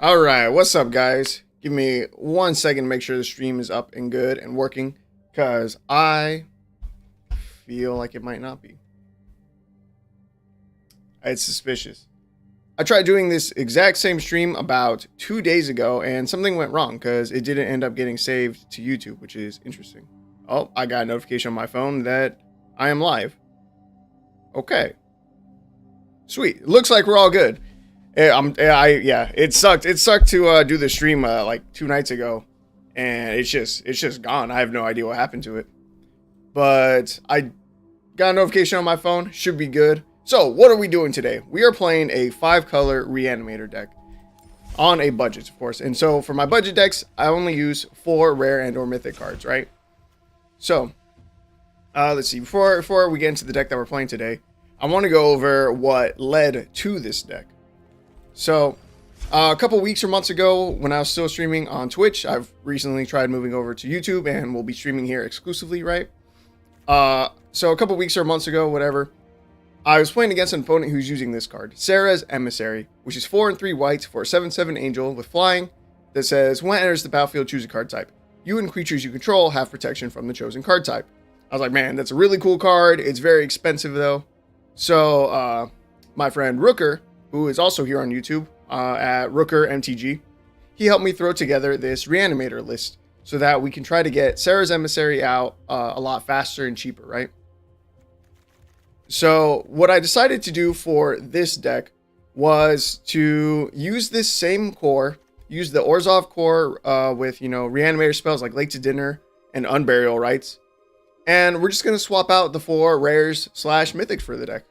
Alright, what's up guys? Give me 1 second to make sure the stream is up and good and working, because I feel like it might not be. It's suspicious. I tried doing this exact same stream about 2 days ago and something went wrong because it didn't end up getting saved to YouTube, which is interesting. Oh, I got a notification on my phone that I am live. Okay. Sweet. Looks like we're all good. Yeah, it sucked. It sucked to do the stream like 2 nights ago, and it's just gone. I have no idea what happened to it, but I got a notification on my phone. Should be good. So what are we doing today? We are playing a 5-color Reanimator deck on a budget, of course. And so for my budget decks, I only use 4 rare and/or mythic cards, right? So let's see. Before we get into the deck that we're playing today, I want to go over what led to this deck. So, a couple weeks or months ago, when I was still streaming on Twitch, I've recently tried moving over to YouTube, and we'll be streaming here exclusively, right? So a couple weeks or months ago, whatever, I was playing against an opponent who's using this card, Serra's Emissary, which is 4 and 3 white for a 7/7 angel with flying that says, when it enters the battlefield, choose a card type. You and creatures you control have protection from the chosen card type. I was like, man, that's a really cool card. It's very expensive, though. So, my friend Rooker, who is also here on YouTube at Rooker MTG, he helped me throw together this Reanimator list so that we can try to get Serra's Emissary out a lot faster and cheaper, right? So what I decided to do for this deck was to use this same core, use the Orzhov core with, Reanimator spells like Late to Dinner and Unburial Rites, and we're just going to swap out the 4 rares / mythics for the deck.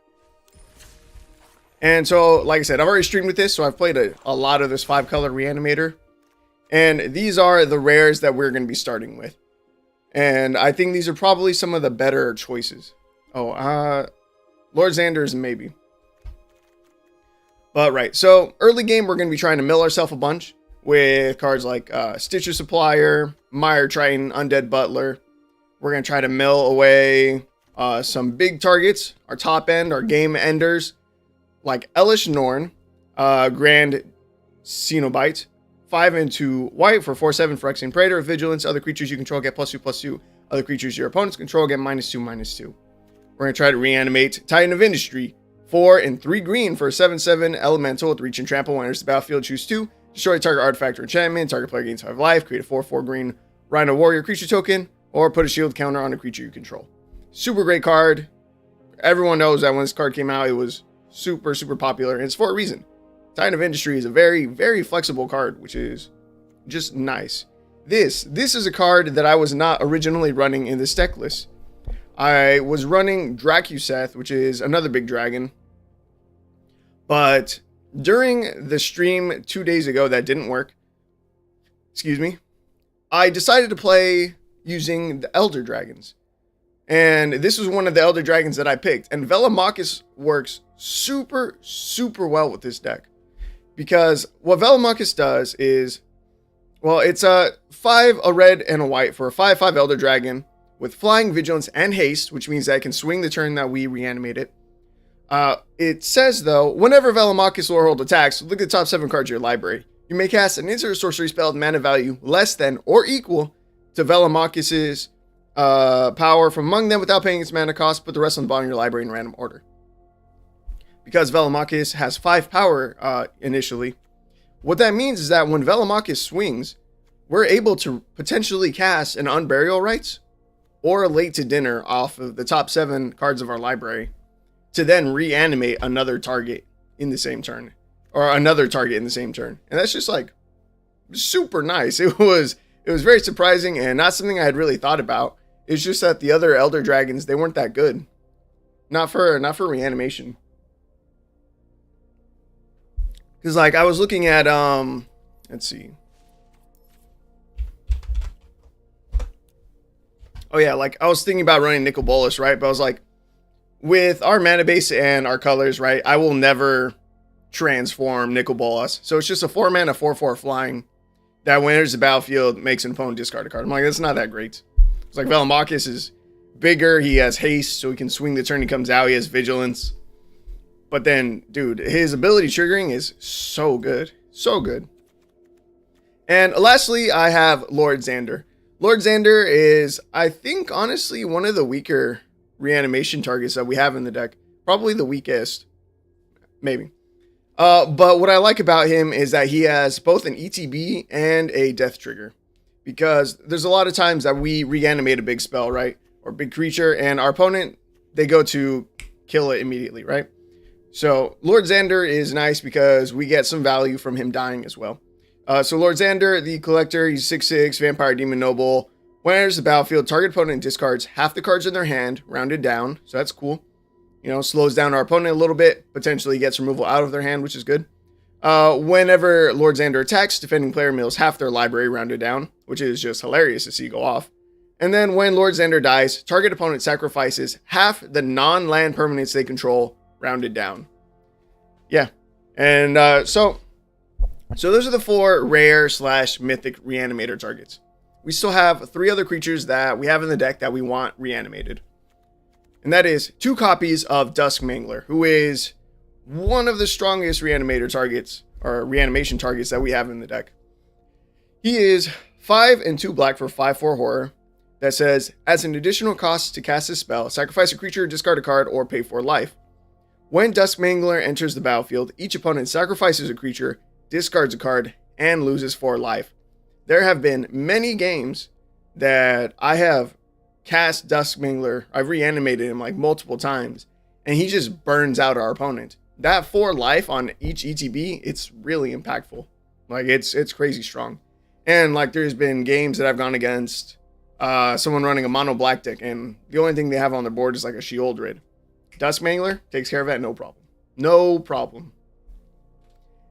And so, like I said, I've already streamed with this, so I've played a lot of this 5-color Reanimator. And these are the rares that we're going to be starting with. And I think these are probably some of the better choices. Oh, Lord Xander is a maybe. But right, so early game, we're going to be trying to mill ourselves a bunch with cards like Stitcher Supplier, Mire Triton, Undead Butler. We're going to try to mill away some big targets, our top end, our game enders, like Elesh Norn, Grand Cenobite, 5 and 2 white for 4/7 Phyrexian Praetor, Vigilance. Other creatures you control get +2/+2. Other creatures your opponents control get -2/-2. We're going to try to reanimate Titan of Industry, 4 and 3 green for a 7/7 Elemental with Reach and Trample. When it enters the battlefield, choose 2. Destroy target artifact or enchantment. Target player gains 5 life. Create a 4/4 green Rhino Warrior creature token, or put a shield counter on a creature you control. Super great card. Everyone knows that when this card came out, it was super popular, and it's for a reason. Titan of Industry is a very flexible card, which is just nice. This is a card that I was not originally running in this deck list. I was running Dracuseth, which is another big dragon, but during the stream 2 days ago that didn't work, excuse me, I decided to play using the Elder Dragons. And this was one of the Elder Dragons that I picked. And Velomachus works super well with this deck. Because what Velomachus does is, well, it's a 5, a red, and a white for a 5/5 Elder Dragon with Flying, Vigilance, and Haste, which means that I can swing the turn that we reanimate it. It says, though, whenever Velomachus Lorehold attacks, look at the top 7 cards of your library. You may cast an instant sorcery spell with mana value less than or equal to Velomachus's power from among them without paying its mana cost. Put the rest on the bottom of your library in random order. Because Velomachus has 5 power initially, what that means is that when Velomachus swings, we're able to potentially cast an Unburial Rites or a Late to Dinner off of the top 7 cards of our library to then reanimate another target in the same turn, or another target in the same turn. And that's just like super nice. It was very surprising and not something I had really thought about. It's just that the other Elder Dragons, they weren't that good. Not for reanimation. Because like I was looking at let's see. Oh yeah, like I was thinking about running Nicol Bolas, right? But I was like, with our mana base and our colors, right, I will never transform Nicol Bolas. So it's just a 4 mana 4/4 flying that when it enters the battlefield makes an opponent discard a card. I'm like, that's not that great. It's like Velomachus is bigger, he has haste, so he can swing the turn he comes out, he has vigilance. But then, dude, his ability triggering is so good. So good. And lastly, I have Lord Xander. Lord Xander is, I think, honestly, one of the weaker reanimation targets that we have in the deck. Probably the weakest, maybe. But what I like about him is that he has both an ETB and a death trigger. Because there's a lot of times that we reanimate a big spell, right? Or big creature, and our opponent, they go to kill it immediately, right? So Lord Xander is nice because we get some value from him dying as well. So Lord Xander, the Collector, he's 6/6, Vampire Demon Noble. When enters the battlefield, target opponent discards half the cards in their hand, rounded down. So that's cool. You know, slows down our opponent a little bit, potentially gets removal out of their hand, which is good. Whenever Lord Xander attacks, defending player mills half their library rounded down, which is just hilarious to see go off. And then when Lord Xander dies, target opponent sacrifices half the non-land permanents they control, rounded down. Yeah. And so those are the 4 rare / mythic reanimator targets. We still have 3 other creatures that we have in the deck that we want reanimated. And that is 2 copies of Dusk Mangler, who is one of the strongest reanimator targets, or reanimation targets that we have in the deck. He is 5 and 2 black for 5/4 horror. That says, as an additional cost to cast this spell, sacrifice a creature, discard a card, or pay 4 life. When Dusk Mangler enters the battlefield, each opponent sacrifices a creature, discards a card, and loses 4 life. There have been many games that I have cast Dusk Mangler. I've reanimated him like multiple times, and he just burns out our opponent. That 4 life on each ETB, it's really impactful. Like, it's crazy strong. And like, there's been games that I've gone against someone running a mono black deck, and the only thing they have on their board is like a Sheoldred. Dusk Mangler takes care of that, no problem. No problem.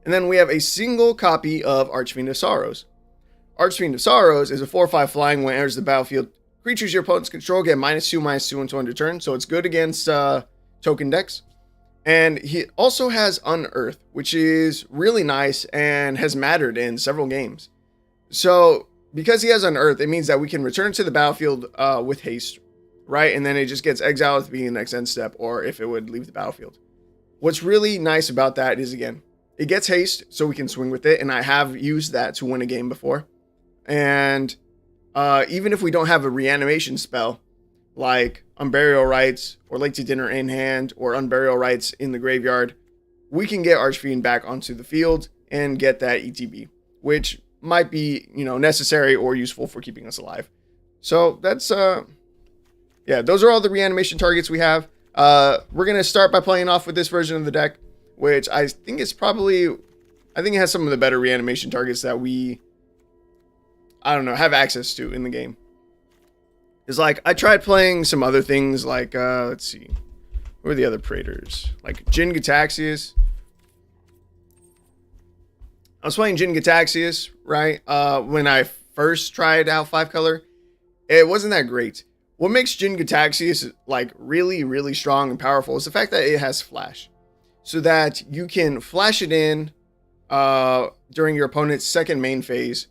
And then we have a single copy of Archfiend of Sorrows. Archfiend of Sorrows is a 4/5 flying. When it enters the battlefield, creatures your opponents control get -2/-2 until end of turn, so it's good against token decks. And he also has Unearth, which is really nice and has mattered in several games. So because he has Unearth, it means that we can return to the battlefield with haste, right? And then it just gets exiled at the beginning of the next end step, or if it would leave the battlefield. What's really nice about that is, again, it gets haste, so we can swing with it, and I have used that to win a game before. And even if we don't have a reanimation spell, like Unburial Rites, or Late to Dinner in hand, or Unburial Rites in the graveyard, we can get Archfiend back onto the field and get that ETB, which might be, you know, necessary or useful for keeping us alive. So that's yeah, those are all the reanimation targets we have. We're gonna start by playing off with this version of the deck, which I think is probably, I think it has some of the better reanimation targets that we, I don't know, have access to in the game. It's like, I tried playing some other things like, let's see, who are the other Praetors? Like Jin Gitaxias. I was playing Jin Gitaxias, right? When I first tried out 5-color, it wasn't that great. What makes Jin Gitaxias like really, really strong and powerful is the fact that it has flash. So that you can flash it in during your opponent's second main phase.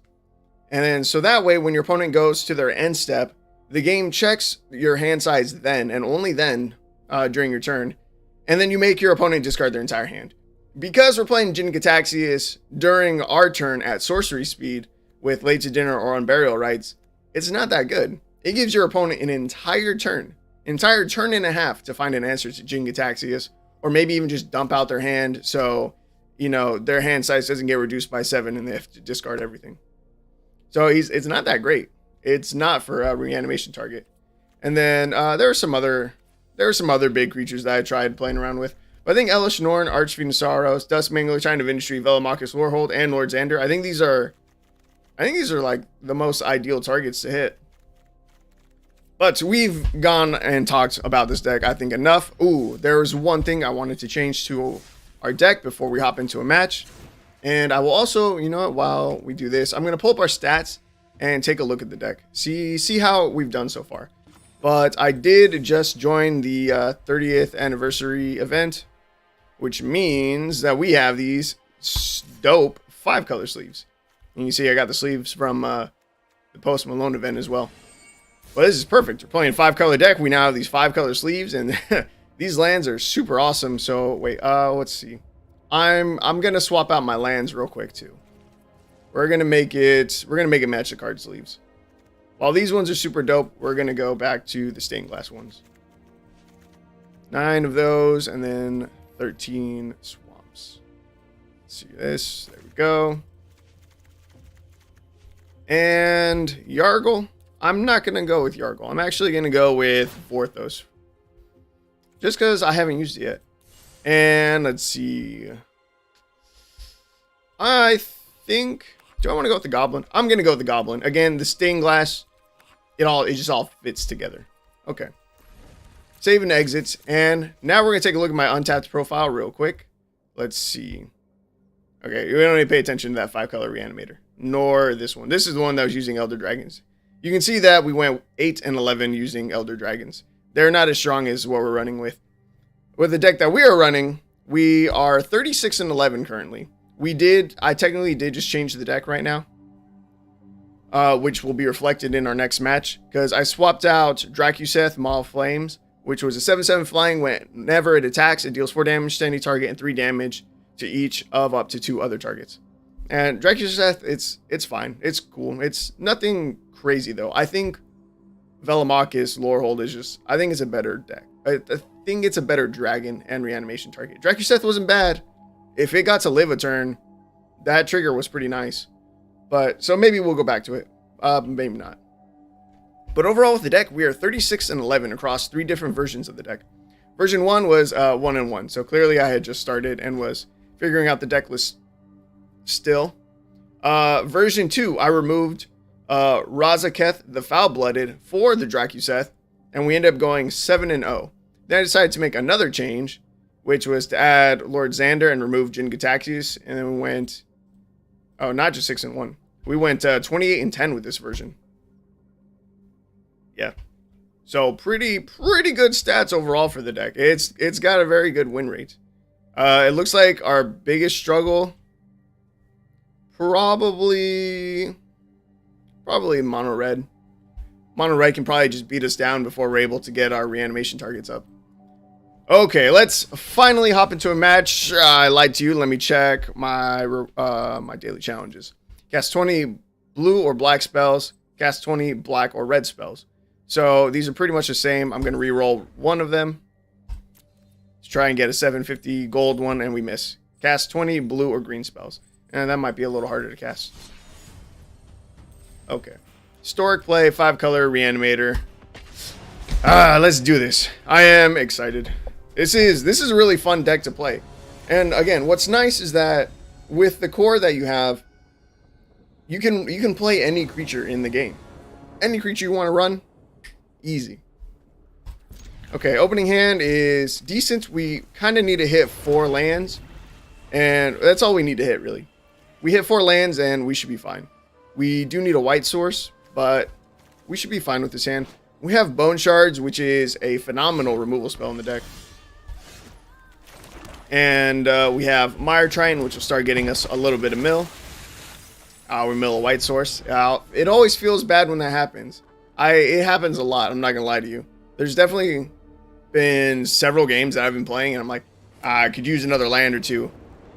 And then, so that way, when your opponent goes to their end step, the game checks your hand size then, and only then, during your turn. And then you make your opponent discard their entire hand. Because we're playing Jin Gitaxias during our turn at sorcery speed with Late to Dinner or Unburial Rites, it's not that good. It gives your opponent an entire turn and a half to find an answer to Jin Gitaxias, or maybe even just dump out their hand so, you know, their hand size doesn't get reduced by 7 and they have to discard everything. So it's not that great. It's not for a reanimation target. And then there are some other big creatures that I tried playing around with. But I think Elesh, Norn, Archfiend of Sorrows, Dusk Mangler, Titan of Industry, Velomachus Lorehold, and Lord Xander. I think these are like the most ideal targets to hit. But we've gone and talked about this deck, I think, enough. Ooh, there was one thing I wanted to change to our deck before we hop into a match. And I will also, you know what, while we do this, I'm going to pull up our stats and take a look at the deck. See how we've done so far. But I did just join the 30th anniversary event, which means that we have these dope 5-color sleeves. And you see I got the sleeves from the Post Malone event as well. Well, this is perfect. We're playing 5-color deck. We now have these 5-color sleeves, and these lands are super awesome. So wait, let's see. I'm gonna swap out my lands real quick too. We're gonna make it match the card sleeves. While these ones are super dope, we're gonna go back to the stained glass ones. 9 of those, and then 13 swamps. Let's see this. There we go. And Yargle. I'm not gonna go with Yargle. I'm actually gonna go with Vorthos, just because I haven't used it yet. And let's see. I think. Do I want to go with the Goblin? I'm gonna go with the Goblin. Again, the stained glass. It just all fits together. Okay. Save and exits. And now we're gonna take a look at my untapped profile real quick. Let's see. Okay, we don't need to pay attention to that 5-color Reanimator, nor this one. This is the one that was using Elder Dragons. You can see that we went 8 and 11 using Elder Dragons. They're not as strong as what we're running with. With the deck that we are running, we are 36 and 11 currently. I technically did just change the deck right now, which will be reflected in our next match, because I swapped out Dracuseth, Maw of Flames, which was a 7/7 flying. Whenever it attacks, it deals 4 damage to any target and 3 damage to each of up to 2 other targets. And Dracuseth, it's fine. It's cool. It's nothing crazy though. I think Velomachus Lorehold is just, I think it's a better deck. I think it's a better dragon and reanimation target. Dracuseth wasn't bad. If it got to live a turn, that trigger was pretty nice. But so maybe we'll go back to it. Maybe not. But overall with the deck, we are 36 and 11 across 3 different versions of the deck. Version 1 was 1-1. So clearly I had just started and was figuring out the deck list still. Version 2, I removed Razaketh the Foul-Blooded for the Dracuseth, and we ended up going 7-0. Then I decided to make another change, which was to add Lord Xander and remove Jin-Gitaxias, and then we went, oh, not just 6-1. We went 28 and 10 with this version. Yeah. So pretty good stats overall for the deck. It's got a very good win rate. It looks like our biggest struggle probably mono red. Mono red can probably just beat us down before we're able to get our reanimation targets up. Okay, let's finally hop into a match. I lied to you. Let me check my my daily challenges. Cast 20 blue or black spells. Cast 20 black or red spells. So these are pretty much the same. I'm going to re-roll one of them. Let's try and get a 750 gold one, and we miss. Cast 20 blue or green spells. And that might be a little harder to cast. Okay. Historic play, 5-color Reanimator. Let's do this. I am excited. This is a really fun deck to play. And again, what's nice is that with the core that you have, you can play any creature in the game. Any creature you want to run, easy. Okay, opening hand is decent. We kind of need to hit 4 lands, and that's all we need to hit, really. We hit 4 lands, and we should be fine. We do need a white source, but we should be fine with this hand. We have Bone Shards, which is a phenomenal removal spell in the deck. And we have Mire Triton, which will start getting us a little bit of mill. We mill a white source. It always feels bad when that happens. It happens a lot, I'm not going to lie to you. There's definitely been several games that I've been playing, and I'm like, I could use another land or 2.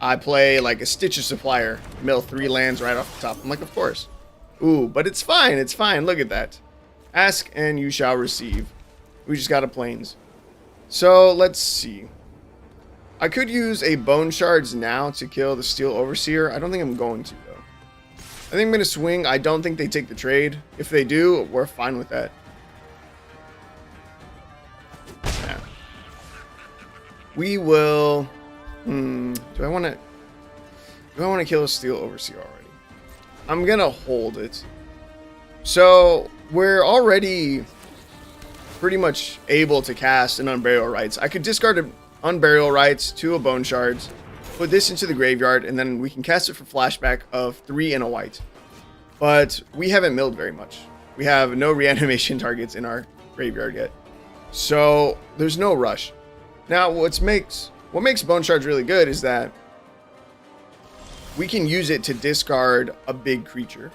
I play like a Stitch of Supplier, mill 3 lands right off the top. I'm like, of course. Ooh, but it's fine, it's fine. Look at that. Ask and you shall receive. We just got a plains. So let's see. I could use a Bone Shards now to kill the Steel Overseer. I don't think I'm going to, though. I think I'm going to swing. I don't think they take the trade. If they do, we're fine with that. Yeah. We will... do I want to kill a Steel Overseer already? I'm going to hold it. So, we're already pretty much able to cast an Unburial Rites. I could discard an Unburial Rites to a Bone Shards, put this into the graveyard, and then we can cast it for flashback of 3 and a white. But we haven't milled very much. We have no reanimation targets in our graveyard yet. So, there's no rush. Now, what makes Bone Shards really good is that we can use it to discard a big creature,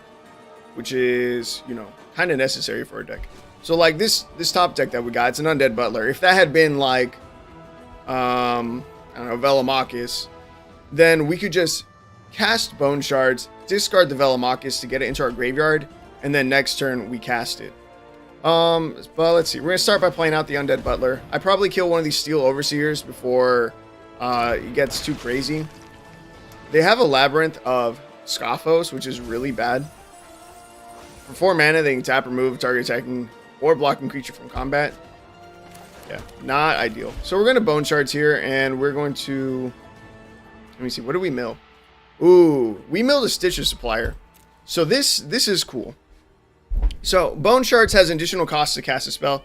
which is, you know, kind of necessary for a deck. So like this top deck that we got, it's an Undead Butler. If that had been like, I don't know, Velomachus, then we could just cast Bone Shards, discard the Velomachus to get it into our graveyard, and then next turn we cast it. But let's see. We're gonna start by playing out the Undead Butler. I probably kill one of these Steel Overseers before it gets too crazy. They have a Labyrinth of Scoffos, which is really bad. For 4 mana, they can tap, remove target attacking or blocking creature from combat. Yeah, not ideal. So we're going to Bone Shards here, and we're going to... Let me see, what do we mill? Ooh, we milled a Stitcher Supplier. So this is cool. So, Bone Shards has an additional cost to cast a spell.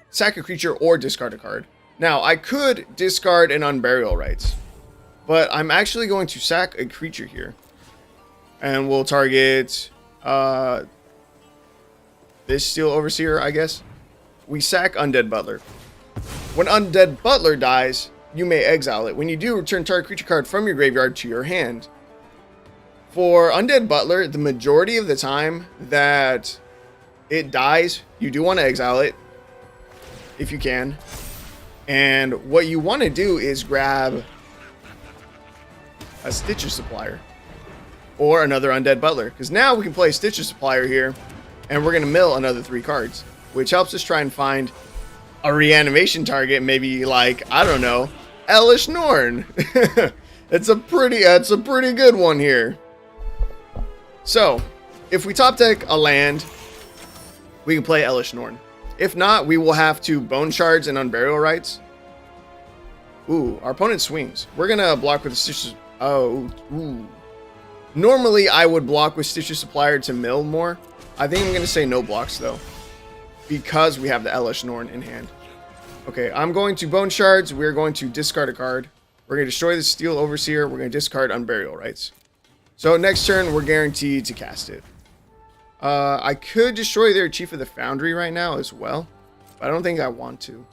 Sack a creature or discard a card. Now, I could discard an Unburial Rites, but I'm actually going to sack a creature here. And we'll target this Steel Overseer, I guess. We sack Undead Butler. When Undead Butler dies, you may exile it. When you do, return target creature card from your graveyard to your hand. For Undead Butler, the majority of the time that it dies, you do want to exile it, if you can. And what you want to do is grab a Stitcher Supplier or another Undead Butler, because now we can play Stitcher Supplier here, and we're going to mill another 3 cards, which helps us try and find a reanimation target, maybe like, I don't know, Elesh Norn. It's a pretty good one here. So, if we top deck a land, we can play Elesh Norn. If not, we will have to Bone Shards and Unburial Rites. Ooh, our opponent swings. We're gonna block with the Stitcher. Oh, ooh. Normally, I would block with Stitcher Supplier to mill more. I think I'm gonna say no blocks though, because we have the Elesh Norn in hand. Okay, I'm going to Bone Shards. We're going to discard a card. We're gonna destroy the Steel Overseer. We're gonna discard Unburial Rites. So next turn, we're guaranteed to cast it. I could destroy their Chief of the Foundry right now as well, but I don't think I want to.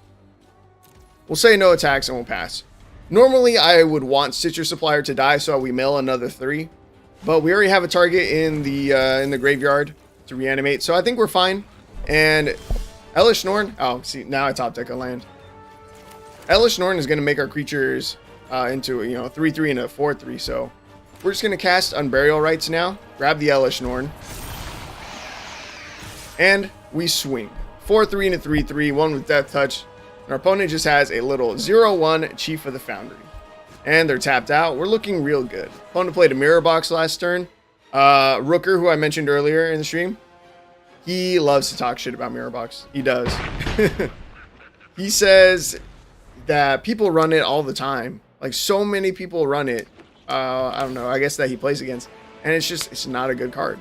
We'll say no attacks and we'll pass. Normally, I would want Stitcher Supplier to die, so we mill another 3. But we already have a target in the graveyard to reanimate, so I think we're fine. And Elesh Norn, oh, see, now I top deck a land. Elesh Norn is going to make our creatures into, 3/3 and a 4/3, so we're just going to cast Unburial Rites now, grab the Elesh Norn, and we swing. 4/3 and a 3/3, one with Death Touch. And our opponent just has a little 0/1 Chief of the Foundry. And they're tapped out. We're looking real good. Opponent played a Mirror Box last turn. Rooker, who I mentioned earlier in the stream, he loves to talk shit about Mirror Box. He does. He says that people run it all the time. Like, so many people run it. I don't know, I guess that he plays against. And it's not a good card.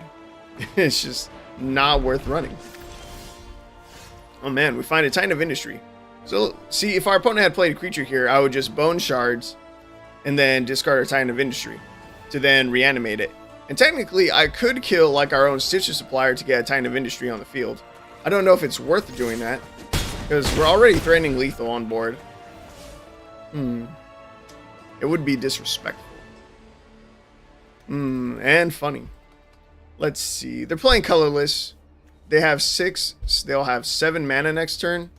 It's just not worth running. Oh man, we find a Titan of Industry. So, see, if our opponent had played a creature here, I would just Bone Shards and then discard our Titan of Industry to then reanimate it. And technically, I could kill like our own Stitcher Supplier to get a Titan of Industry on the field. I don't know if it's worth doing that, because we're already threatening lethal on board. It would be disrespectful. And funny. Let's see. They're playing colorless. They have 6. They'll have 7 mana next turn.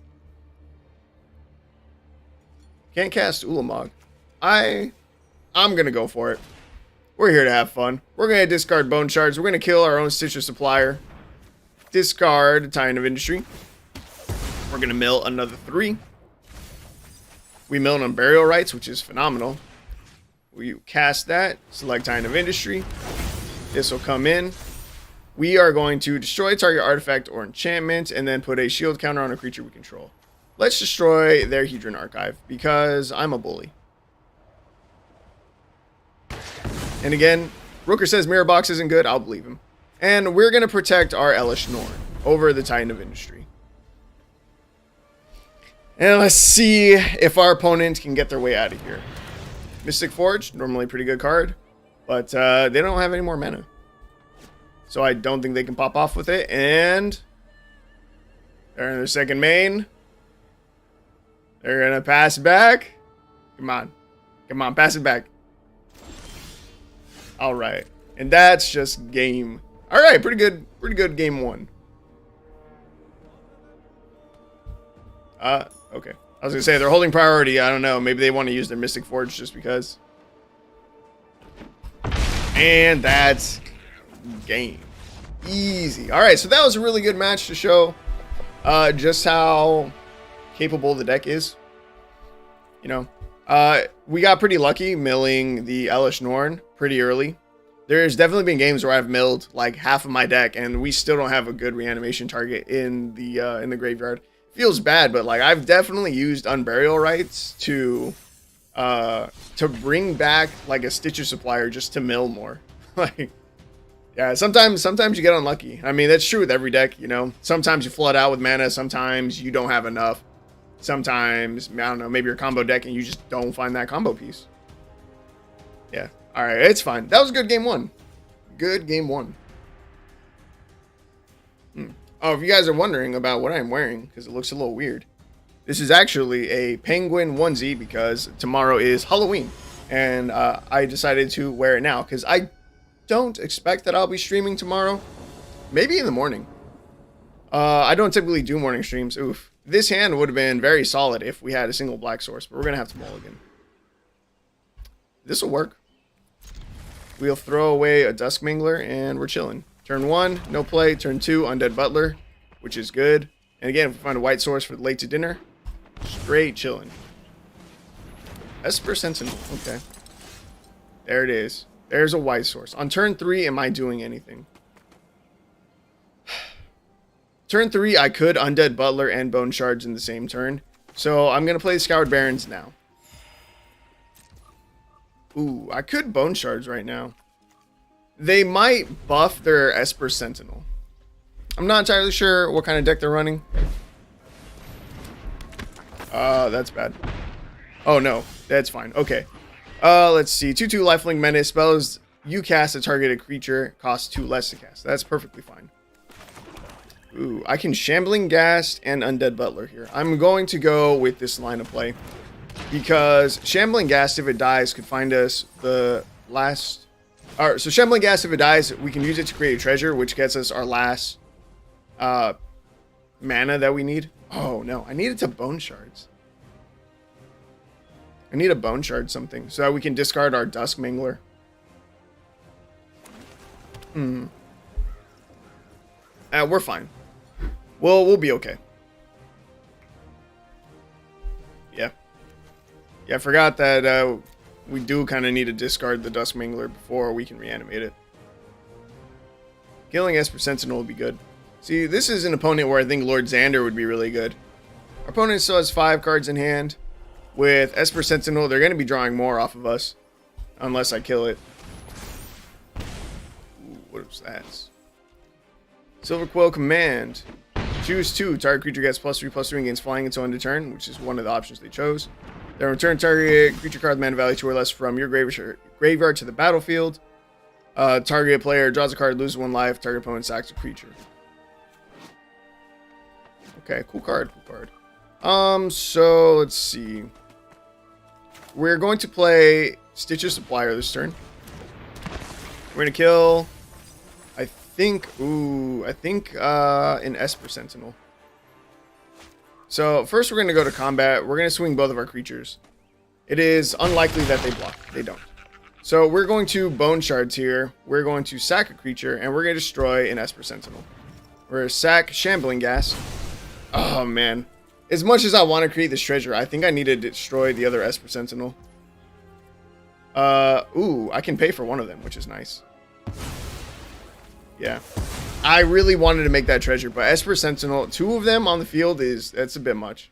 Can't cast Ulamog. I'm gonna go for it. We're here to have fun. We're gonna discard Bone Shards. We're gonna kill our own Stitcher Supplier. Discard Titan of Industry. We're gonna mill another 3. We mill an Unburial Rites, which is phenomenal. We cast that. Select Titan of Industry. This will come in. We are going to destroy target artifact or enchantment, and then put a shield counter on a creature we control. Let's destroy their Hedron Archive, because I'm a bully. And again, Rooker says Mirror Box isn't good. I'll believe him. And we're going to protect our Elesh Norn over the Titan of Industry. And let's see if our opponent can get their way out of here. Mystic Forge, normally a pretty good card, but they don't have any more mana. So I don't think they can pop off with it. And they're in their second main. They're going to pass back. Come on. Come on, pass it back. All right. And that's just game. All right, pretty good game 1. Okay. I was going to say, they're holding priority. I don't know. Maybe they want to use their Mystic Forge just because. And that's game. Easy. All right, so that was a really good match to show just how capable the deck is. You know, we got pretty lucky milling the Elesh Norn pretty early. There's definitely been games where I've milled like half of my deck and we still don't have a good reanimation target in the graveyard. Feels bad, but like I've definitely used Unburial Rites to bring back like a Stitcher Supplier just to mill more. Like, yeah, sometimes you get unlucky. I mean, that's true with every deck, you know. Sometimes you flood out with mana, sometimes you don't have enough. Sometimes, I don't know, maybe you're combo deck and you just don't find that combo piece. Yeah. All right, it's fine. That was a good game one. Good game one. Oh, if you guys are wondering about what I'm wearing, because it looks a little weird. This is actually a penguin onesie because tomorrow is Halloween. And I decided to wear it now because I don't expect that I'll be streaming tomorrow. Maybe in the morning. I don't typically do morning streams. Oof. This hand would have been very solid if we had a single black source, but we're going to have to mulligan. This will work. We'll throw away a Dusk Mangler and we're chilling. Turn 1, no play. Turn 2, Undead Butler, which is good. And again, if we find a white source for late to dinner, straight chilling. Esper Sentinel. Okay. There it is. There's a white source. On turn 3, am I doing anything? Turn 3, I could Undead Butler and Bone Shards in the same turn. So I'm going to play Scoured Barrens now. Ooh, I could Bone Shards right now. They might buff their Esper Sentinel. I'm not entirely sure what kind of deck they're running. That's bad. Oh no, that's fine. Okay. Let's see. 2/2 Lifelink Menace. Spells you cast a targeted creature. Costs 2 less to cast. That's perfectly fine. Ooh, I can Shambling Ghast and Undead Butler here. I'm going to go with this line of play. Because Shambling Ghast, if it dies, could find us the last... Alright, so Shambling Ghast, if it dies, we can use it to create a treasure, which gets us our last mana that we need. Oh, no. I need it to Bone Shards. I need a Bone Shard something, so that we can discard our Dusk Mangler. We're fine. We'll be okay. Yeah. Yeah, I forgot that we do kind of need to discard the Dusk Mangler before we can reanimate it. Killing Esper Sentinel would be good. See, this is an opponent where I think Lord Xander would be really good. Our opponent still has 5 cards in hand. With Esper Sentinel, they're going to be drawing more off of us. Unless I kill it. Ooh, what was that? Silver Quill Command. Choose 2. Target creature gets +3/+3 and gains flying until end of turn, which is one of the options they chose. Then return target creature card mana value 2 or less from your graveyard to the battlefield. Target player draws a card, loses 1 life. Target opponent sacks a creature. Okay, cool card, cool card. So let's see. We're going to play Stitcher Supplier this turn. We're gonna kill, I think an Esper Sentinel. So first we're going to go to combat. We're going to swing both of our creatures. It is unlikely that they block. They don't. So we're going to Bone Shards here. We're going to sack a creature, and we're going to destroy an Esper Sentinel. We're going to sack Shambling Ghast. Oh, man. As much as I want to create this treasure, I think I need to destroy the other Esper Sentinel. Ooh, I can pay for one of them, which is nice. Yeah. I really wanted to make that treasure, but Esper Sentinel, 2 of them on the field that's a bit much.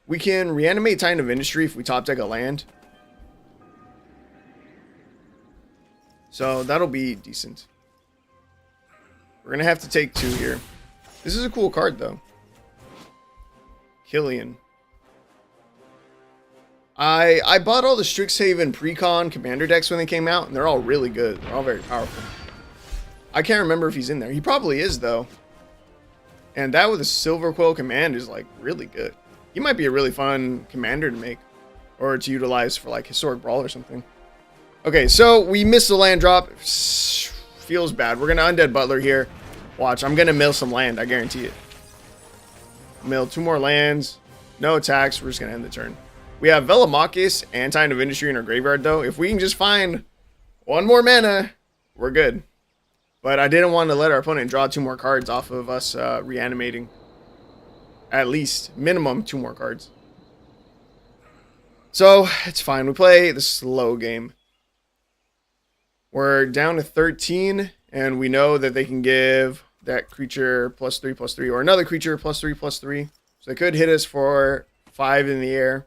We can reanimate Titan of Industry if we top deck a land. So that'll be decent. We're going to have to take 2 here. This is a cool card, though. Killian. I bought all the Strixhaven Precon Commander decks when they came out, and they're all really good. They're all very powerful. I can't remember if he's in there. He probably is, though. And that with a Silver Quill Command is, like, really good. He might be a really fun commander to make. Or to utilize for, like, Historic Brawl or something. Okay, so we missed the land drop. Feels bad. We're going to Undead Butler here. Watch, I'm going to mill some land. I guarantee it. Mill 2 more lands. No attacks. We're just going to end the turn. We have Velomachus and Titan of Industry in our graveyard, though. If we can just find 1 more mana, we're good. But I didn't want to let our opponent draw 2 more cards off of us reanimating. At least, minimum 2 more cards. So, it's fine. We play the slow game. We're down to 13, and we know that they can give that creature +3/+3, or another creature +3/+3. So they could hit us for 5 in the air.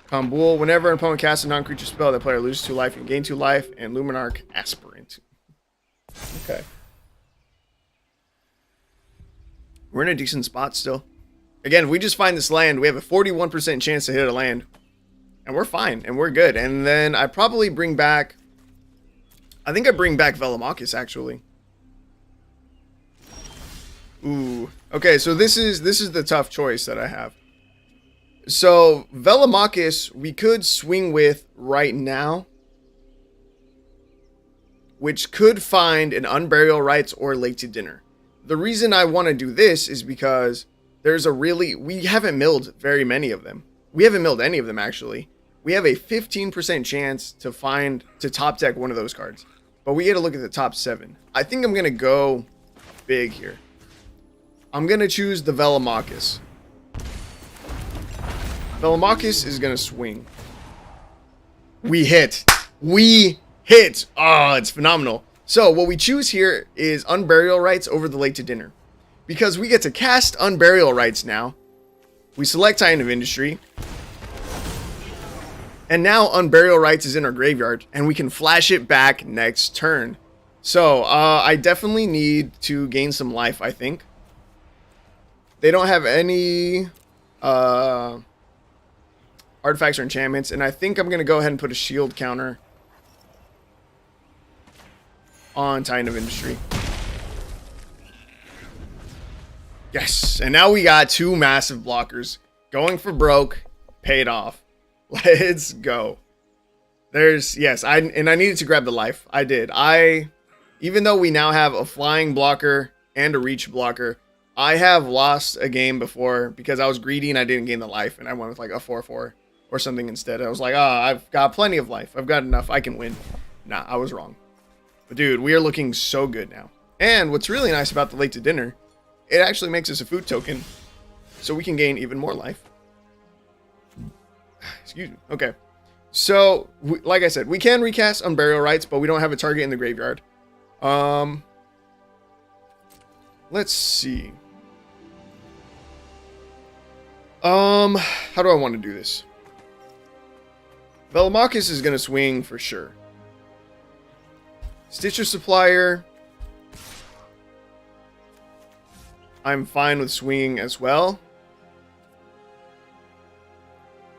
Kambul. Whenever an opponent casts a non-creature spell, that player loses 2 life and gain 2 life. And Luminarch Aspirant. Okay. We're in a decent spot still. Again, if we just find this land, we have a 41% chance to hit a land. And we're fine, and we're good. And then I probably bring back... I think I bring back Velomachus, actually. Ooh. Okay, so this is the tough choice that I have. So, Velomachus, we could swing with right now. Which could find an Unburial Rites or Late to Dinner. The reason I want to do this is because there's a really... We haven't milled very many of them. We haven't milled any of them, actually. We have a 15% chance to top deck one of those cards. But we got to look at the top 7. I think I'm going to go big here. I'm going to choose the Velomachus. Velomachus is going to swing. We hit. We hit. Oh, it's phenomenal. So what we choose here is Unburial Rites over the Late to Dinner. Because we get to cast Unburial Rites now. We select Titan of Industry. And now Unburial Rites is in our graveyard, and we can flash it back next turn. So, I definitely need to gain some life, I think. They don't have any artifacts or enchantments, and I think I'm going to go ahead and put a shield counter on Titan of Industry. Yes, and now we got 2 massive blockers. Going for broke, paid off. Let's go. Yes, I needed to grab the life. I did. Even though we now have a flying blocker and a reach blocker, I have lost a game before because I was greedy and I didn't gain the life, and I went with like a 4/4 or something instead. I was like, I've got plenty of life. I've got enough. I can win. Nah, I was wrong. But dude, we are looking so good now. And what's really nice about the Late to Dinner, it actually makes us a food token, so we can gain even more life. Excuse me. Okay. So, like I said, we can recast Unburial Rites, but we don't have a target in the graveyard. Let's see. How do I want to do this? Velomachus is going to swing for sure. Stitcher Supplier. I'm fine with swinging as well.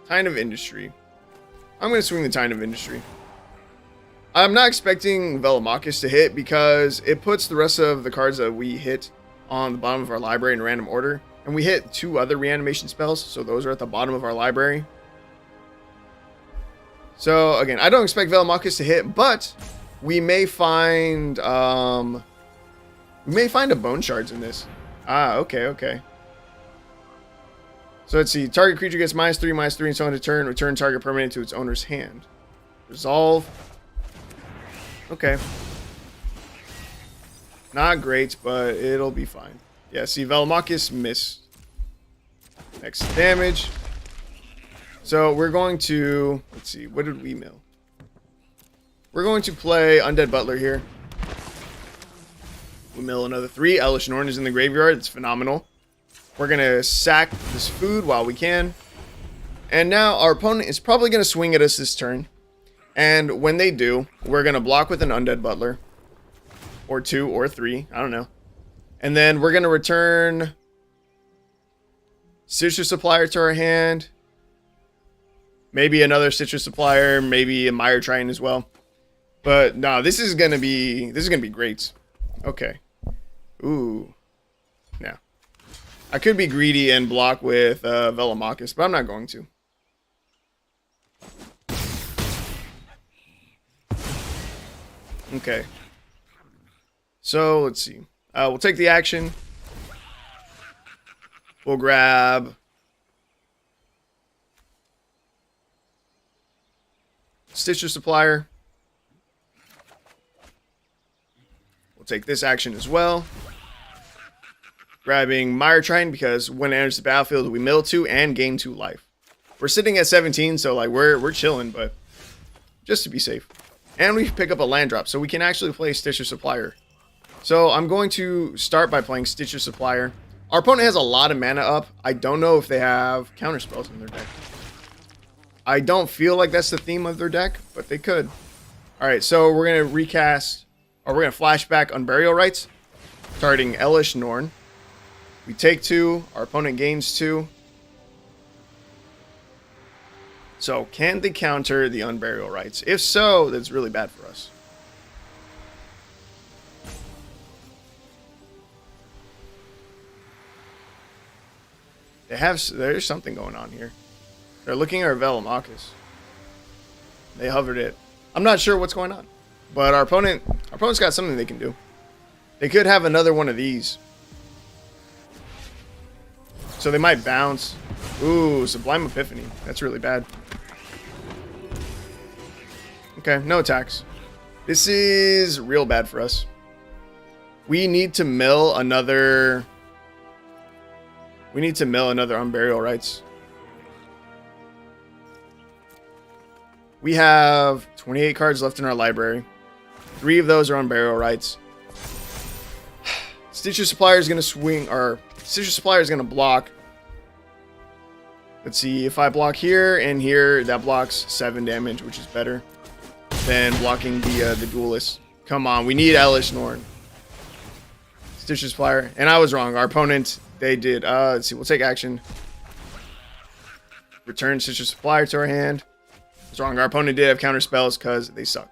Titan of Industry. I'm going to swing the Titan of Industry. I'm not expecting Velomachus to hit because it puts the rest of the cards that we hit on the bottom of our library in random order. And we hit 2 other reanimation spells, so those are at the bottom of our library. So, again, I don't expect Velomachus to hit, but we may find a Bone Shards in this. Ah, okay. So let's see. Target creature gets -3/-3 until end of turn. Return target permanent to its owner's hand. Resolve. Okay. Not great, but it'll be fine. Yeah, see, Velomachus missed. Next damage. So we're going to... Let's see. What did we mill? We're going to play Undead Butler here. We mill another 3. Elesh Norn is in the graveyard. It's phenomenal. We're going to sack this food while we can. And now our opponent is probably going to swing at us this turn. And when they do, we're going to block with an Undead Butler. Or 2 or 3. I don't know. And then we're going to return Citrus Supplier to our hand. Maybe another Citrus Supplier. Maybe a Mire Triton as well. But no, this is going to be great. Okay. Ooh. Yeah. I could be greedy and block with Velomachus, but I'm not going to. Okay. So, let's see. We'll take the action. We'll grab Stitcher Supplier. We'll take this action as well. Grabbing Mire Triton because when it enters the battlefield, we mill 2 and gain 2 life. We're sitting at 17, so like we're chilling, but just to be safe. And we pick up a land drop, so we can actually play Stitcher Supplier. So I'm going to start by playing Stitcher Supplier. Our opponent has a lot of mana up. I don't know if they have counter spells in their deck. I don't feel like that's the theme of their deck, but they could. Alright, so we're going to recast, or we're going to flashback Unburial Rites, targeting Elesh Norn. We take 2, our opponent gains 2. So, can they counter the Unburial Rites? If so, that's really bad for us. There's something going on here. They're looking at our Velomachus. They hovered it. I'm not sure what's going on. But our opponent's got something they can do. They could have another one of these. So they might bounce. Ooh, Sublime Epiphany. That's really bad. Okay, no attacks. This is real bad for us. We need to mill another... We need to mill another Unburial Rites. We have 28 cards left in our library. 3 of those are Unburial Rites. Stitcher Supplier is going to swing, or Stitcher Supplier is going to block. Let's see, if I block here and here, that blocks 7 damage, which is better than blocking the Duelist. Come on, we need Elesh Norn. Stitcher Supplier, and I was wrong. Our opponent, they did, let's see, we'll take action. Return Stitcher Supplier to our hand. I was wrong, our opponent did have counter spells because they suck.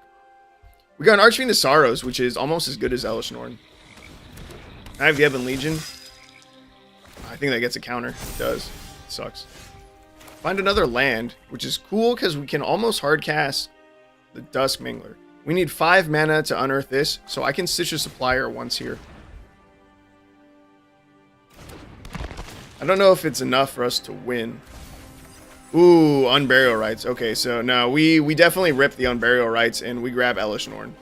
We got an Archfiend of Sorrows, which is almost as good as Elesh Norn. I have the Ebon Legion. I think that gets a counter. It does. It sucks. Find another land, which is cool because we can almost hard cast the Dusk Mangler. We need 5 mana to unearth this, so I can Stitcher Supplier once here. I don't know if it's enough for us to win. Ooh, Unburial Rites. Okay, so no, we definitely rip the Unburial Rites and we grab Elesh Norn.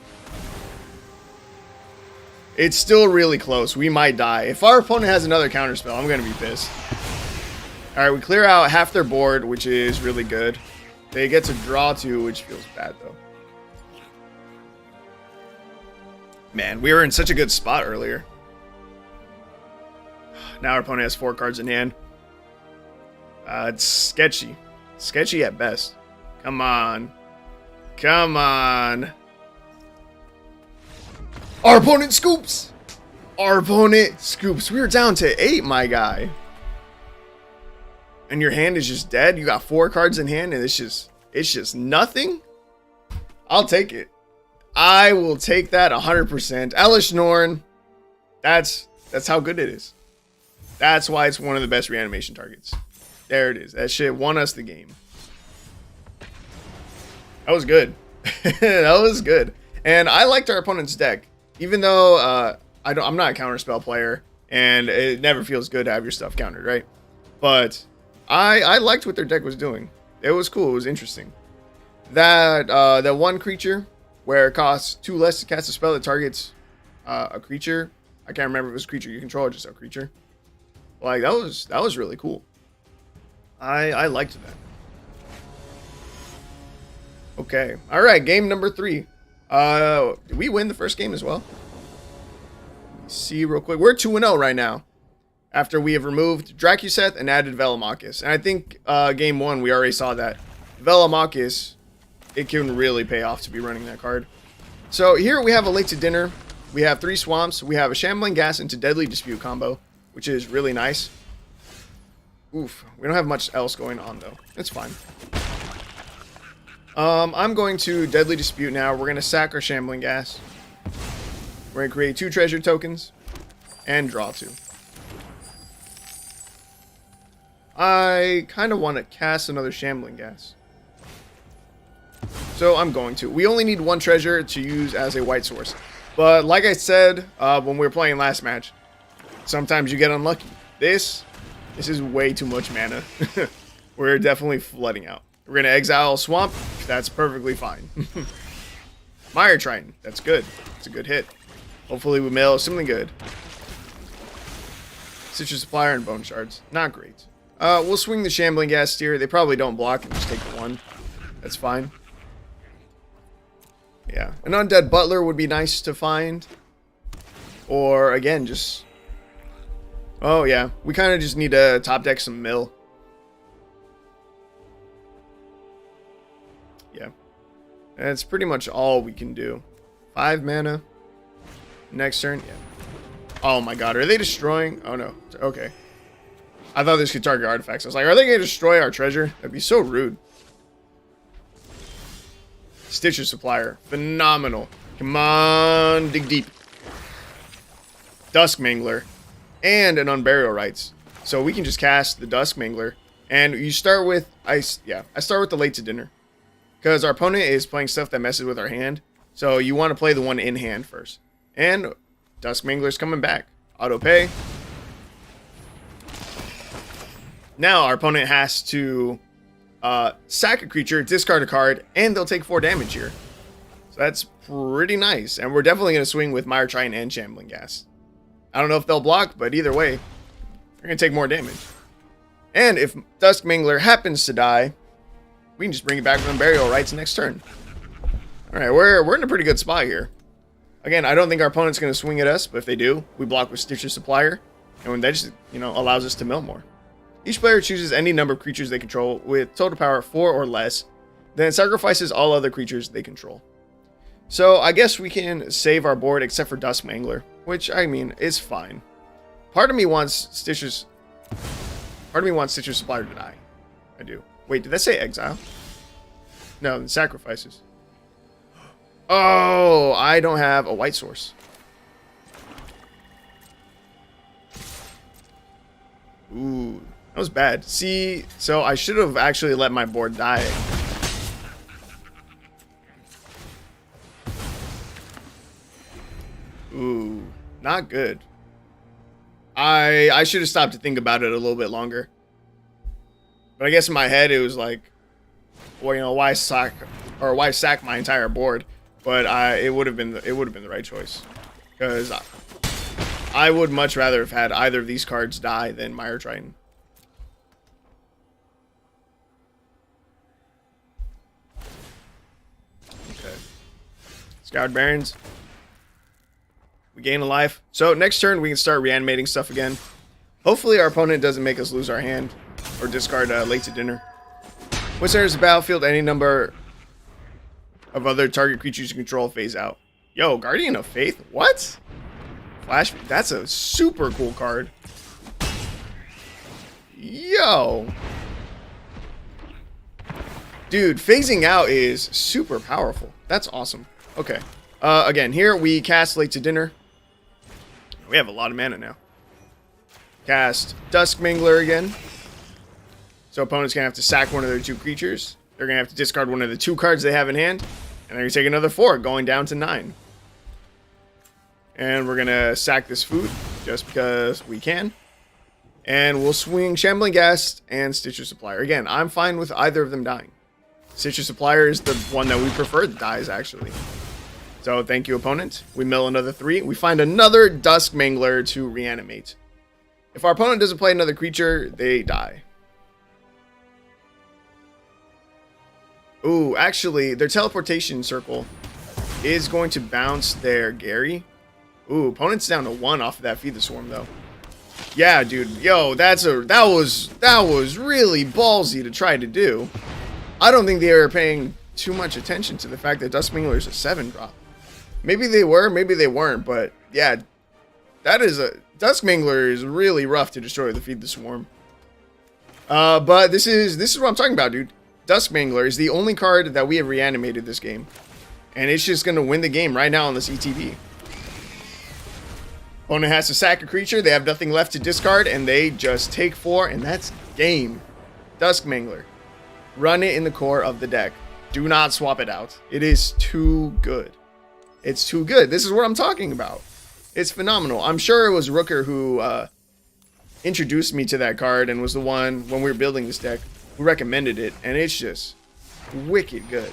It's still really close. We might die. If our opponent has another counterspell, I'm going to be pissed. Alright, we clear out half their board, which is really good. They get to draw 2, which feels bad, though. Man, we were in such a good spot earlier. Now our opponent has 4 cards in hand. It's sketchy. Sketchy at best. Come on. Come on. Our opponent scoops! Our opponent scoops. We were down to 8, my guy. And your hand is just dead. You got 4 cards in hand and it's just nothing. I'll take it. I will take that 100%. Elesh Norn. That's how good it is. That's why it's one of the best reanimation targets. There it is. That shit won us the game. That was good. That was good. And I liked our opponent's deck. Even though I'm not a counterspell player, and it never feels good to have your stuff countered, right? But I liked what their deck was doing. It was cool. It was interesting. That one creature where it costs 2 less to cast a spell that targets a creature. I can't remember if it was a creature you control or just a creature. Like that was really cool. I liked that. Okay. All right. Game number 3. Did we win the first game as well? Let me see real quick. We're 2-0 right now. After we have removed Dracuseth and added Velomachus. And I think game 1 we already saw that. Velomachus, it can really pay off to be running that card. So here we have a Late to Dinner. We have 3 Swamps. We have a Shambling Ghast into Deadly Dispute combo, which is really nice. Oof. We don't have much else going on though. It's fine. I'm going to Deadly Dispute now. We're going to sack our Shambling Ghast. We're going to create 2 treasure tokens and draw 2. I kind of want to cast another Shambling Ghast. So I'm going to. We only need 1 treasure to use as a white source. But like I said when we were playing last match, sometimes you get unlucky. This is way too much mana. We're definitely flooding out. We're going to exile Swamp. That's perfectly fine. Mire Triton. That's good. It's a good hit. Hopefully we mill something good. Citrus Supplier and Bone Shards. Not great. We'll swing the Shambling Ghast here. They probably don't block and just take the one. That's fine. Yeah. An Undead Butler would be nice to find. Or, again, just... Oh, yeah. We kind of just need to top deck some mill. Yeah. That's pretty much all we can do. 5 mana. Next turn. Yeah. Oh, my God. Are they destroying? Oh, no. Okay. I thought this could target artifacts. I was like, are they going to destroy our treasure? That'd be so rude. Stitcher Supplier. Phenomenal. Come on. Dig deep. Dusk Mangler. And an Unburial Rites. So we can just cast the Dusk Mangler. And you start with... I start with the Late to Dinner. Because our opponent is playing stuff that messes with our hand. So you want to play the one in hand first. And Dusk Mangler's coming back. Auto pay. Now our opponent has to sack a creature, discard a card, and they'll take 4 damage here. So that's pretty nice. And we're definitely going to swing with Mire Triton and Shambling Ghast. I don't know if they'll block, but either way, they're going to take more damage. And if Dusk Mangler happens to die, we can just bring it back with Unburial Rites next turn. Alright, we're in a pretty good spot here. Again, I don't think our opponent's going to swing at us, but if they do, we block with Stitcher Supplier. And that just, allows us to mill more. Each player chooses any number of creatures they control with total power 4 or less, then sacrifices all other creatures they control. So I guess we can save our board except for Dusk Mangler, which, I mean, is fine. Part of me wants Stitcher Supplier to die. I do. Wait, did that say exile? No, sacrifices. Oh, I don't have a white source. Ooh, that was bad. See, so I should have actually let my board die. Ooh, not good. I should have stopped to think about it a little bit longer. But I guess in my head it was like, well, why sack my entire board? But it would have been the right choice, because I would much rather have had either of these cards die than Mire Triton. Okay. Scoured Barrens. We gain a life. So next turn we can start reanimating stuff again. Hopefully our opponent doesn't make us lose our hand or discard Late to Dinner. Once enters the battlefield, any number of other target creatures you control phase out. Yo, Guardian of Faith? What? Flash? That's a super cool card. Yo. Dude, phasing out is super powerful. That's awesome. Okay. Again, here we cast Late to Dinner. We have a lot of mana now. Cast Dusk Mangler again. So opponent's going to have to sack one of their 2 creatures. They're going to have to discard one of the 2 cards they have in hand. And they're going to take another 4, going down to 9. And we're going to sack this food, just because we can. And we'll swing Shambling Ghast and Stitcher Supplier. Again, I'm fine with either of them dying. Stitcher Supplier is the one that we prefer that dies, actually. So thank you, opponent. We mill another 3. We find another Dusk Mangler to reanimate. If our opponent doesn't play another creature, they die. Ooh, actually, their teleportation circle is going to bounce their Gary. Ooh, opponent's down to 1 off of that Feed the Swarm, though. Yeah, dude. Yo, that was really ballsy to try to do. I don't think they were paying too much attention to the fact that Dusk Mangler is a 7-drop. Maybe they were, maybe they weren't, but yeah, Dusk Mangler is really rough to destroy with the Feed the Swarm. But this is what I'm talking about, dude. Dusk Mangler is the only card that we have reanimated this game. And it's just going to win the game right now on this ETB. Opponent has to sack a creature. They have nothing left to discard. And they just take 4. And that's game. Dusk Mangler. Run it in the core of the deck. Do not swap it out. It is too good. It's too good. This is what I'm talking about. It's phenomenal. I'm sure it was Rooker who introduced me to that card. And was the one, when we were building this deck, who recommended it, and it's just wicked good.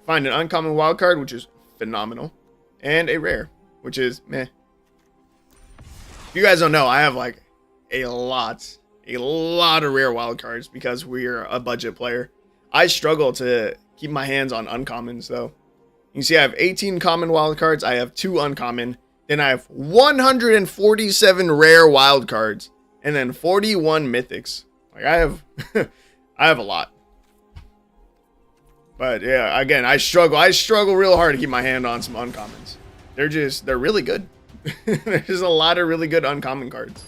Find an uncommon wild card, which is phenomenal, and a rare. which is meh. If you guys don't know, I have like a lot of rare wild cards because we're a budget player. I struggle to keep my hands on uncommons though. You can see I have 18 common wild cards, I have 2 uncommon, then I have 147 rare wild cards, and then 41 mythics. Like I have I have a lot. But yeah, again, I struggle real hard to keep my hand on some uncommons. They're really good. There's a lot of really good uncommon cards.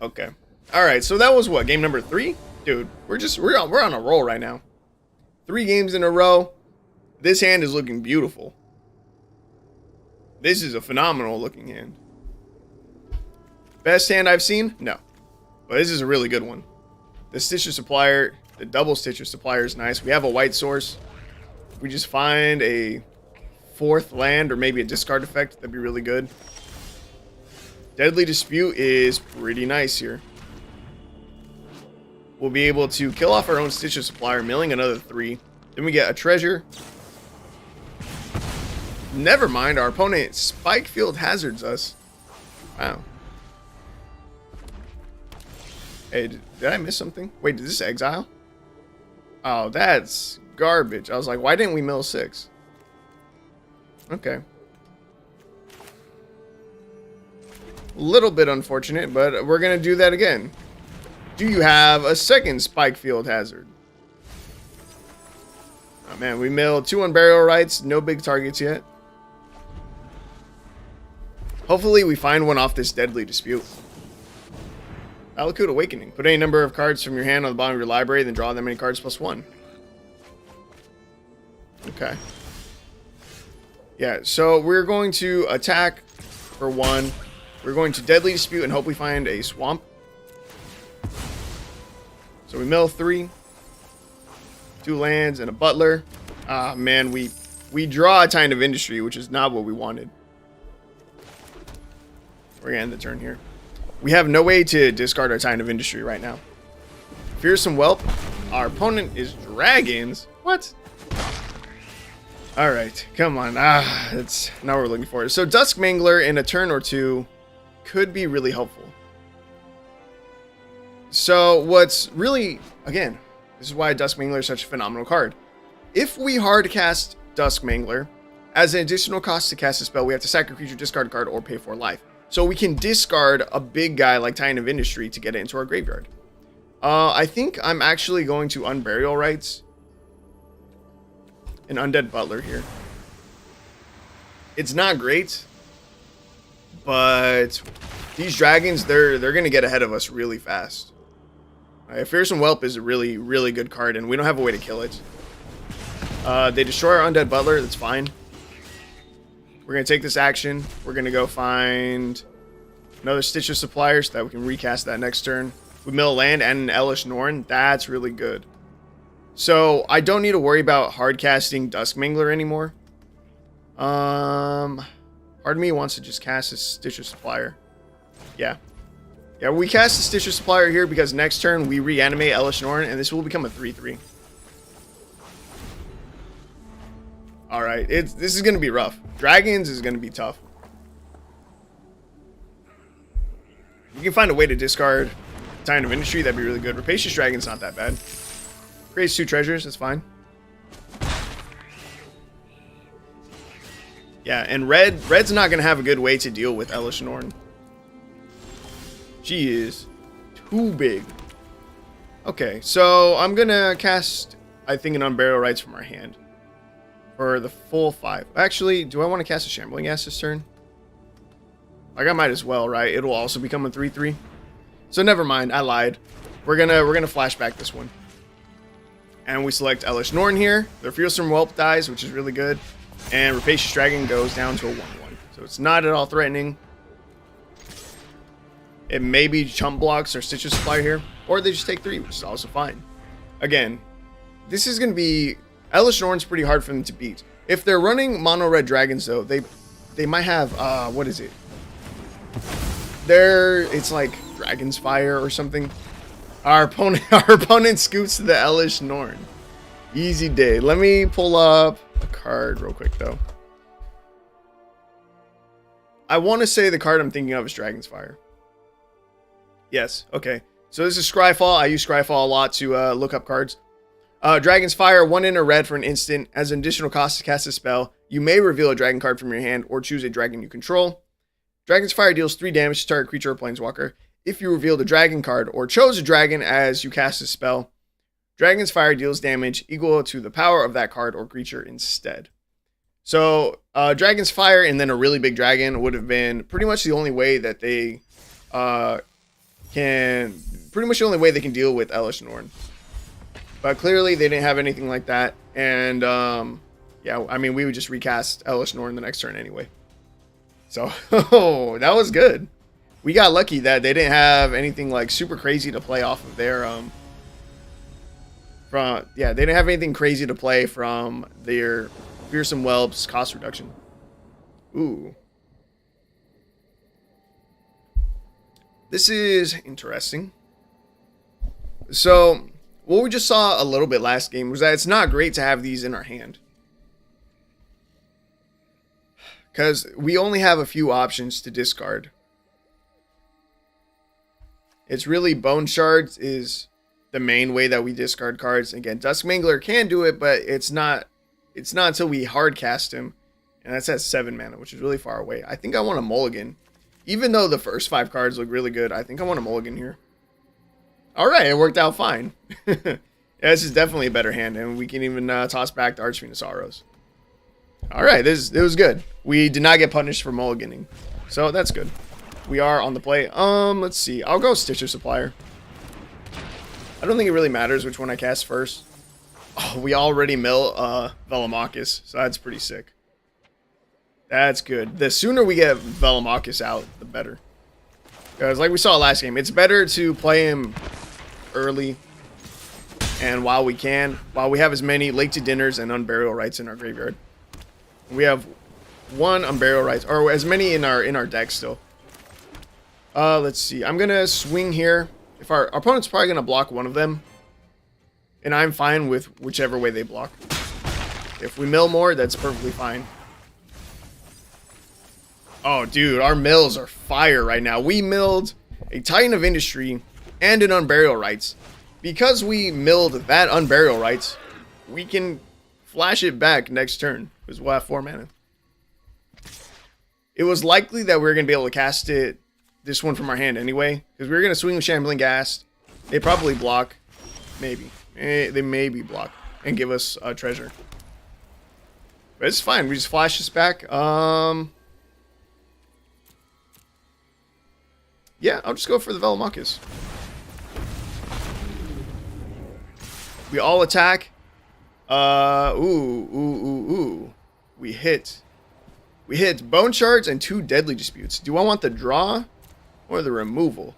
Okay. All right, so that was what, game number 3? Dude, we're on a roll right now. 3 games in a row. This hand is looking beautiful. This is a phenomenal looking hand. Best hand I've seen? No. But this is a really good one. The Stitcher Supplier, the double Stitcher Supplier is nice. We have a white source. We just find a 4th land or maybe a discard effect. That'd be really good. Deadly Dispute is pretty nice here. We'll be able to kill off our own Stitcher Supplier, milling another 3. Then we get a treasure. Never mind, our opponent Spike Field Hazards us. Wow. Hey, did I miss something? Wait, did this exile? Oh, that's garbage. I was like, why didn't we mill 6? Okay. A little bit unfortunate, but we're going to do that again. Do you have a second Spike Field Hazard? Oh man, we milled 2 Unburial Rites. No big targets yet. Hopefully we find one off this Deadly Dispute. Valakut Awakening. Put any number of cards from your hand on the bottom of your library, then draw that many cards +1. Okay. Yeah, so we're going to attack for 1. We're going to Deadly Dispute and hope we find a Swamp. So we mill 3. 2 lands and a Butler. Ah, man, we draw a Titan of Industry, which is not what we wanted. We're going to end the turn here. We have no way to discard our Titan of Industry right now. Fearsome Whelp. Our opponent is Dragons. What? Alright, come on. That's not what we're looking for. So Dusk Mangler in a turn or 2 could be really helpful. So what's really, again, this is why Dusk Mangler is such a phenomenal card. If we hard cast Dusk Mangler, as an additional cost to cast a spell, we have to sack a creature, discard a card, or pay 4 life. So we can discard a big guy like Titan of Industry to get it into our graveyard. I think I'm actually going to Unburial Rites an Undead Butler here. It's not great, but these dragons, they're going to get ahead of us really fast. Fearsome Whelp is a really, really good card, and we don't have a way to kill it. They destroy our Undead Butler. That's fine. We're going to take this action. We're going to go find another Stitcher Supplier so that we can recast that next turn. We mill land and an Elesh Norn. That's really good. So I don't need to worry about hard casting Dusk Mangler anymore. Part of me wants to just cast a Stitcher Supplier. Yeah. Yeah, we cast the Stitcher Supplier here because next turn we reanimate Elesh Norn, and this will become a 3/3. Alright, this is going to be rough. Dragons is going to be tough. You can find a way to discard Titan of Industry, that'd be really good. Rapacious Dragon's not that bad. Creates 2 treasures, that's fine. Yeah, and Red's not going to have a good way to deal with Elesh Norn. She is too big. Okay, so I'm going to cast, I think, an Unburial Rites from our hand. For the full 5. Actually, do I want to cast a Shambling Ghast this turn? Like, I might as well, right? It'll also become a 3/3. So never mind, I lied. We're gonna flashback this one. And we select Elesh Norn here. Their Fearsome Whelp dies, which is really good. And Rapacious Dragon goes down to a 1/1. So it's not at all threatening. It may be chump blocks or Stitcher Supplier here. Or they just take 3, which is also fine. Again, this is gonna be... Elesh Norn's pretty hard for them to beat. If they're running mono red dragons though, they might have what is it? It's like Dragon's Fire or something. Our opponent scoots to the Elesh Norn. Easy day. Let me pull up a card real quick, though. I want to say the card I'm thinking of is Dragon's Fire. Yes, okay. So this is Scryfall. I use Scryfall a lot to look up cards. Dragon's Fire, 1 in a red for an instant. As an additional cost to cast a spell, you may reveal a dragon card from your hand or choose a dragon you control. Dragon's Fire deals 3 damage to target creature or planeswalker. If you revealed a dragon card or chose a dragon as you cast a spell, Dragon's Fire deals damage equal to the power of that card or creature instead. So, Dragon's Fire and then a really big dragon would have been pretty much the only way that they can deal with Elesh Norn. But clearly they didn't have anything like that. And, yeah, I mean, we would just recast Elesh Norn the next turn anyway. So, that was good. We got lucky that they didn't have anything like super crazy to play off of their, they didn't have anything crazy to play from their Fearsome Whelp's cost reduction. Ooh. This is interesting. So, what we just saw a little bit last game was that it's not great to have these in our hand. Because we only have a few options to discard. It's really Bone Shards is the main way that we discard cards. Again, Dusk Mangler can do it, but it's not until we hard cast him. And that's at 7 mana, which is really far away. I think I want a mulligan. Even though the first 5 cards look really good, I think I want a mulligan here. Alright, it worked out fine. Yeah, this is definitely a better hand, and we can even toss back the Archfiend of Sorrows. Alright, it was good. We did not get punished for mulliganing. So that's good. We are on the play. Let's see. I'll go Stitcher Supplier. I don't think it really matters which one I cast first. Oh, we already mill Velomachus, so that's pretty sick. That's good. The sooner we get Velomachus out, the better. Because like we saw last game, it's better to play him early and while we have as many Lake to Dinners and Unburial Rites in our graveyard. We have 1 Unburial Rites, or as many in our deck still. Let's see. I'm gonna swing here. If our opponent's probably gonna block one of them, and I'm fine with whichever way they block. If we mill more, that's perfectly fine. Oh, dude, our mills are fire right now. We milled a Titan of Industry and an Unburial Rites. Because we milled that Unburial Rites, we can flash it back next turn, because we'll have 4 mana. It was likely that we were going to be able to cast this one from our hand anyway, because we were going to swing with Shambling Ghast. They probably block. Maybe. They maybe block and give us a treasure. But it's fine. We just flash this back. Yeah, I'll just go for the Velomachus. We all attack. We hit Bone Shards and 2 Deadly Disputes. Do I want the draw or the removal?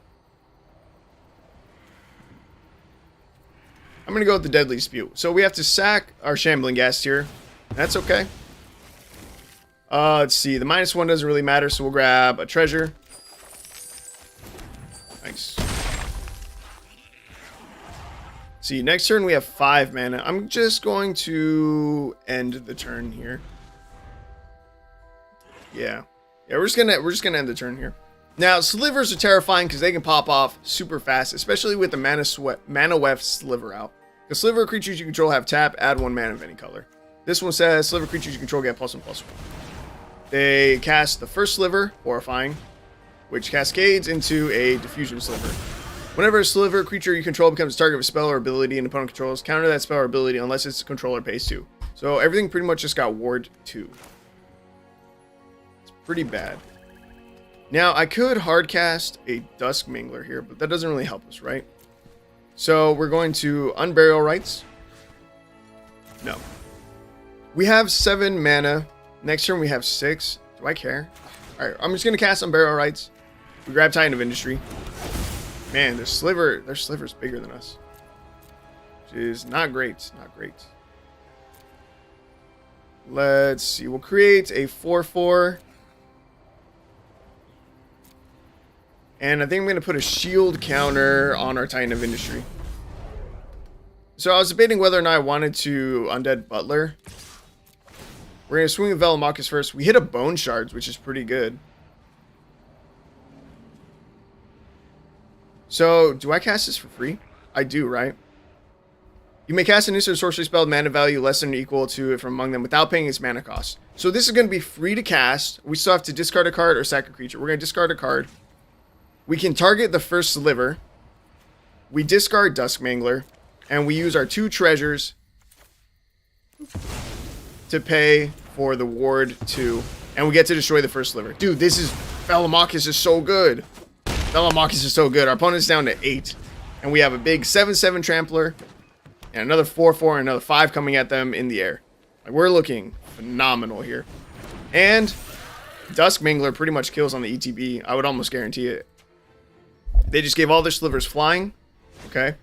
I'm going to go with the Deadly Dispute. So we have to sack our Shambling Ghast here. That's okay. Let's see. The -1 doesn't really matter, so we'll grab a treasure. Nice. See, next turn we have 5 mana. I'm just going to end the turn here. Yeah, we're just gonna end the turn here. Now, slivers are terrifying because they can pop off super fast, especially with the mana weft sliver out. The sliver creatures you control have tap, add 1 mana of any color. This one says sliver creatures you control get +1/+1. They cast the first sliver, horrifying, which cascades into a diffusion sliver. Whenever a sliver creature you control becomes target of a spell or ability an opponent controls, counter that spell or ability unless its controller pays 2. So everything pretty much just got ward 2. It's pretty bad. Now, I could hardcast a Dusk Mangler here, but that doesn't really help us, right? So we're going to Unburial Rites. No. We have 7 mana. Next turn we have 6. Do I care? Alright, I'm just going to cast Unburial Rites. We grab Titan of Industry. Man, their sliver's bigger than us. Which is not great. Not great. Let's see. We'll create a 4/4. And I think I'm going to put a shield counter on our Titan of Industry. So I was debating whether or not I wanted to Undead Butler. We're going to swing with Velomachus first. We hit a Bone Shards, which is pretty good. So, do I cast this for free? I do, right? You may cast an instant sorcery spell with mana value less than or equal to it from among them without paying its mana cost. So this is going to be free to cast. We still have to discard a card or sack a creature. We're going to discard a card. We can target the first sliver. We discard Dusk Mangler. And we use our 2 treasures to pay for the ward 2. And we get to destroy the first sliver. Dude, this is... Velomachus is so good. Velomachus is so good. Our opponent's down to 8. And we have a big 7/7 Trampler. And another 4/4 and another 5 coming at them in the air. Like, we're looking phenomenal here. And Dusk Mangler pretty much kills on the ETB. I would almost guarantee it. They just gave all their slivers flying. Okay.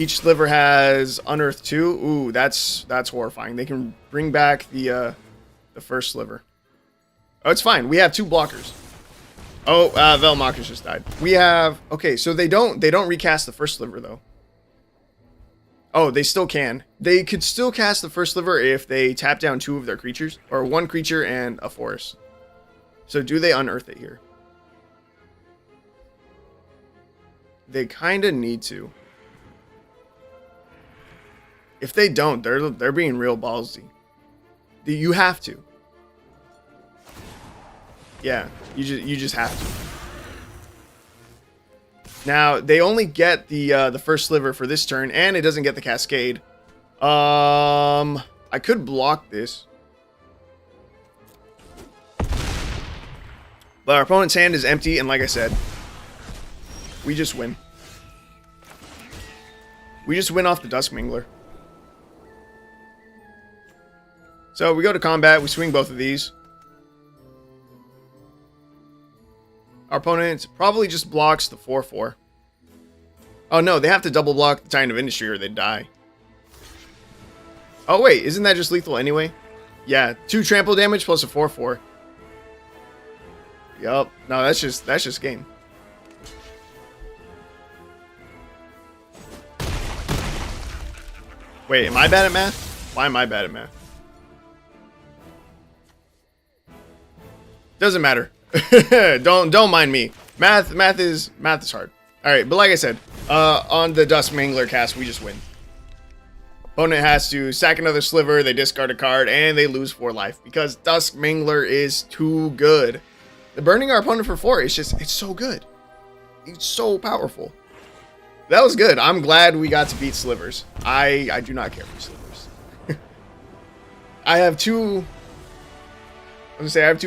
Each sliver has Unearth 2. Ooh, that's horrifying. They can bring back the first sliver. Oh, it's fine. We have 2 blockers. Oh, Velomachus just died. We have... Okay, so they don't recast the first sliver, though. Oh, they still can. They could still cast the first sliver if they tap down 2 of their creatures. Or 1 creature and a forest. So do they unearth it here? They kind of need to. If they don't, they're being real ballsy. You have to. Yeah, you just have to. Now they only get the first sliver for this turn, and it doesn't get the cascade. I could block this, but our opponent's hand is empty, and like I said, we just win. We just win off the Dusk Mangler. So we go to combat. We swing both of these. Our opponent probably just blocks the 4/4. Oh no, they have to double block the Titan of Industry or they die. Oh wait, isn't that just lethal anyway? Yeah, 2 trample damage plus a 4/4. Yup. No, that's just game. Wait, am I bad at math? Why am I bad at math? Doesn't matter. don't mind me. Math is hard. All right, but like I said, on the Dusk Mangler cast, we just win. Opponent has to sack another sliver, they discard a card, and they lose 4 life because Dusk Mangler is too good. The burning our opponent for 4 is just, it's so good. It's so powerful. That was good. I'm glad we got to beat slivers. I do not care for slivers. I have 2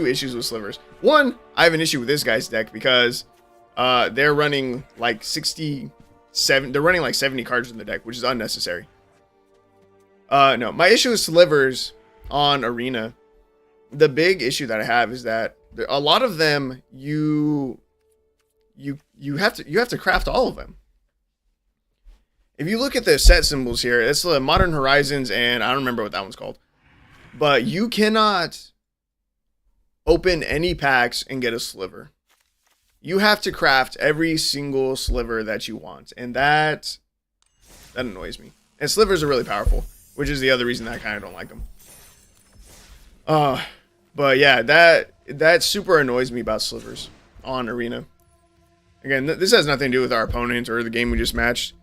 issues with slivers. One, I have an issue with this guy's deck because they're running like 67. They're running like 70 cards in the deck, which is unnecessary. No, my issue with slivers on Arena. The big issue that I have is that a lot of them you have to craft all of them. If you look at the set symbols here, it's the Modern Horizons, and I don't remember what that one's called. But you cannot open any packs and get a sliver. You have to craft every single sliver that you want, and that annoys me. And slivers are really powerful, which is the other reason that I kind of don't like them. But yeah, that super annoys me about slivers on Arena. Again, this has nothing to do with our opponent or the game we just matched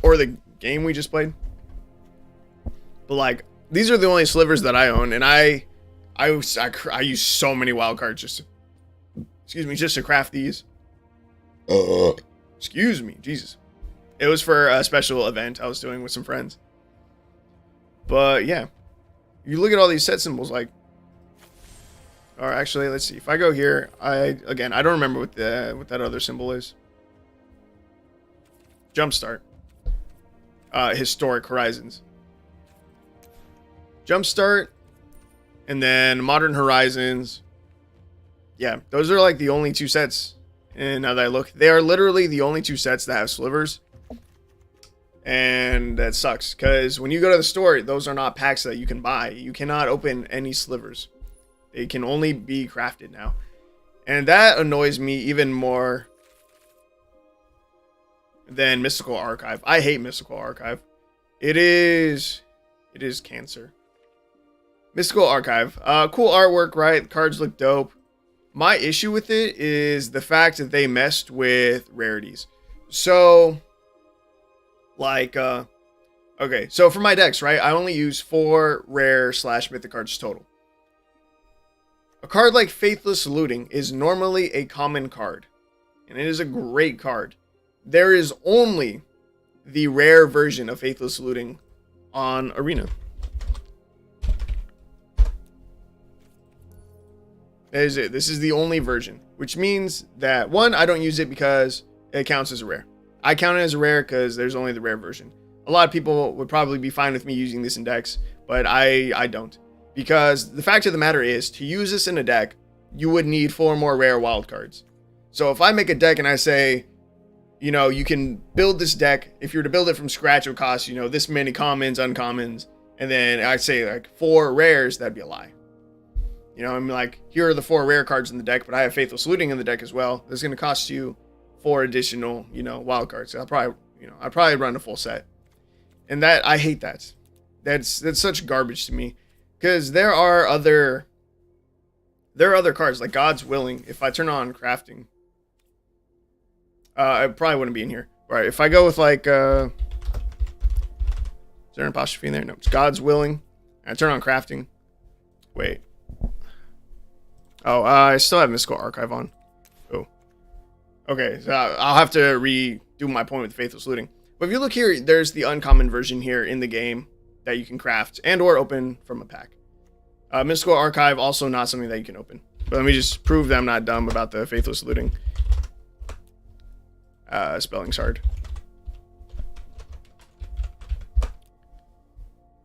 or the game we just played. But like, these are the only slivers that I own, and I use so many wild cards just to craft these. Excuse me, Jesus. It was for a special event I was doing with some friends. But yeah, you look at all these set symbols, like, or actually, let's see. If I go here, I don't remember what that other symbol is. Jumpstart. Historic Horizons. Jumpstart. And then Modern Horizons. Yeah, those are like the only 2 sets. And now that I look, they are literally the only 2 sets that have slivers. And that sucks, because when you go to the store, those are not packs that you can buy. You cannot open any slivers. They can only be crafted now. And that annoys me even more. than Mystical Archive. I hate Mystical Archive. It is cancer. Mystical Archive. Cool artwork, right? The cards look dope. My issue with it is the fact that they messed with rarities. So, like, okay, so for my decks, right, I only use 4 rare / mythic cards total. A card like Faithless Looting is normally a common card, and it is a great card. There is only the rare version of Faithless Looting on Arena. That is it. This is the only version, which means that, 1, I don't use it because it counts as a rare. I count it as a rare because there's only the rare version. A lot of people would probably be fine with me using this in decks, but I don't. Because the fact of the matter is, to use this in a deck, you would need 4 more rare wild cards. So if I make a deck and I say, you know, you can build this deck, if you were to build it from scratch, it would cost, you know, this many commons, uncommons, and then I'd say like 4 rares, that'd be a lie. You know, I'm like, here are the 4 rare cards in the deck, but I have Faithless Looting in the deck as well. That's going to cost you 4 additional, you know, wild cards. So I'll probably run a full set. And that, I hate that. That's such garbage to me. Because there are other cards, like God's Willing. If I turn on crafting, it probably wouldn't be in here. All right, if I go with like, is there an apostrophe in there? No, it's God's Willing. I turn on crafting. Wait. Oh, I still have Mystical Archive on. Oh. Okay, so I'll have to redo my point with Faithless Looting. But if you look here, there's the uncommon version here in the game that you can craft and or open from a pack. Mystical Archive, also not something that you can open. But let me just prove that I'm not dumb about the Faithless Looting. Spelling Shard.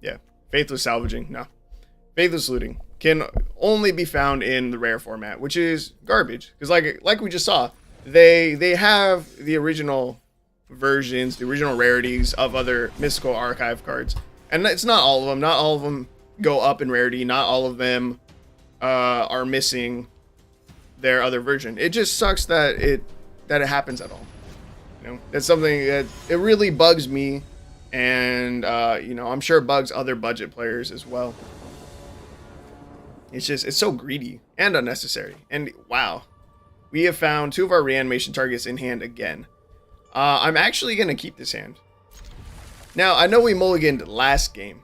Yeah, Faithless Salvaging, no. Faithless Looting can only be found in the rare format, which is garbage. Because like we just saw, they have the original versions, the original rarities of other Mystical Archive cards. And it's not all of them. Not all of them go up in rarity. Not all of them are missing their other version. It just sucks that it happens at all. You know, that's something that it really bugs me, and you know, I'm sure it bugs other budget players as well. It's so greedy and unnecessary. And wow, we have found 2 of our reanimation targets in hand again. I'm actually gonna keep this hand. Now I know we mulliganed last game,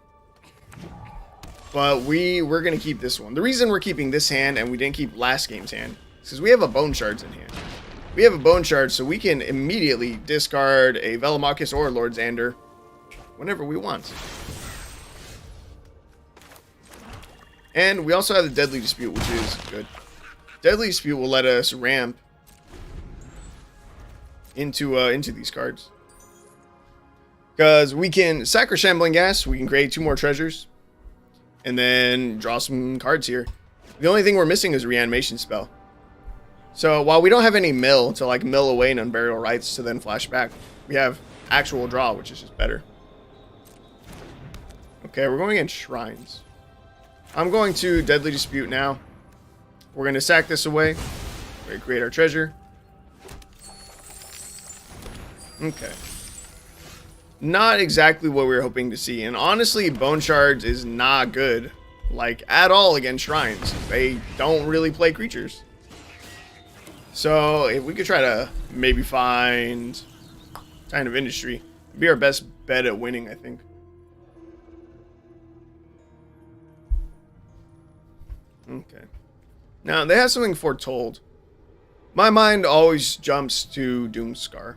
but we're gonna keep this one. The reason we're keeping this hand and we didn't keep last game's hand is because we have a Bone Shards in hand. We have a Bone Shard, so we can immediately discard a Velomachus or Lord Xander whenever we want. And we also have the Deadly Dispute, which is good. Deadly Dispute will let us ramp into these cards. Because we can sack our Shambling Ghast, we can create 2 more treasures, and then draw some cards here. The only thing we're missing is a reanimation spell. So while we don't have any mill to like mill away an Unburial Rites to then flash back, we have actual draw, which is just better. Okay, we're going against Shrines. I'm going to Deadly Dispute now. We're going to sack this away. We're going to create our treasure. Okay. Not exactly what we were hoping to see. And honestly, Bone Shards is not good, like, at all against Shrines. They don't really play creatures. So, if we could try to maybe find Titan of Industry, it'd be our best bet at winning, I think. Okay. Now, they have something foretold. My mind always jumps to Doomscar.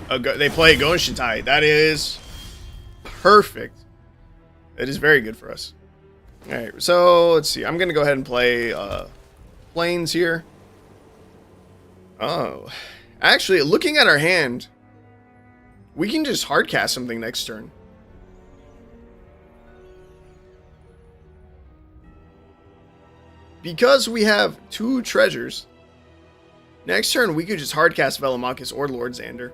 They play Goshentai. That is perfect. That is very good for us. Alright, so let's see. I'm going to go ahead and play Plains here. Oh. Actually, looking at our hand, we can just hardcast something next turn. Because we have 2 treasures, next turn we could just hardcast Velomachus or Lord Xander.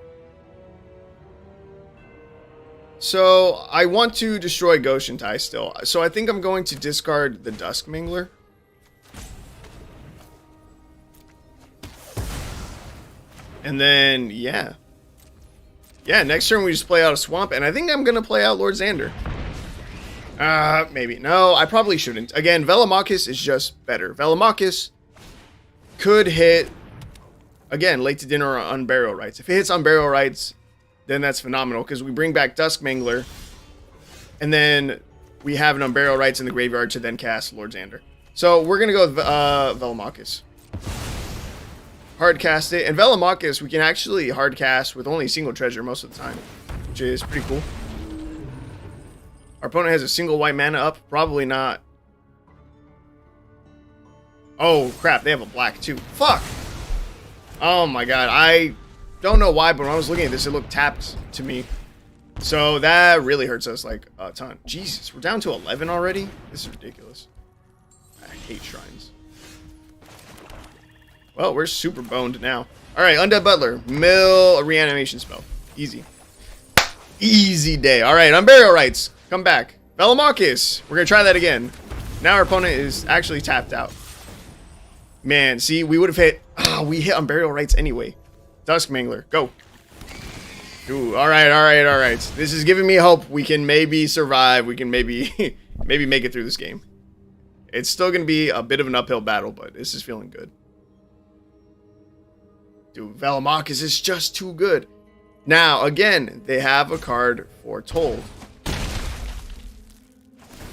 So I want to destroy Goshentai still. So I think I'm going to discard the Dusk Mangler. And then, yeah. Yeah, next turn we just play out a swamp, and I think I'm going to play out Lord Xander. Maybe. No, I probably shouldn't. Again, Velomachus is just better. Velomachus could hit, again, late to dinner or Unburial Rites. If it hits Unburial Rites, then that's phenomenal, because we bring back Dusk Mangler, and then we have an Unburial Rites in the graveyard to then cast Lord Xander. So we're going to go with Velomachus. Hard cast it. And Velomachus, we can actually hard cast with only a single treasure most of the time, which is pretty cool. Our opponent has a single white mana up. Probably not. Oh, crap. They have a black, too. Fuck. Oh, my God. I don't know why, but when I was looking at this, it looked tapped to me. So that really hurts us, like, a ton. Jesus, we're down to 11 already? This is ridiculous. I hate shrines. Well, we're super boned now. Alright, Undead Butler. Mill a reanimation spell. Easy. Easy day. Alright, Unburial Rites. Come back. Velomachus. We're going to try that again. Now our opponent is actually tapped out. Man, see, we would have hit... we hit Unburial Rites anyway. Dusk Mangler. Go. Ooh, alright. This is giving me hope. We can maybe survive. We can maybe maybe make it through this game. It's still going to be a bit of an uphill battle, but this is feeling good. Dude, Velomachus is just too good. Now, again, they have a card for Told.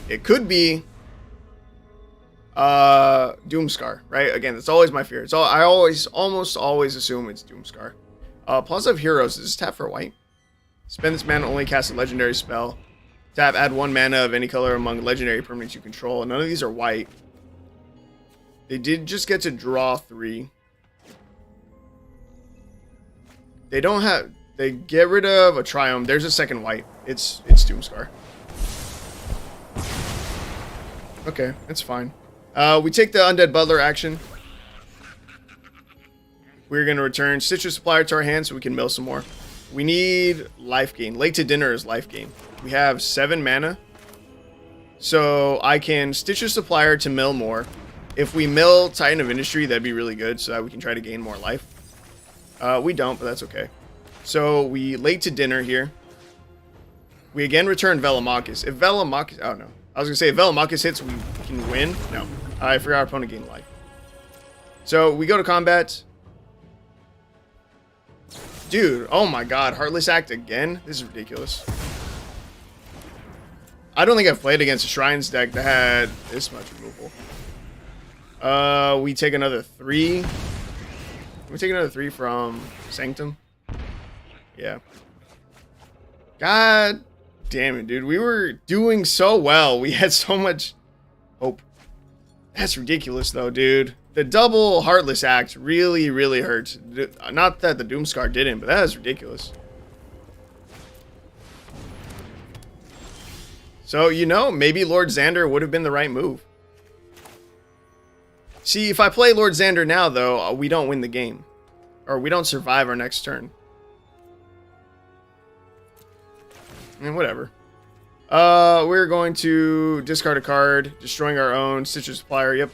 It could be Doomscar, right? Again, that's always my fear. I almost always assume it's Doomscar. Plaza of Heroes is tap for white. Spend this mana, only cast a legendary spell. Tap, add 1 mana of any color among legendary permanents you control. None of these are white. They did just get to draw 3. They don't have... They get rid of a Triumph. There's a second white. It's Doomscar. Okay, it's fine. We take the Undead Butler action. We're going to return Stitcher Supplier to our hand so we can mill some more. We need life gain. Late to dinner is life gain. We have 7 mana. So I can Stitcher Supplier to mill more. If we mill Titan of Industry, that'd be really good so that we can try to gain more life. We don't, but that's okay. So we late to dinner here. We again return Velomachus. If Velomachus... Oh, no. I was going to say, if Velomachus hits, we can win. No. I forgot our opponent gained life. So we go to combat. Dude, oh my god. Heartless Act again? This is ridiculous. I don't think I've played against a Shrines deck that had this much removal. We take another 3. We take another 3 from Sanctum. Yeah. God damn it, dude. We were doing so well. We had so much hope. That's ridiculous, though, dude. The double Heartless Act really, really hurts. Not that the Doomscar didn't, but that is ridiculous. So, you know, maybe Lord Xander would have been the right move. See, if I play Lord Xander now, though, we don't win the game. Or we don't survive our next turn. And whatever. We're going to discard a card, destroying our own Stitcher Supplier. Yep.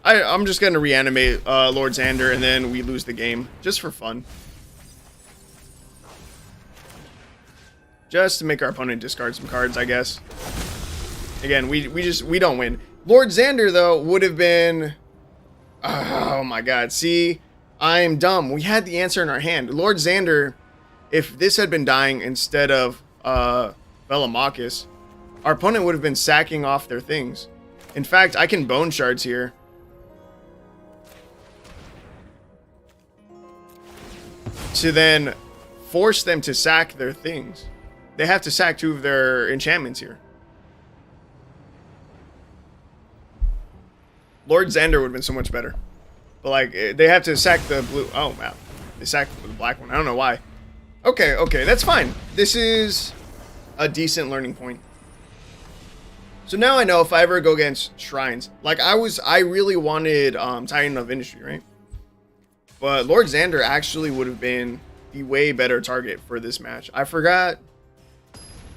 I'm just going to reanimate Lord Xander, and then we lose the game. Just for fun. Just to make our opponent discard some cards, I guess. Again, we don't win. Lord Xander, though, would have been... Oh my god. See, I'm dumb. We had the answer in our hand. Lord Xander, if this had been dying instead of Velomachus, our opponent would have been sacking off their things. In fact, I can Bone Shards here. To then force them to sack their things. They have to sack 2 of their enchantments here. Lord Xander would have been so much better. But, like, they have to sack the blue... Oh, wow. They sacked the black one. I don't know why. Okay, that's fine. This is a decent learning point. So now I know if I ever go against Shrines... Like, I really wanted Titan of Industry, right? But Lord Xander actually would have been the way better target for this match. I forgot...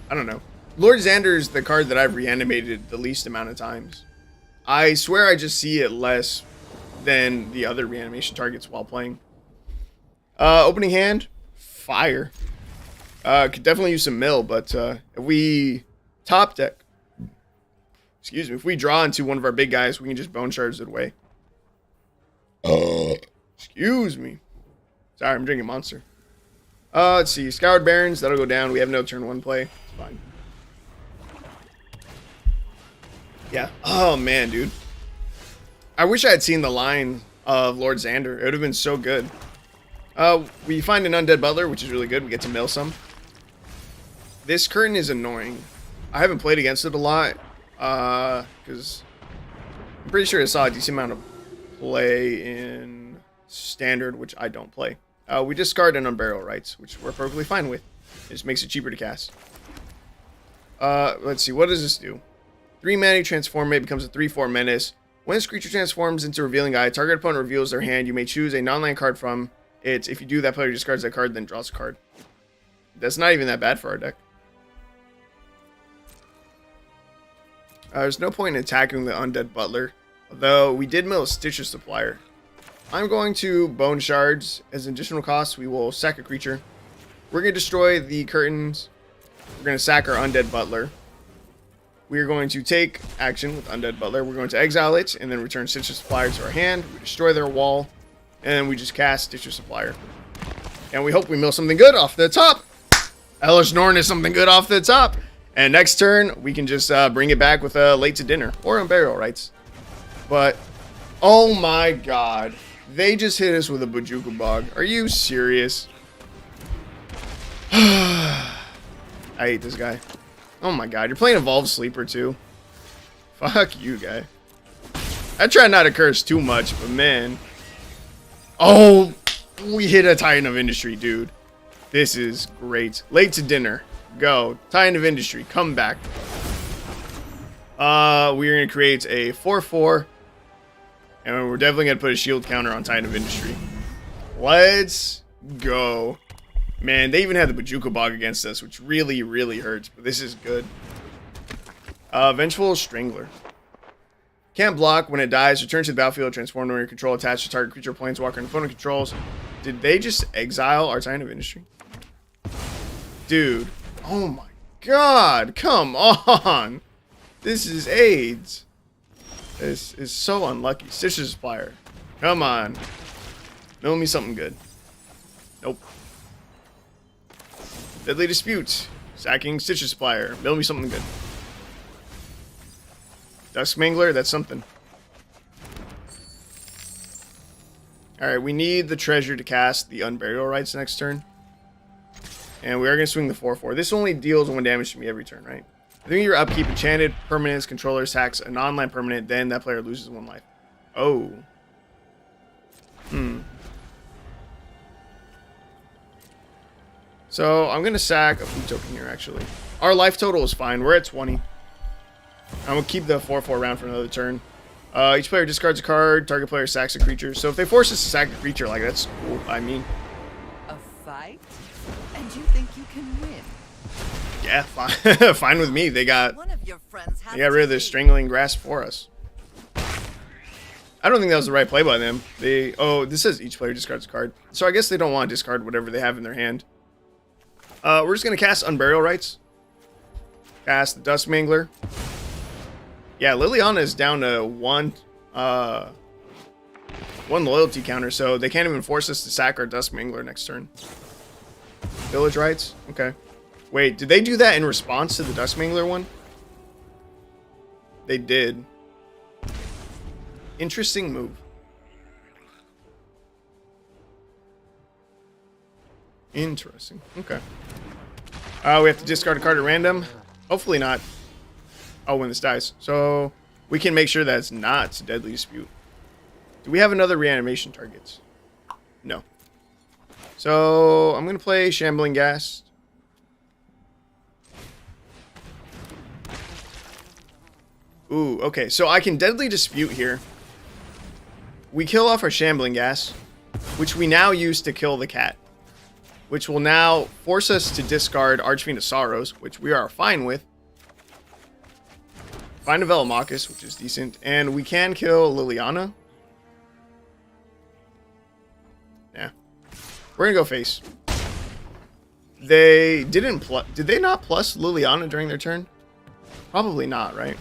I don't know. Lord Xander is the card that I've reanimated the least amount of times. I swear I just see it less than the other reanimation targets while playing. Opening hand, fire. Could definitely use some mill, but if we top deck, excuse me, if we draw into one of our big guys, we can just Bone Shards it away. Excuse me. Sorry, I'm drinking Monster. Let's see. Scoured Barrens, that'll go down. We have no turn 1 play. It's fine. Yeah. Oh, man, dude. I wish I had seen the line of Lord Xander. It would have been so good. We find an Undead Butler, which is really good. We get to mill some. This curtain is annoying. I haven't played against it a lot. Because I'm pretty sure I saw a decent amount of play in Standard, which I don't play. We discard an Unburial Rites, which we're perfectly fine with. It just makes it cheaper to cast. Let's see. What does this do? 3 mana, transform it, becomes a 3/4 menace. When this creature transforms into Revealing Eye, target opponent reveals their hand. You may choose a non-land card from it. If you do, that player discards that card, then draws a card. That's not even that bad for our deck. There's no point in attacking the Undead Butler, although we did mill a Stitcher's Supplier. I'm going to Bone Shards. As an additional cost, we will sack a creature. We're going to destroy the curtains. We're going to sack our Undead Butler. We are going to take action with Undead Butler. We're going to exile it and then return Stitcher's Supplier to our hand. We destroy their wall, and then we just cast Stitcher's Supplier. And we hope we mill something good off the top. Elesh Norn is something good off the top. And next turn, we can just bring it back with a Late to Dinner or Unburial Rites. But, oh my god. They just hit us with a Bojuka Bog. Are you serious? I hate this guy. Oh my god, you're playing Evolved Sleeper too. Fuck you, guy. I try not to curse too much, but man. Oh, we hit a Titan of Industry, dude. This is great. Late to Dinner. Go. Titan of Industry. Come back. We're going to create a 4/4. And we're definitely going to put a shield counter on Titan of Industry. Let's go. Man, they even had the Bojuka Bog against us, which really, really hurts. But this is good. Vengeful Strangler. Can't block. When it dies, return to the battlefield, transform under your control, attach to target creature, planeswalker, and opponent controls. Did they just exile our Titan of Industry? Dude. Oh my god. Come on. This is AIDS. This is so unlucky. Stitcher's Supplier. Come on. Mill me something good. Nope. Deadly Dispute. Sacking Stitcher's Supplier. Mill me something good. Dusk Mangler. That's something. Alright, we need the treasure to cast the Unburial Rites next turn. And we are going to swing the 4/4. This only deals 1 damage to me every turn, right? I think your upkeep enchanted permanents, controller sacks a non-land permanent, then that player loses 1 life. Oh. So I'm going to sack a food token here, actually. Our life total is fine. We're at 20. I'm going to keep the 4/4 round for another turn. Each player discards a card. Target player sacks a creature. So if they force us to sack a creature, like, that's cool. I mean... A fight? And you think you can win? Yeah, fine. Fine with me. They got rid of the Strangling Ghast for us. I don't think that was the right play by them. This says each player discards a card. So I guess they don't want to discard whatever they have in their hand. We're just going to cast Unburial Rites. Cast the Dusk Mangler. Yeah, Liliana is down to one loyalty counter, so they can't even force us to sack our Dusk Mangler next turn. Village Rites? Okay. Wait, did they do that in response to the Dusk Mangler one? They did. Interesting move. Interesting. Okay. We have to discard a card at random. Hopefully not. Oh, when this dies. So we can make sure that it's not Deadly Dispute. Do we have another reanimation targets? No. So I'm going to play Shambling Ghast. Ooh, okay. So I can Deadly Dispute here. We kill off our Shambling Ghast, which we now use to kill the cat. Which will now force us to discard Archfiend of Sorrows, which we are fine with. Find a Velomachus, which is decent. And we can kill Liliana. Yeah. We're gonna go face. They didn't plus. Did they not plus Liliana during their turn? Probably not, right?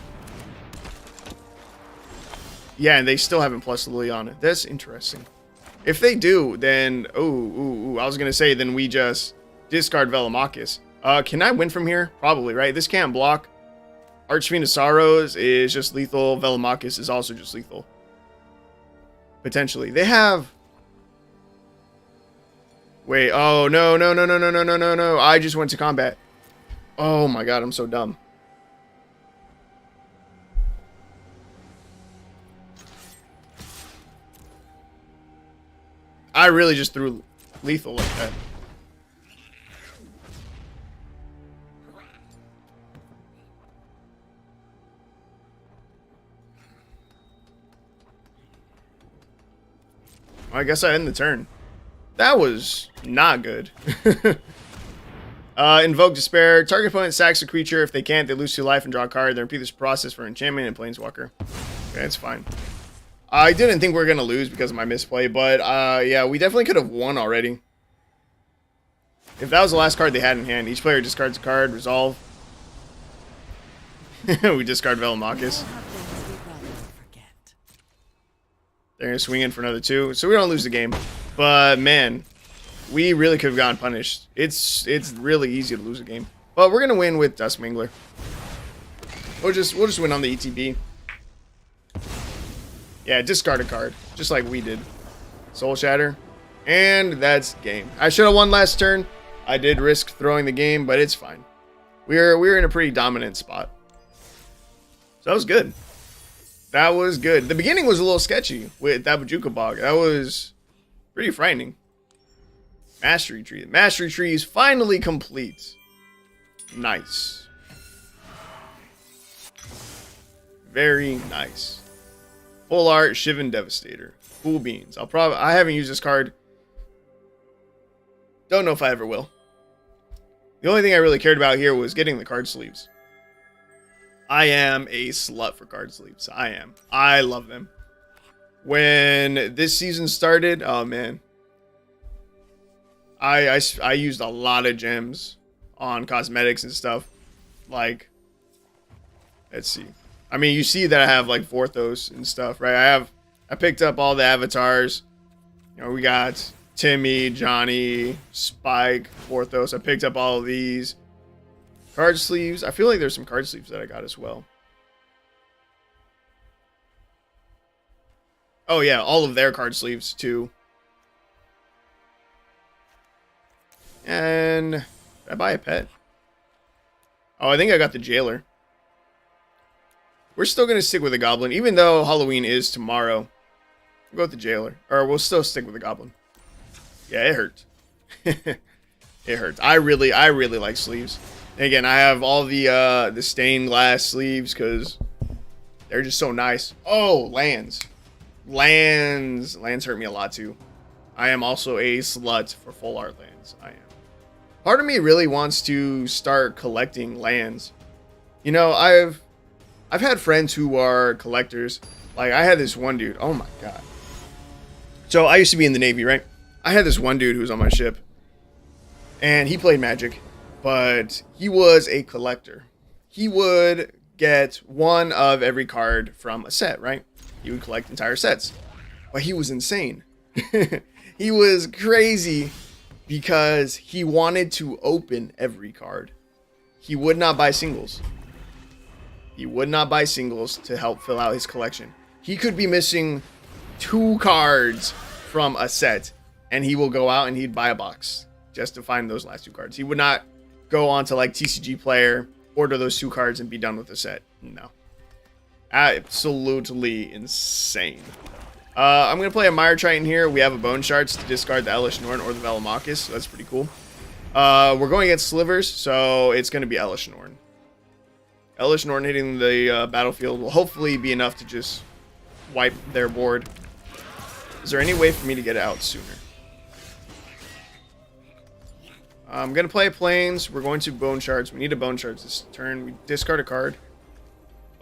Yeah, and they still haven't plus Liliana. That's interesting. If they do, then I was gonna say then we just discard Velomachus. Can I win from here? Probably, right? This can't block. Archfiend of Sorrows is just lethal. Velomachus is also just lethal. Potentially. They have... Wait, oh, no. I just went to combat. Oh my god, I'm so dumb. I really just threw lethal like that. I guess I end the turn. That was not good. Invoke Despair. Target opponent sacks a creature. If they can't, they lose 2 life and draw a card. Then repeat this process for enchantment and planeswalker. Okay, that's fine. I didn't think we were going to lose because of my misplay, but yeah, we definitely could have won already. If that was the last card they had in hand, each player discards a card, resolve. We discard Velomachus. They're going to swing in for another 2, so we don't lose the game. But, man, we really could have gotten punished. It's really easy to lose a game. But we're going to win with Dusk Mangler. We'll just win on the ETB. Yeah, discard a card, just like we did. Soul Shatter. And that's game. I should have won last turn. I did risk throwing the game, but it's fine. We're in a pretty dominant spot. So that was good. That was good. The beginning was a little sketchy with that Bajuka Bog. That was pretty frightening. Mastery Tree. The Mastery Tree is finally complete. Nice. Very nice. Full art, Shivan Devastator. Cool beans. I haven't used this card. Don't know if I ever will. The only thing I really cared about here was getting the card sleeves. I am a slut for card sleeves. I am. I love them. When this season started, oh man. I used a lot of gems on cosmetics and stuff. Like, let's see. I mean, you see that I have like Vorthos and stuff, right? I picked up all the avatars. You know, we got Timmy, Johnny, Spike, Vorthos. I picked up all of these. Card sleeves. I feel like there's some card sleeves that I got as well. Oh yeah, all of their card sleeves too. And did I buy a pet? Oh, I think I got the Jailer. We're still going to stick with the Goblin, even though Halloween is tomorrow. We'll go with the Jailer. Or we'll still stick with the Goblin. Yeah, it hurt. It hurts. I really like sleeves. And again, I have all the stained glass sleeves because they're just so nice. Oh, lands. Lands hurt me a lot too. I am also a slut for full art lands. I am. Part of me really wants to start collecting lands. You know, I've had friends who are collectors. Like, I had this one dude. Oh my god. So, I used to be in the Navy, right? I had this one dude who was on my ship. And he played Magic. But he was a collector. He would get one of every card from a set, right? He would collect entire sets. But he was insane. He was crazy because he wanted to open every card. He would not buy singles. He would not buy singles to help fill out his collection. He could be missing 2 cards from a set, and he will go out and he'd buy a box just to find those last 2 cards. He would not go on to like TCG Player, order those 2 cards, and be done with the set. No. Absolutely insane. I'm going to play a Mire Triton here. We have a Bone Shards to discard the Elesh, Norn, or the Velomachus, so that's pretty cool. We're going against Slivers, so it's going to be Elesh, Norn. Elesh Norn hitting the battlefield will hopefully be enough to just wipe their board. Is there any way for me to get out sooner? I'm going to play Plains. We're going to Bone Shards. We need a Bone Shards this turn. We discard a card.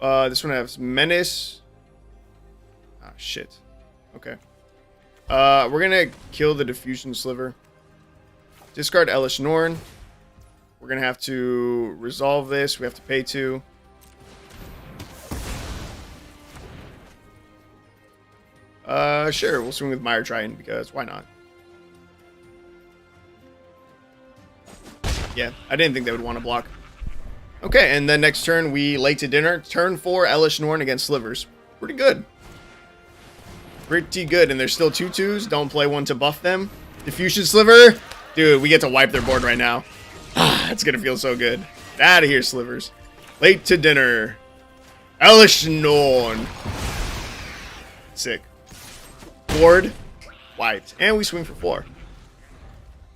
This one has Menace. Ah, shit. Okay. We're going to kill the Diffusion Sliver. Discard Elesh Norn. We're going to have to resolve this. We have to pay 2. Sure, we'll swing with Mire Triton because why not? Yeah, I didn't think they would want to block. Okay, and then next turn we late to dinner. Turn 4, Elesh Norn against Slivers. Pretty good. Pretty good, and there's still 2/2s. Don't play one to buff them. Diffusion Sliver. Dude, we get to wipe their board right now. It's gonna feel so good. Out of here, Slivers. Late to dinner. Elesh Norn. Sick. Board wiped. And we swing for 4.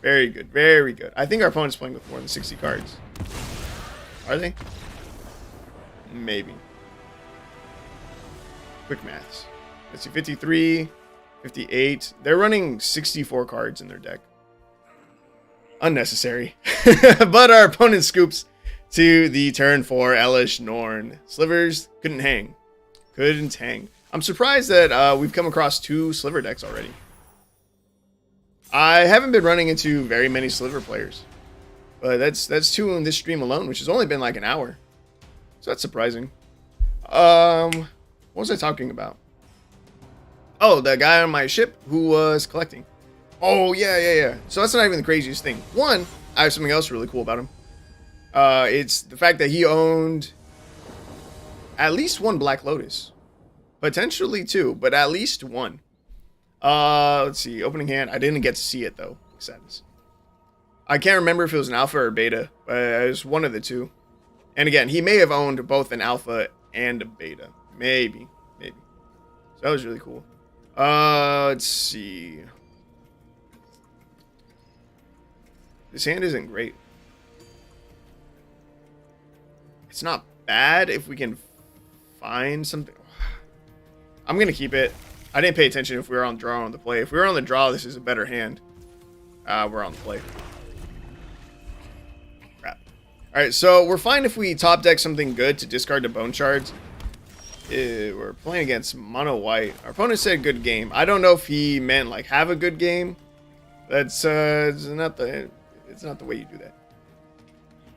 Very good. Very good. I think our opponent's playing with more than 60 cards. Are they? Maybe. Quick maths. Let's see. 53, 58. They're running 64 cards in their deck. Unnecessary. But our opponent scoops to the turn 4 Elesh Norn. Slivers couldn't hang. Couldn't hang. I'm surprised that we've come across 2 Sliver decks already. I haven't been running into very many Sliver players. But that's 2 in this stream alone, which has only been like an hour. So that's surprising. What was I talking about? Oh, the guy on my ship who was collecting. Oh, yeah. So that's not even the craziest thing. One, I have something else really cool about him. It's the fact that he owned at least 1 Black Lotus. Potentially 2, but at least 1. Let's see. Opening hand. I didn't get to see it, though. Sadness. I can't remember if it was an alpha or beta, but it was one of the 2. And again, he may have owned both an alpha and a beta. Maybe. So that was really cool. Let's see. This hand isn't great. It's not bad if we can find something. I'm going to keep it. I didn't pay attention if we were on draw or on the play. If we were on the draw, this is a better hand. We're on the play. Crap. Alright, so we're fine if we top deck something good to discard the Bone Shards. We're playing against mono white. Our opponent said good game. I don't know if he meant like have a good game. That's it's not the way you do that.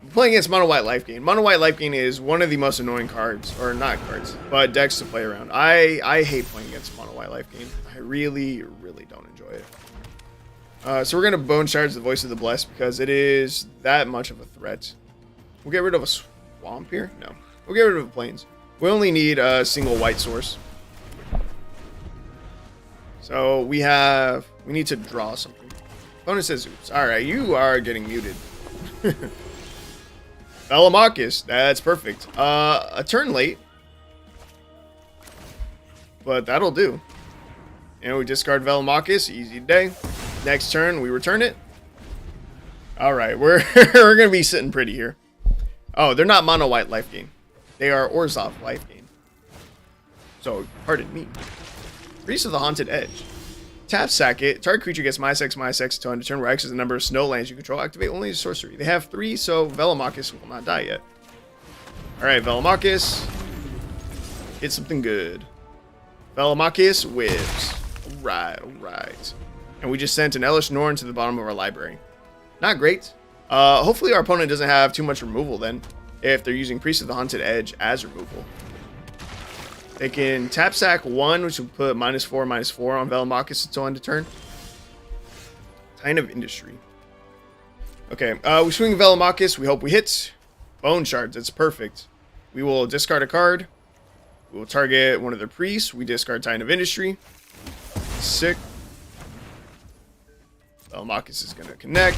Playing against mono white life gain. Mono white life gain is one of the most annoying cards, or not cards, but decks to play around. I hate playing against mono white life gain. I really don't enjoy it. So we're gonna Bone Shards the Voice of the Blessed because it is that much of a threat. We'll get rid of a swamp here. No, we'll get rid of the plains. We only need a single white source. So we need to draw something. Opponent says oops. Alright, you are getting muted. Velomachus, that's perfect. A turn late. But that'll do. And we discard Velomachus, easy day. Next turn, we return it. Alright, we're gonna be sitting pretty here. Oh, they're not mono white life gain. They are Orzhov life gain. So, pardon me. Priest of the Haunted Edge. Tap sack it. Target creature gets -X/-X until end of turn, where X is the number of snow lands you control. Activate only a sorcery. They have 3, so Velomachus will not die yet. Alright, Velomachus. Hit something good. Velomachus whips. Alright. And we just sent an Elesh Norn to the bottom of our library. Not great. Hopefully our opponent doesn't have too much removal then, if they're using Priest of the Haunted Edge as removal. They can tap sack 1, which will put -4/-4 on Velomachus until end of turn. Kind of Industry. Okay, we swing Velomachus. We hope we hit. Bone Shards, that's perfect. We will discard a card. We will target one of their priests. We discard Titan of Industry. Sick. Velomachus is going to connect.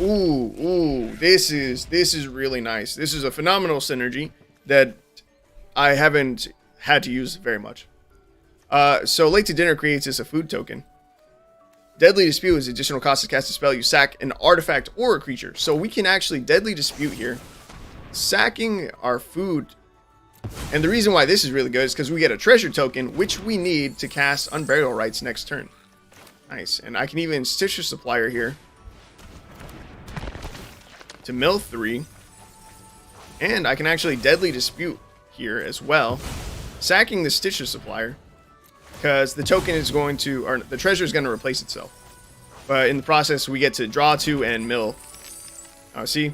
Ooh, this is really nice. This is a phenomenal synergy that I haven't had to use very much. So Late to Dinner creates this a food token. Deadly Dispute is additional cost to cast a spell. You sack an artifact or a creature. So we can actually Deadly Dispute here, sacking our food. And the reason why this is really good is because we get a treasure token, which we need to cast Unburial Rites next turn. Nice. And I can even Stitcher Supplier here to mill 3. And I can actually Deadly Dispute here as well, sacking the Stitcher Supplier, because the token is going to, or the treasure is going to replace itself. But in the process, we get to draw 2 and mill. Oh, see?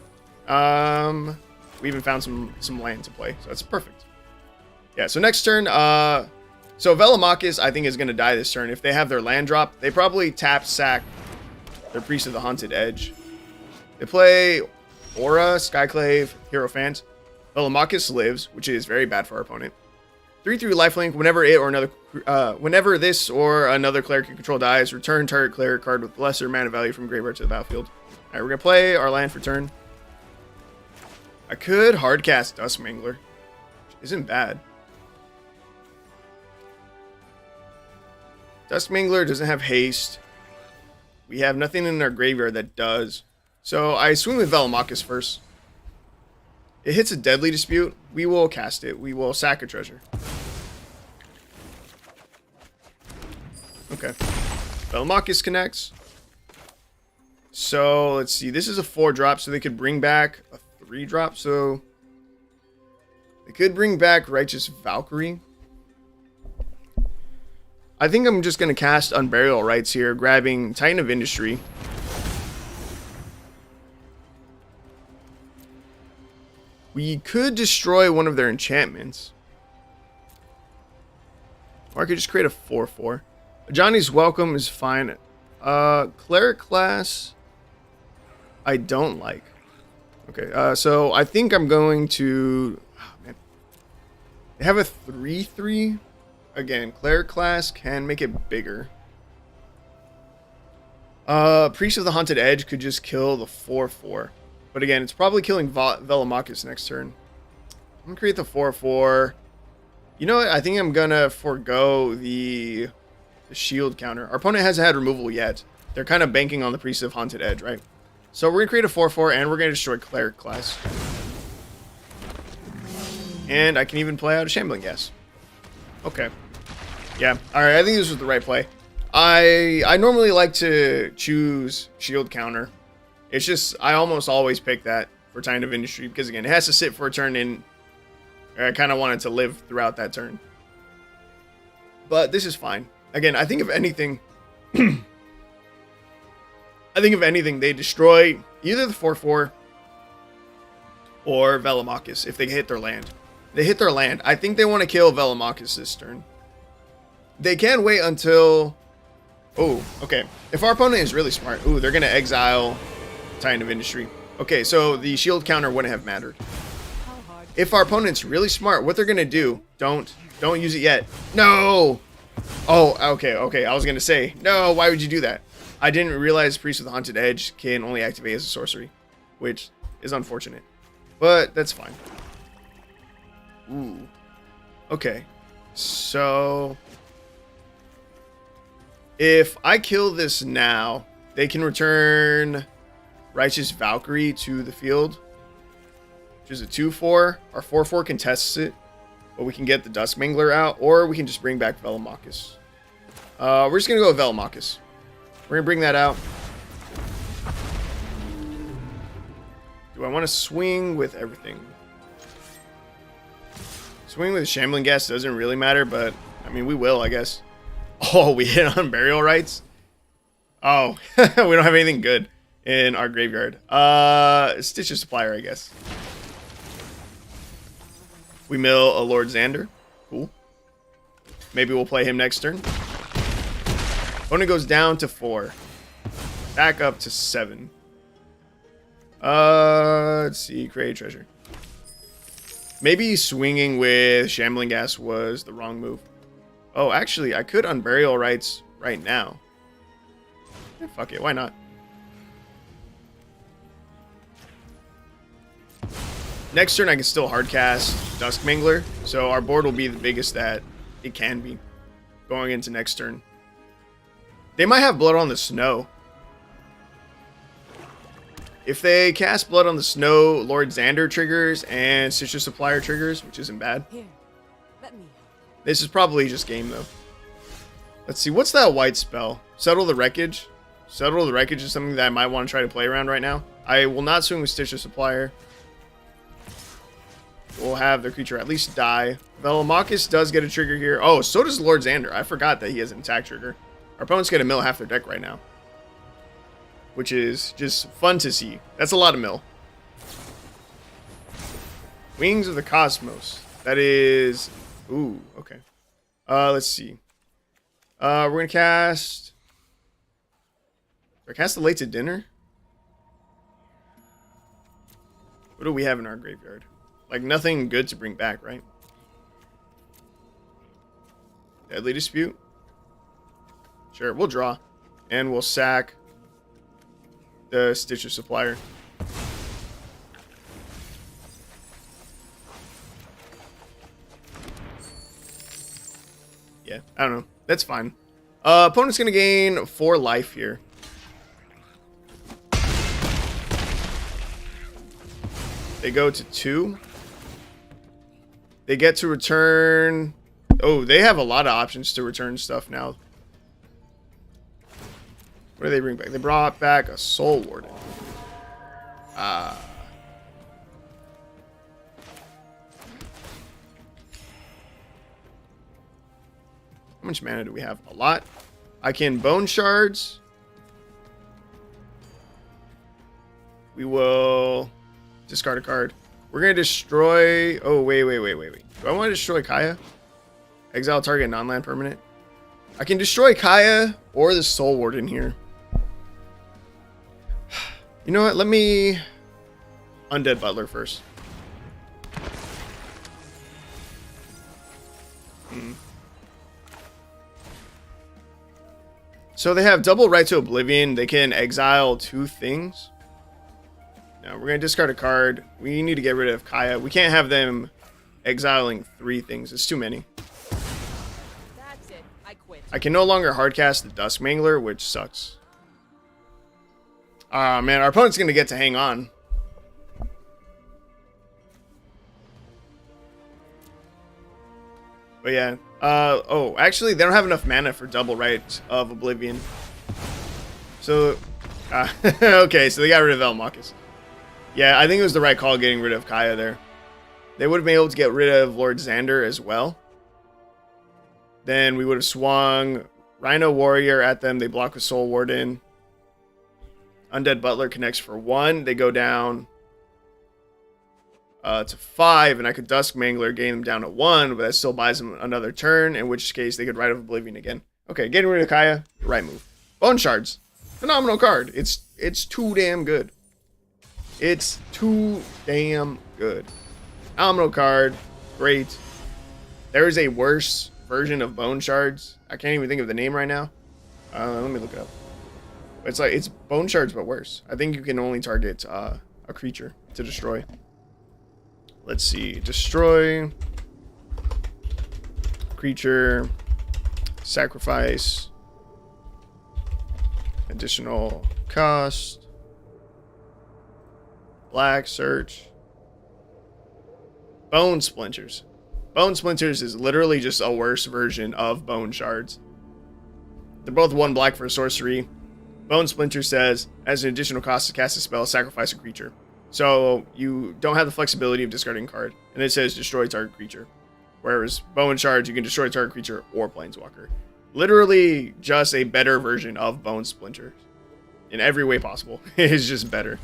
We even found some land to play, so that's perfect. Yeah, so next turn, so Velomachus, I think, is going to die this turn. If they have their land drop, they probably tap sack their Priest of the Haunted Edge. They play Aura, Skyclave, Hierophant. Velomachus lives, which is very bad for our opponent. 3/3 lifelink. Whenever this or another cleric you control dies, return target cleric card with lesser mana value from graveyard to the battlefield. All right, we're gonna play our land for turn. I could hardcast Dusk Mangler. Isn't bad. Dusk Mangler doesn't have haste. We have nothing in our graveyard that does. So I swing with Velomachus first. It hits a Deadly Dispute. We will cast it. We will sack a treasure. Okay. Velomachus connects. So let's see. This is a 4-drop, so they could bring back a 3-drop. So they could bring back Righteous Valkyrie. I think I'm just going to cast Unburial Rites here, grabbing Titan of Industry. We could destroy one of their enchantments. Or I could just create a 4/4. Johnny's Welcome is fine. Cleric class, I don't like. Okay, so I think I'm going to... Oh, man. They have a 3/3. Again, cleric class can make it bigger. Priest of the Haunted Edge could just kill the 4/4. But again, it's probably killing Velomachus next turn. I'm going to create the 4/4. You know what? I think I'm going to forego the shield counter. Our opponent hasn't had removal yet. They're kind of banking on the Priest of Haunted Edge, right? So we're going to create a 4/4 and we're going to destroy cleric class. And I can even play out a Shambling Ghast. Okay. Yeah. Alright, I think this was the right play. I normally like to choose shield counter. It's just, I almost always pick that for Titan of Industry because, again, it has to sit for a turn and I kind of want it to live throughout that turn. But this is fine. Again, I think if anything, they destroy either the 4/4 or Velomachus if they hit their land. They hit their land. I think they want to kill Velomachus this turn. They can wait until... Oh, okay. If our opponent is really smart... Ooh, they're going to exile Titan of Industry. Okay, so the shield counter wouldn't have mattered. If our opponent's really smart, what they're going to do... Don't use it yet. No! Oh, okay. I was going to say, no, why would you do that? I didn't realize Priest of the Haunted Edge can only activate as a sorcery, which is unfortunate. But that's fine. Ooh. Okay. So... if I kill this now, they can return Righteous Valkyrie to the field, which is a 2/4. Our 4/4 contests it, but we can get the Dusk Mangler out, or we can just bring back Velomachus. We're just going to go with Velomachus. We're going to bring that out. Do I want to swing with everything? Swing with Shambling Ghast doesn't really matter, but, I mean, we will, I guess. Oh, we hit on Burial Rites? Oh, we don't have anything good in our graveyard. Stitch of Supplier, I guess. We mill a Lord Xander. Cool. Maybe we'll play him next turn. Opponent goes down to 4. Back up to 7. Let's see. Create a treasure. Maybe swinging with Shambling Ghast was the wrong move. Oh, actually, I could Unburial Rites right now. Yeah, fuck it, why not? Next turn, I can still hardcast Dusk Mangler, so our board will be the biggest that it can be going into next turn. They might have Blood on the Snow. If they cast Blood on the Snow, Lord Xander triggers and Stitch of Supplier triggers, which isn't bad. Here, let me. This is probably just game, though. Let's see, what's that white spell? Settle the Wreckage. Settle the Wreckage is something that I might want to try to play around right now. I will not swing with Stitch of Supplier. We'll have their creature at least die. Velomachus does get a trigger here. Oh, so does Lord Xander. I forgot that he has an attack trigger. Our opponent's going to mill half their deck right now. which is just fun to see. That's a lot of mill. Wings of the Cosmos. That is... Ooh, okay. Let's see. We're going to cast... Cast the Late to Dinner? What do we have in our graveyard? Like, nothing good to bring back, right? Deadly Dispute? Sure, we'll draw. And we'll sack the Stitcher Supplier. Yeah, I don't know. That's fine. Opponent's going to gain 4 life here. They go to 2. They get to return... Oh, they have a lot of options to return stuff now. What do they bring back? They brought back a Soul Warden. How much mana do we have? A lot. I can Bone Shards. We will discard a card. We're going to destroy... Oh, wait. Do I want to destroy Kaya? Exile target non-land permanent. I can destroy Kaya or the Soul Warden here. You know what? Let me Undead Butler first. So they have double right to Oblivion. They can exile 2 things. Now we're going to discard a card. We need to get rid of Kaya. We can't have them exiling 3 things. It's too many. That's it. I quit. I can no longer hardcast the Dusk Mangler, which sucks. Ah, man, our opponent's going to get to hang on. But yeah. Oh, actually, they don't have enough mana for double right of Oblivion. So, okay, so they got rid of Velomachus. Yeah, I think it was the right call getting rid of Kaya there. They would have been able to get rid of Lord Xander as well. Then we would have swung Rhino Warrior at them. They block with Soul Warden. Undead Butler connects for 1. They go down to 5, and I could Dusk Mangler, gain them down to 1, but that still buys them another turn, in which case they could Rite of Oblivion again. Okay, getting rid of Kaya, right move. Bone Shards. Phenomenal card. It's too damn good. It's too damn good. Phenomenal card. Great. There is a worse version of Bone Shards. I can't even think of the name right now. Let me look it up. It's Bone Shards, but worse. I think you can only target a creature to destroy. Let's see. Destroy. Creature. Sacrifice. Additional cost. Black search. Bone Splinters. Bone Splinters is literally just a worse version of Bone Shards. They're both 1 black for sorcery. Bone Splinter says, as an additional cost to cast a spell, sacrifice a creature. So you don't have the flexibility of discarding a card. And it says destroy target creature. Whereas Bone Shards, you can destroy target creature or planeswalker. Literally just a better version of Bone Splinter. In every way possible. It's just better.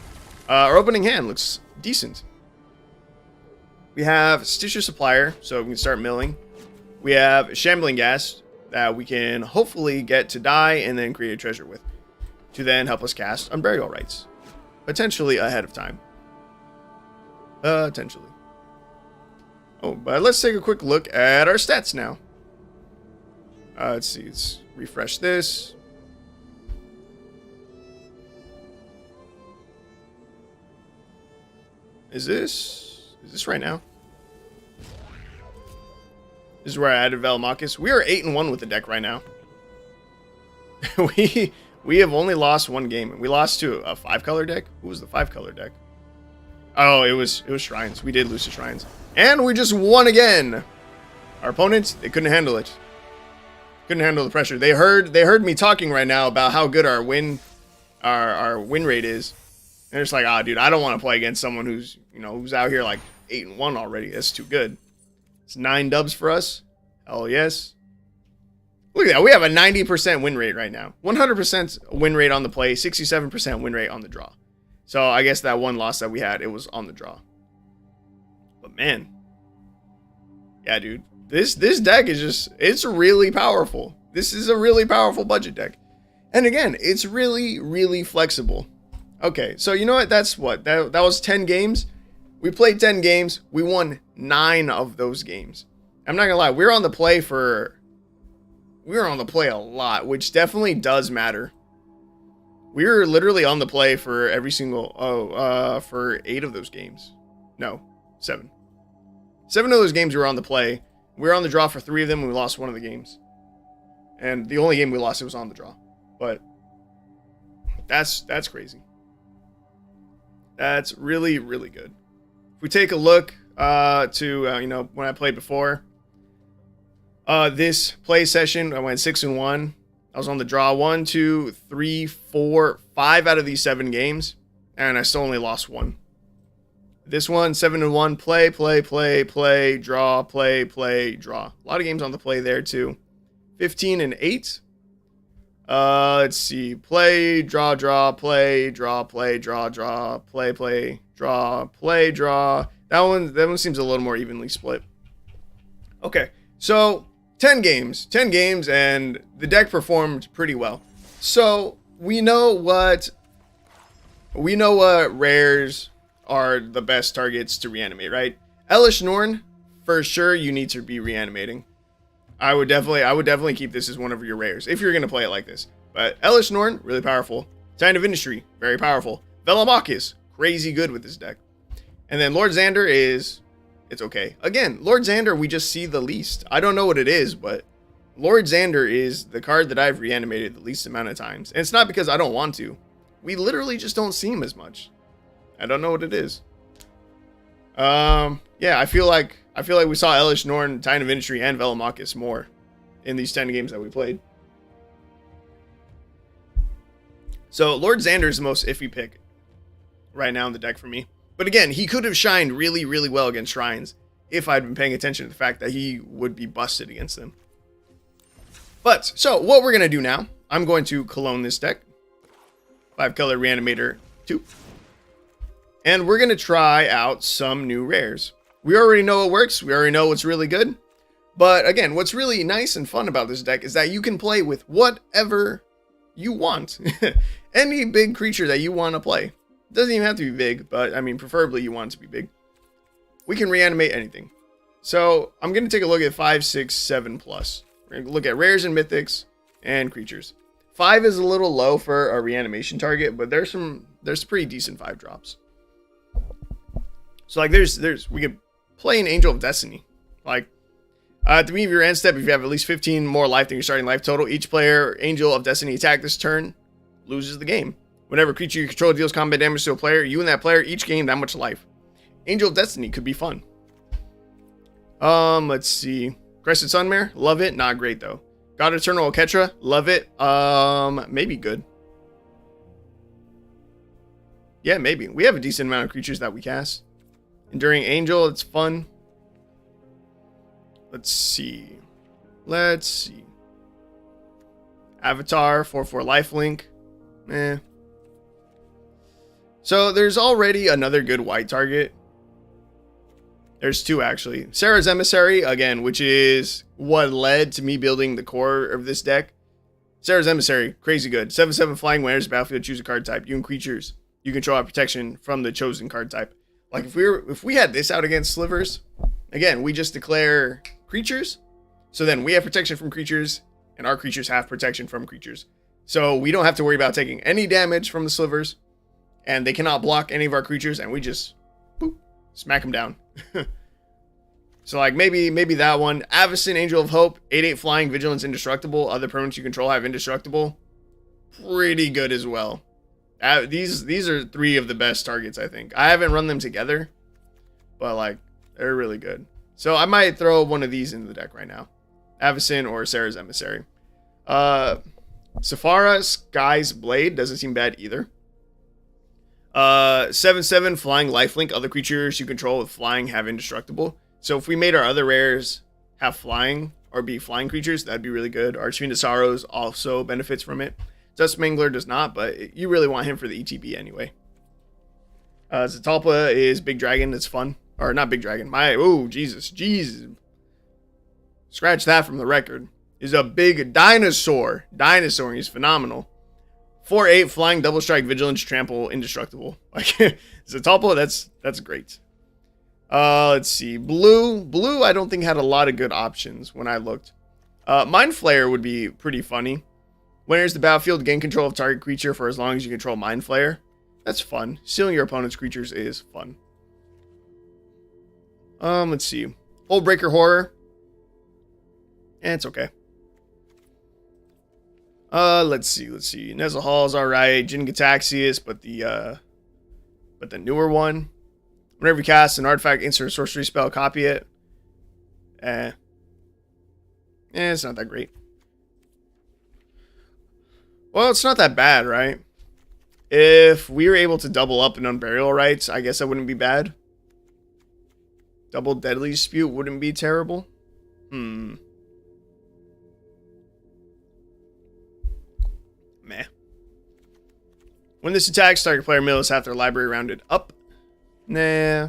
Our opening hand looks decent. We have Stitcher Supplier, so we can start milling. We have Shambling Ghast that we can hopefully get to die and then create a treasure with, to then help us cast Unburial Rites. Potentially ahead of time. Potentially. Oh, but let's take a quick look at our stats now. Let's see, let's refresh this. Is this right now? This is where I added Velomachus. We are 8-1 with the deck right now. we have only lost 1 game. We lost to a 5-color deck. Who was the 5-color deck? Oh, it was Shrines. We did lose to Shrines. And we just won again. Our opponents, they couldn't handle it. Couldn't handle the pressure. They heard me talking right now about how good our win rate is. And it's like, dude, I don't want to play against someone who's out here like 8-1 already. That's too good. It's 9 dubs for us. Hell yes. Look Look at that. We have a 90% win rate right now. 100% win rate on the play, 67% win rate on the draw. So I guess that one loss that we had, it was on the draw. But man. Yeah, dude. This deck is just, it's really powerful. This is a really powerful budget deck. And again, it's really, really flexible. Okay, so you know what? That's what? That was 10 games. We played 10 games. We won 9 of those games. I'm not gonna lie. We were on the play a lot, which definitely does matter. We were literally on the play for every single, for 8 of those games. No, 7. 7 of those games we were on the play. We were on the draw for 3 of them and we lost 1 of the games. And the only game we lost, it was on the draw. But that's crazy. That's really, really good. If we take a look to when I played before, this play session, I went 6-1. I was on the draw 1, 2, 3, 4, 5 out of these 7 games, and I still only lost 1. This one, 7-1, play, draw, play, draw. A lot of games on the play there too. 15-8. Let's see. Play, draw, play, draw, play, draw, play, draw. That one seems a little more evenly split. Okay, so 10 games, and the deck performed pretty well. So we know what rares are the best targets to reanimate, right? Elesh Norn, for sure, you need to be reanimating. I would definitely keep this as one of your rares if you're gonna play it like this. But Elesh Norn, really powerful. Titan of Industry, very powerful. Velomachus, crazy good with this deck. And then Lord Xander it's okay. Again, Lord Xander, we just see the least. I don't know what it is, but Lord Xander is the card that I've reanimated the least amount of times. And it's not because I don't want to. We literally just don't see him as much. I don't know what it is. Yeah, I feel like we saw Elesh Norn, Titan of Industry, and Velomachus more in these 10 games that we played. So Lord Xander is the most iffy pick right now in the deck for me. But again, he could have shined really, really well against Shrines if I'd been paying attention to the fact that he would be busted against them. But, so what we're going to do now, I'm going to clone this deck. 5-color Reanimator 2. And we're going to try out some new rares. We already know it works. We already know what's really good. But again, what's really nice and fun about this deck is that you can play with whatever you want. Any big creature that you want to play. It doesn't even have to be big, but I mean, preferably you want it to be big. We can reanimate anything. So I'm going to take a look at 5, 6, 7 plus. We're going to look at rares and mythics and creatures. 5 is a little low for a reanimation target, but there's pretty decent 5 drops. So like we could play an Angel of Destiny. Like at the beginning of your end step, if you have at least 15 more life than your starting life total, each player Angel of Destiny attack this turn loses the game. Whenever a creature you control deals combat damage to a player, you and that player each gain that much life. Angel of Destiny could be fun. Let's see. Crested Sunmare, love it, not great though. God Eternal Oketra, love it. Maybe good. Yeah, maybe. We have a decent amount of creatures that we cast. Enduring Angel, it's fun. Let's see. Avatar, 4/4 lifelink. Eh. So there's already another good white target. There's 2 actually. Sarah's Emissary, again, which is what led to me building the core of this deck. Sarah's Emissary, crazy good. 7/7 flying. When enters the battlefield, choose a card type. You and creatures you control have protection from the chosen card type. Like if we had this out against Slivers, again, we just declare creatures. So then we have protection from creatures, and our creatures have protection from creatures. So we don't have to worry about taking any damage from the Slivers, and they cannot block any of our creatures, and we just boop, smack them down. So like maybe that one. Avacyn, Angel of Hope, 8/8 flying, vigilance, indestructible. Other permanents you control have indestructible. Pretty good as well. These are 3 of the best targets, I think. I haven't run them together, but like they're really good. So I might throw one of these into the deck right now. Avacyn or Sarah's Emissary. Safara, Sky's Blade doesn't seem bad either. 7/7 flying lifelink. Other creatures you control with flying have indestructible. So if we made our other rares have flying, or be flying creatures, that'd be really good. Archfiend of Sorrows also benefits from it. Dusk Mangler does not, but you really want him for the ETB anyway. Zatalpa is Big Dragon. It's fun. Or not Big Dragon. Jesus. Scratch that from the record. Is a big dinosaur. He's phenomenal. 4/8 flying, double strike, vigilance, trample, indestructible. Like Zatalpa, that's great. Let's see. Blue I don't think had a lot of good options when I looked. Mind Flayer would be pretty funny. When enters the battlefield, gain control of target creature for as long as you control Mind Flayer. That's fun. Stealing your opponent's creatures is fun. Let's see. Hullbreaker Horror. It's okay. Let's see. Nezza Hall's alright. Jin Gataxius, but the newer one. Whenever you cast an artifact, insert a sorcery spell, copy it. It's not that great. Well, it's not that bad, right? If we were able to double up in Unburial Rites, I guess that wouldn't be bad. Double Deadly Dispute wouldn't be terrible. Meh. When this attacks, target player mills half their library rounded up. Nah.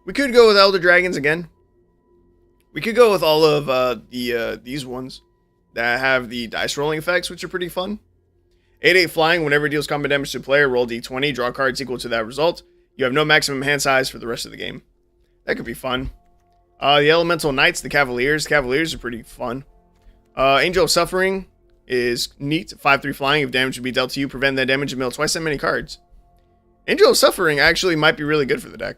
We could go with Elder Dragons again. We could go with all of these ones that have the dice rolling effects, which are pretty fun. 8/8 flying, whenever it deals combat damage to a player, roll d20, draw cards equal to that result. You have no maximum hand size for the rest of the game. That could be fun. The Elemental Knights, the Cavaliers. Cavaliers are pretty fun. Angel of Suffering is neat. 5/3 flying. If damage would be dealt to you, prevent that damage and mill twice that many cards. Angel of Suffering actually might be really good for the deck.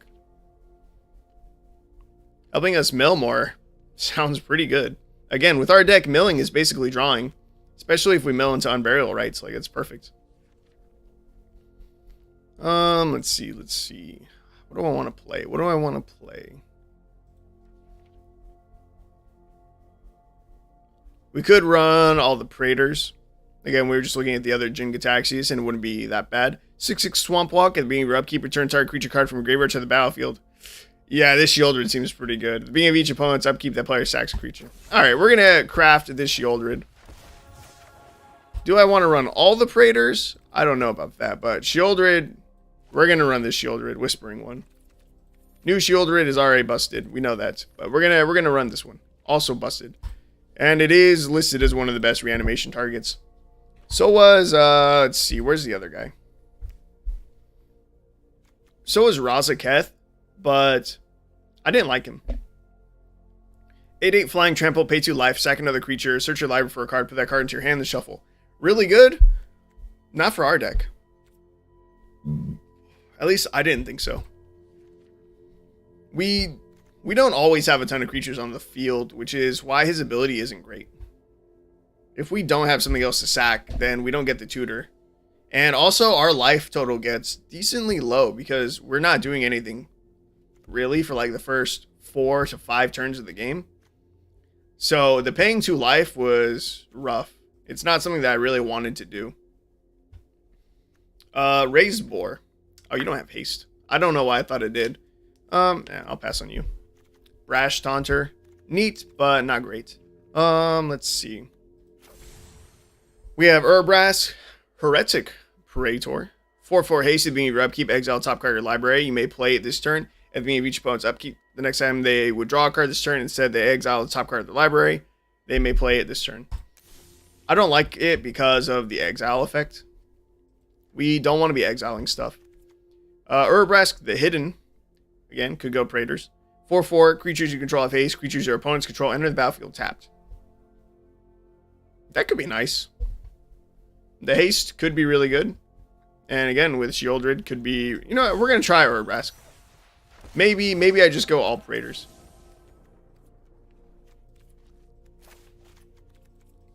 Helping us mill more sounds pretty good. Again, with our deck, milling is basically drawing. Especially if we mill into Unburial Rites. Like, it's perfect. Let's see. What do I want to play? We could run all the Praetors. Again, we were just looking at the other Jin Gataxius, and it wouldn't be that bad. 6/6 Swamp Walk. At the beginning of your upkeep, return target creature card from a graveyard to the battlefield. Yeah, this Shieldred seems pretty good. At the beginning of each opponent's upkeep, that player sacks a creature. Alright, we're going to craft this Shieldred. Do I want to run all the Praetors? I don't know about that, but Shieldred, we're going to run this Shieldred, Whispering one. New Shieldred is already busted. We know that, but we're going to run this one. Also busted. And it is listed as one of the best reanimation targets. So was, let's see, where's the other guy? So was Raza Keth, but I didn't like him. 8/8 flying, trample, pay 2 life, sack another creature, search your library for a card, put that card into your hand, and shuffle. Really good? Not for our deck. At least I didn't think so. We don't always have a ton of creatures on the field, which is why his ability isn't great. If we don't have something else to sack, then we don't get the tutor. And also, our life total gets decently low because we're not doing anything really for like the first 4 to 5 turns of the game. So the paying 2 life was rough. It's not something that I really wanted to do. Raised Boar. Oh, you don't have haste. I don't know why I thought it did. I'll pass on you. Brash Taunter. Neat, but not great. Let's see. We have Urbrask, Heretic Praetor. 4/4 haste at the beginning of your upkeep, exile top card of your library. You may play it this turn. At the beginning of each opponent's upkeep, the next time they would draw a card this turn, instead they exile the top card of the library. They may play it this turn. I don't like it because of the exile effect. We don't want to be exiling stuff. Urbrask, the Hidden. Again, could go Praetors. 4/4, creatures you control have haste. Creatures your opponents control enter the battlefield tapped. That could be nice. The haste could be really good. And again, with Shieldred, could be... You know what? We're going to try Urbrask. Maybe I just go all Praetors.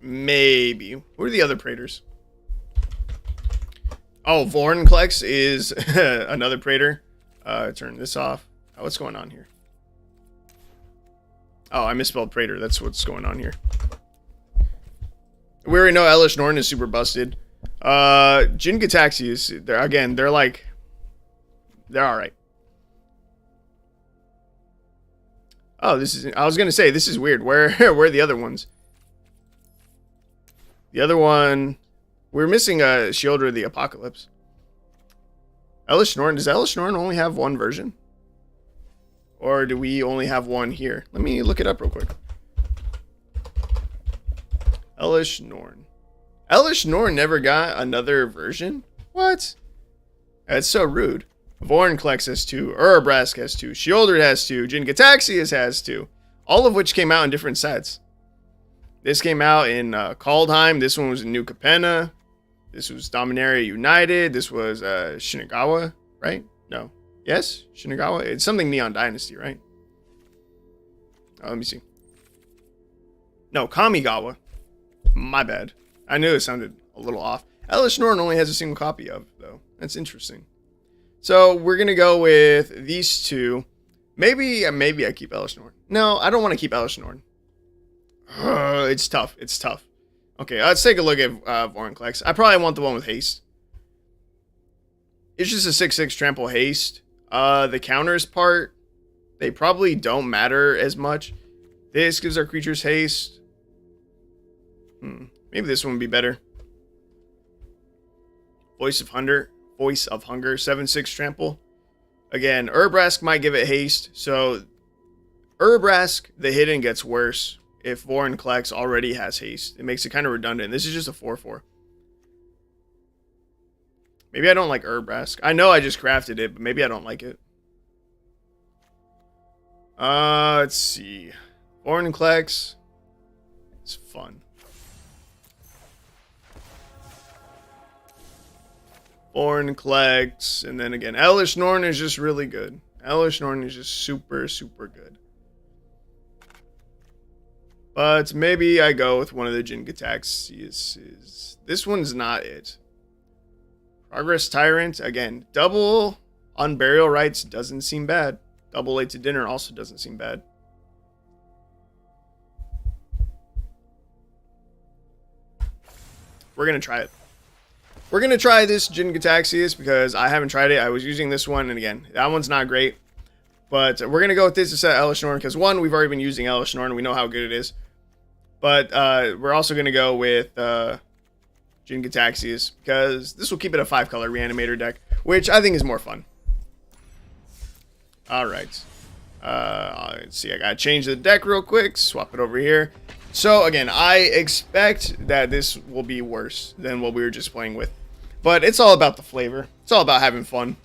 Maybe. Who are the other Praetors? Oh, Vorinclex is another Praetor. Turn this off. Oh, what's going on here? Oh, I misspelled Praetor. That's what's going on here. We already know Elesh Norn is super busted. Jin Gataxius, they're alright. Oh, this is... I was going to say, this is weird. Where are the other ones? The other one... We're missing a Shielder of the Apocalypse. Elesh Norn. Does Elesh Norn only have one version? Or do we only have one here? Let me look it up real quick. Elesh Norn. Elesh Norn never got another version? What? That's so rude. Vorinclex has 2. Urabrask has 2. Sheoldred has 2. Jin-Gitaxias has 2. All of which came out in different sets. This came out in Kaldheim. This one was in New Capenna. This was Dominaria United. This was Shinagawa, right? No. Yes? Shinagawa? It's something Neon Dynasty, right? Oh, let me see. No, Kamigawa. My bad. I knew it sounded a little off. Elesh Norn only has a single copy of, though. That's interesting. So we're going to go with these two. Maybe I keep Elesh Norn. No, I don't want to keep Elesh Norn. It's tough. It's tough. Okay, let's take a look at Vorinclex. I probably want the one with haste. It's just a 6/6 trample haste. The counters part, they probably don't matter as much. This gives our creatures haste. Maybe this one would be better. Voice of Hunger, 7/6 trample. Again, Urabrask might give it haste, so Urabrask, the hidden gets worse if Vorinclex already has haste. It makes it kind of redundant. This is just a 4/4. Maybe I don't like Urabrask. I know I just crafted it, but maybe I don't like it. Let's see. Vorinclex. It's fun. Vorinclex. And then again, Elesh Norn is just really good. Elesh Norn is just super, super good. But maybe I go with one of the Jin-Gitaxias. This one's not it. Progress Tyrant. Again, double Unburial Rites doesn't seem bad. Double Late to Dinner also doesn't seem bad. We're going to try it. We're going to try this Jin-Gitaxias because I haven't tried it. I was using this one, and again, that one's not great. But we're going to go with this instead of Elesh Norn because, one, we've already been using Elesh Norn. We know how good it is. But we're also going to go with Jin-Gitaxias because this will keep it a 5-color Reanimator deck, which I think is more fun. Alright. Let's see. I got to change the deck real quick. Swap it over here. So, again, I expect that this will be worse than what we were just playing with. But it's all about the flavor. It's all about having fun.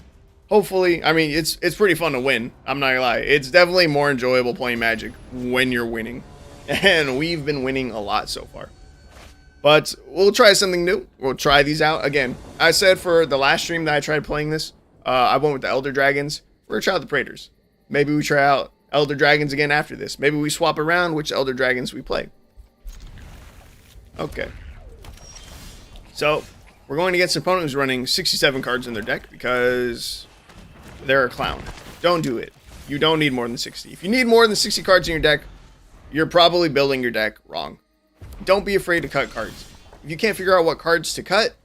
Hopefully, I mean, it's pretty fun to win. I'm not going to lie. It's definitely more enjoyable playing Magic when you're winning. And we've been winning a lot so far. But we'll try something new. We'll try these out. Again, I said for the last stream that I tried playing this, I went with the Elder Dragons. We're going to try out the Praetors. Maybe we try out Elder Dragons again after this. Maybe we swap around which Elder Dragons we play. Okay. So, we're going against an opponent who's running 67 cards in their deck because they're a clown. Don't do it. You don't need more than 60. If you need more than 60 cards in your deck, you're probably building your deck wrong. Don't be afraid to cut cards. If you can't figure out what cards to cut,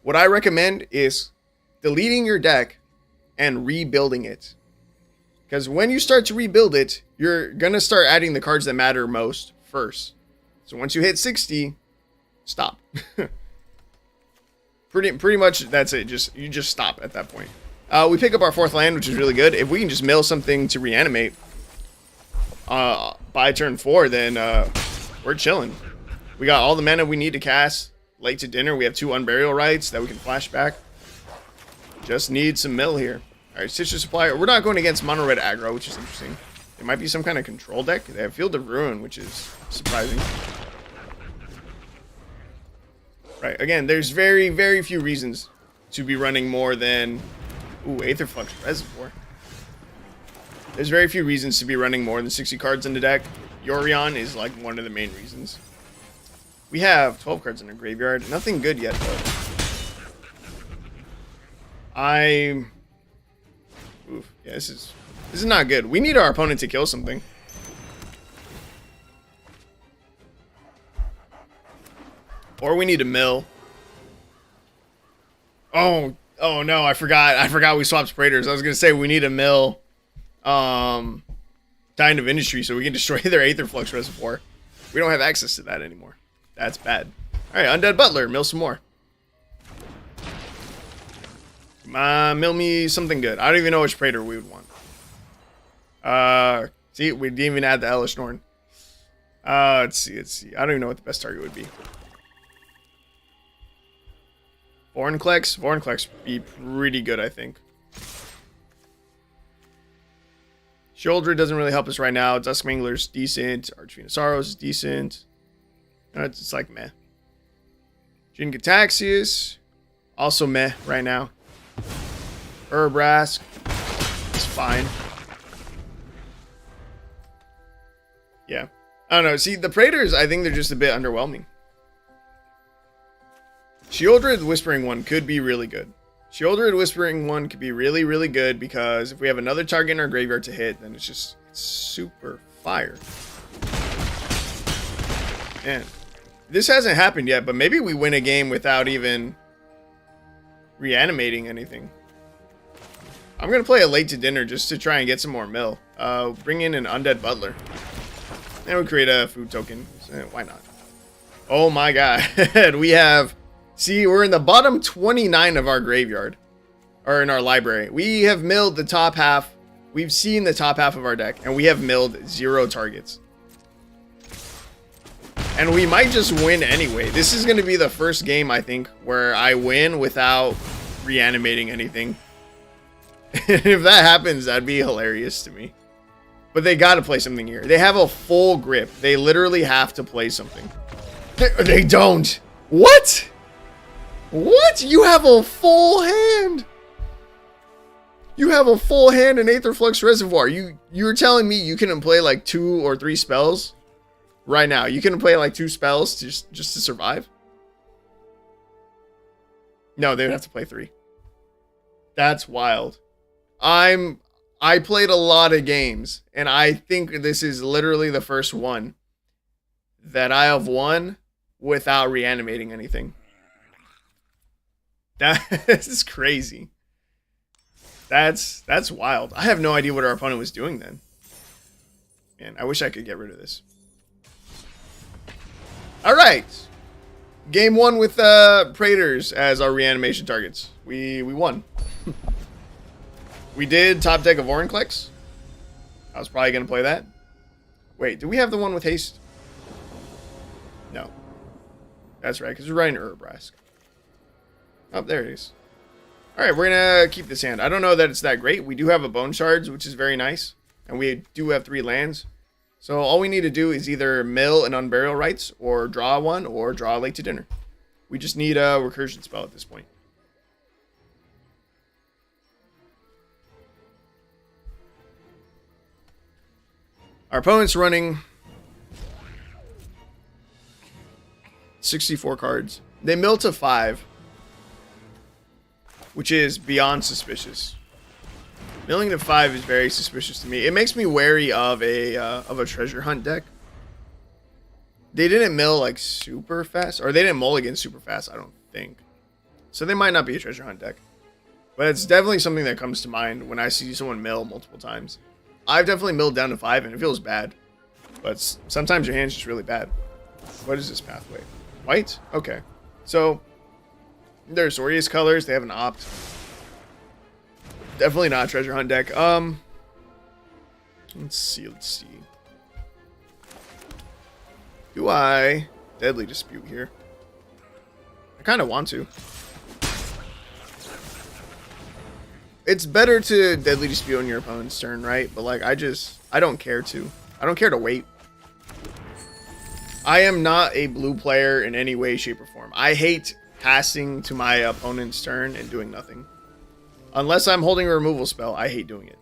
what I recommend is deleting your deck and rebuilding it. Because when you start to rebuild it, you're going to start adding the cards that matter most first. So once you hit 60, stop. Pretty much that's it. You just stop at that point. We pick up our 4th land, which is really good. If we can just mill something to reanimate by turn 4, then we're chilling. We got all the mana we need to cast Late to Dinner. We have 2 Unburial Rites that we can flash back. Just need some mill here. Alright, Stitcher Supplier. We're not going against mono red aggro, which is interesting. It might be some kind of control deck. They have Field of Ruin, which is surprising. Right, again, there's very, very few reasons to be running more than... Ooh, Aetherflux Reservoir. There's very few reasons to be running more than 60 cards in the deck. Yorion is like one of the main reasons. We have 12 cards in our graveyard. Nothing good yet, though. Oof, yeah, this is not good. We need our opponent to kill something. Or we need a mill. Oh no, I forgot we swapped Praetors. I was gonna say we need a mill. Dying of Industry so we can destroy their Aether Flux Reservoir. We don't have access to that anymore. That's bad. Alright, Undead Butler, mill some more. Come on, mill me something good. I don't even know which Praetor we would want. See, we didn't even add the Elesh Norn. Let's see. I don't even know what the best target would be. Vorinclex? Vorinclex would be pretty good, I think. Shoulder doesn't really help us right now. Dusk Mangler's decent. Archfiend of Sorrows is decent. It's like meh. Jin-Gitaxias, also meh right now. Urabrask, it's fine. Yeah. I don't know. See, the Praetors, I think they're just a bit underwhelming. Shieldred Whispering one could be really good. Shieldred Whispering one could be really, really good because if we have another target in our graveyard to hit, then it's super fire. Man, this hasn't happened yet, but maybe we win a game without even reanimating anything. I'm going to play a late to dinner just to try and get some more mill. Bring in an Undead Butler. And we create a food token. So why not? Oh my god. We have... See, we're in the bottom 29 of our graveyard. Or in our library. We have milled the top half. We've seen the top half of our deck. And we have milled 0 targets. And we might just win anyway. This is going to be the first game, I think, where I win without reanimating anything. If that happens, that'd be hilarious to me. But they got to play something here. They have a full grip. They literally have to play something. They don't. What? What? You have a full hand. You have a full hand in Aether Flux Reservoir. You're telling me you couldn't play like 2 or 3 spells right now? You couldn't play like 2 spells just to survive? No, they would have to play 3. That's wild. I played a lot of games, and I think this is literally the first one that I have won without reanimating anything. That is crazy. That's wild. I have no idea what our opponent was doing then. Man, I wish I could get rid of this. All right. Game 1 with Praetors as our reanimation targets. We won. We did top deck of Vorinclex. I was probably going to play that. Wait, do we have the one with haste? No. That's right, because we're running Urabrask. Oh, there it is. Alright, we're going to keep this hand. I don't know that it's that great. We do have a Bone Shards, which is very nice. And we do have 3 lands. So all we need to do is either mill an Unburial Rites, or draw one, or draw a late to dinner. We just need a recursion spell at this point. Our opponent's running 64 cards. They mill to 5, which is beyond suspicious. Milling to 5 is very suspicious to me. It makes me wary of a treasure hunt deck. They didn't mill like super fast, or they didn't mulligan super fast, I don't think. So they might not be a treasure hunt deck. But it's definitely something that comes to mind when I see someone mill multiple times. I've definitely milled down to 5 and it feels bad. But sometimes your hand's just really bad. What is this pathway? White? Okay. So, they're Zorius colors. They have an opt. Definitely not a treasure hunt deck. Let's see. Do I Deadly Dispute here? I kind of want to. It's better to Deadly Dispute on your opponent's turn, right? But like, I don't care to. I don't care to wait. I am not a blue player in any way, shape, or form. I hate passing to my opponent's turn and doing nothing. Unless I'm holding a removal spell, I hate doing it.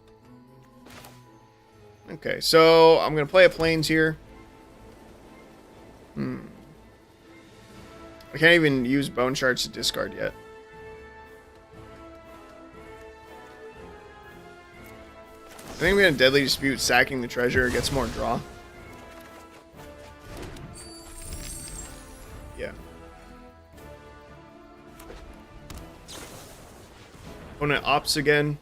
Okay, so I'm going to play a Plains here. I can't even use Bone Shards to discard yet. I think we're going to Deadly Dispute, sacking the treasure, gets more draw. Yeah. Opponent opts again.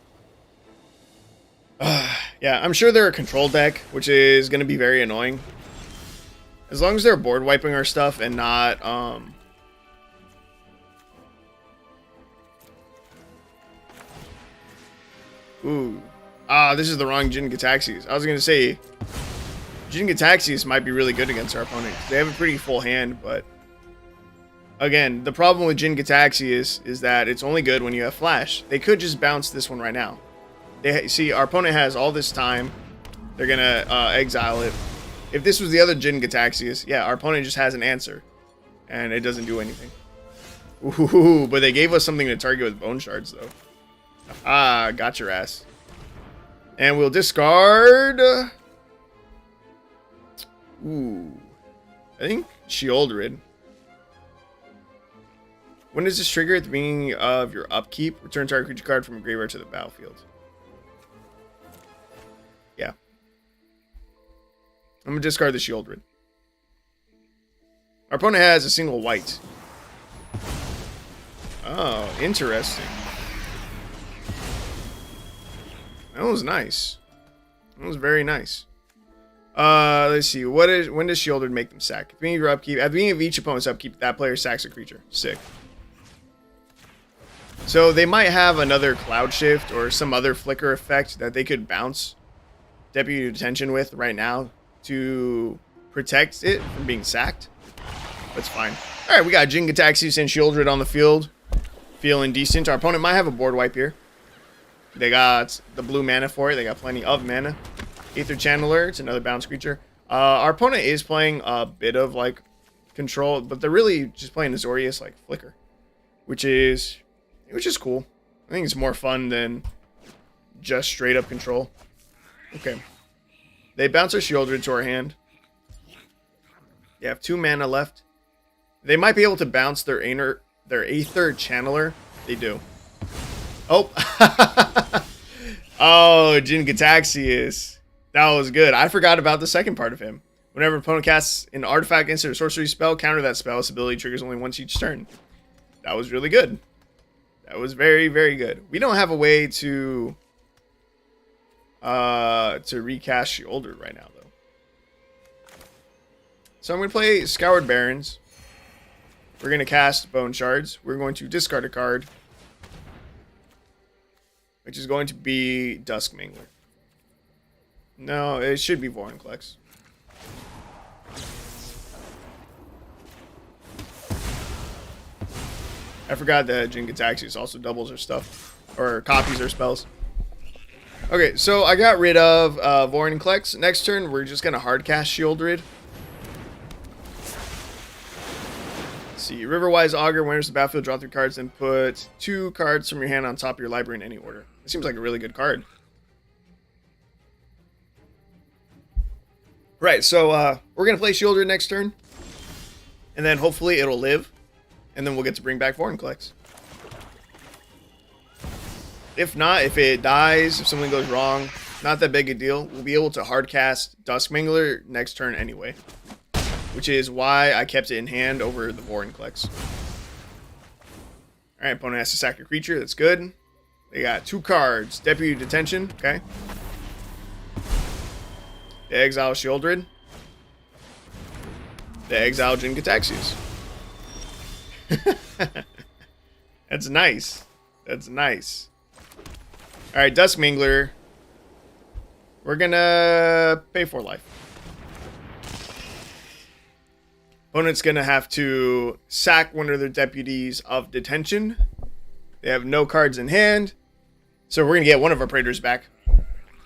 Yeah, I'm sure they're a control deck, which is going to be very annoying. As long as they're board wiping our stuff and not, Ooh. Ah, this is the wrong Jin Gataxias. I was going to say, Jin Gataxias might be really good against our opponent. They have a pretty full hand, but... Again, the problem with Jin Gataxias is that it's only good when you have flash. They could just bounce this one right now. See, our opponent has all this time. They're going to exile it. If this was the other Jin Gataxias, yeah, our opponent just has an answer. And it doesn't do anything. Ooh, but they gave us something to target with Bone Shards, though. Ah, got your ass. And we'll discard... Ooh. I think Shieldred. When does this trigger? At the beginning of your upkeep, return target creature card from your graveyard to the battlefield. Yeah. I'm going to discard the Shieldred. Our opponent has a single white. Oh, interesting. That was nice. That was very nice. Let's see. When does Shieldred make them sack? At the beginning of your upkeep, at the beginning of each opponent's upkeep, that player sacks a creature. Sick. So they might have another Cloud Shift or some other flicker effect that they could bounce Deputy Detention with right now to protect it from being sacked. That's fine. All right, we got Jin Gataxias and Shieldred on the field. Feeling decent. Our opponent might have a board wipe here. They got the blue mana for it. They got plenty of mana. Aether Channeler. It's another bounce creature. Our opponent is playing a bit of like control, but they're really just playing Azorius like flicker, which is cool. I think it's more fun than just straight up control. Okay. They bounce our Shieldred to our hand. They have 2 mana left. They might be able to bounce their Aether Channeler. They do. Oh. Oh, Jin Gataxias. That was good. I forgot about the second part of him. Whenever an opponent casts an artifact, instant, or sorcery spell, counter that spell. Its ability triggers only once each turn. That was really good. That was very, very good. We don't have a way to recast Shieldred right now, though. So I'm going to play Scoured Barrens. We're going to cast Bone Shards. We're going to discard a card, which is going to be Dusk Mangler. No, it should be Vorinclex. I forgot that Jin Gataxias also doubles her stuff, or copies her spells. Okay, so I got rid of Vorinclex. Next turn, we're just going to hardcast Shieldred. Let's see, Riverwise Augur, when enters the battlefield, draw 3 cards, and put 2 cards from your hand on top of your library in any order. It seems like a really good card. Right, so we're going to play Shieldred next turn. And then hopefully it'll live. And then we'll get to bring back Vorinclex. If not, if it dies, if something goes wrong, not that big a deal. We'll be able to hardcast Dusk Mangler next turn anyway. Which is why I kept it in hand over the Vorinclex. Alright, opponent has to sack a creature. That's good. They got 2 cards. Deputy Detention. Okay. They exile Shieldred. They exile Jin Gataxias. That's nice. That's nice. Alright, Dusk Mangler. We're gonna pay 4 life. Opponent's gonna have to sack one of their deputies of detention. They have no cards in hand. So we're gonna get one of our Praetors back.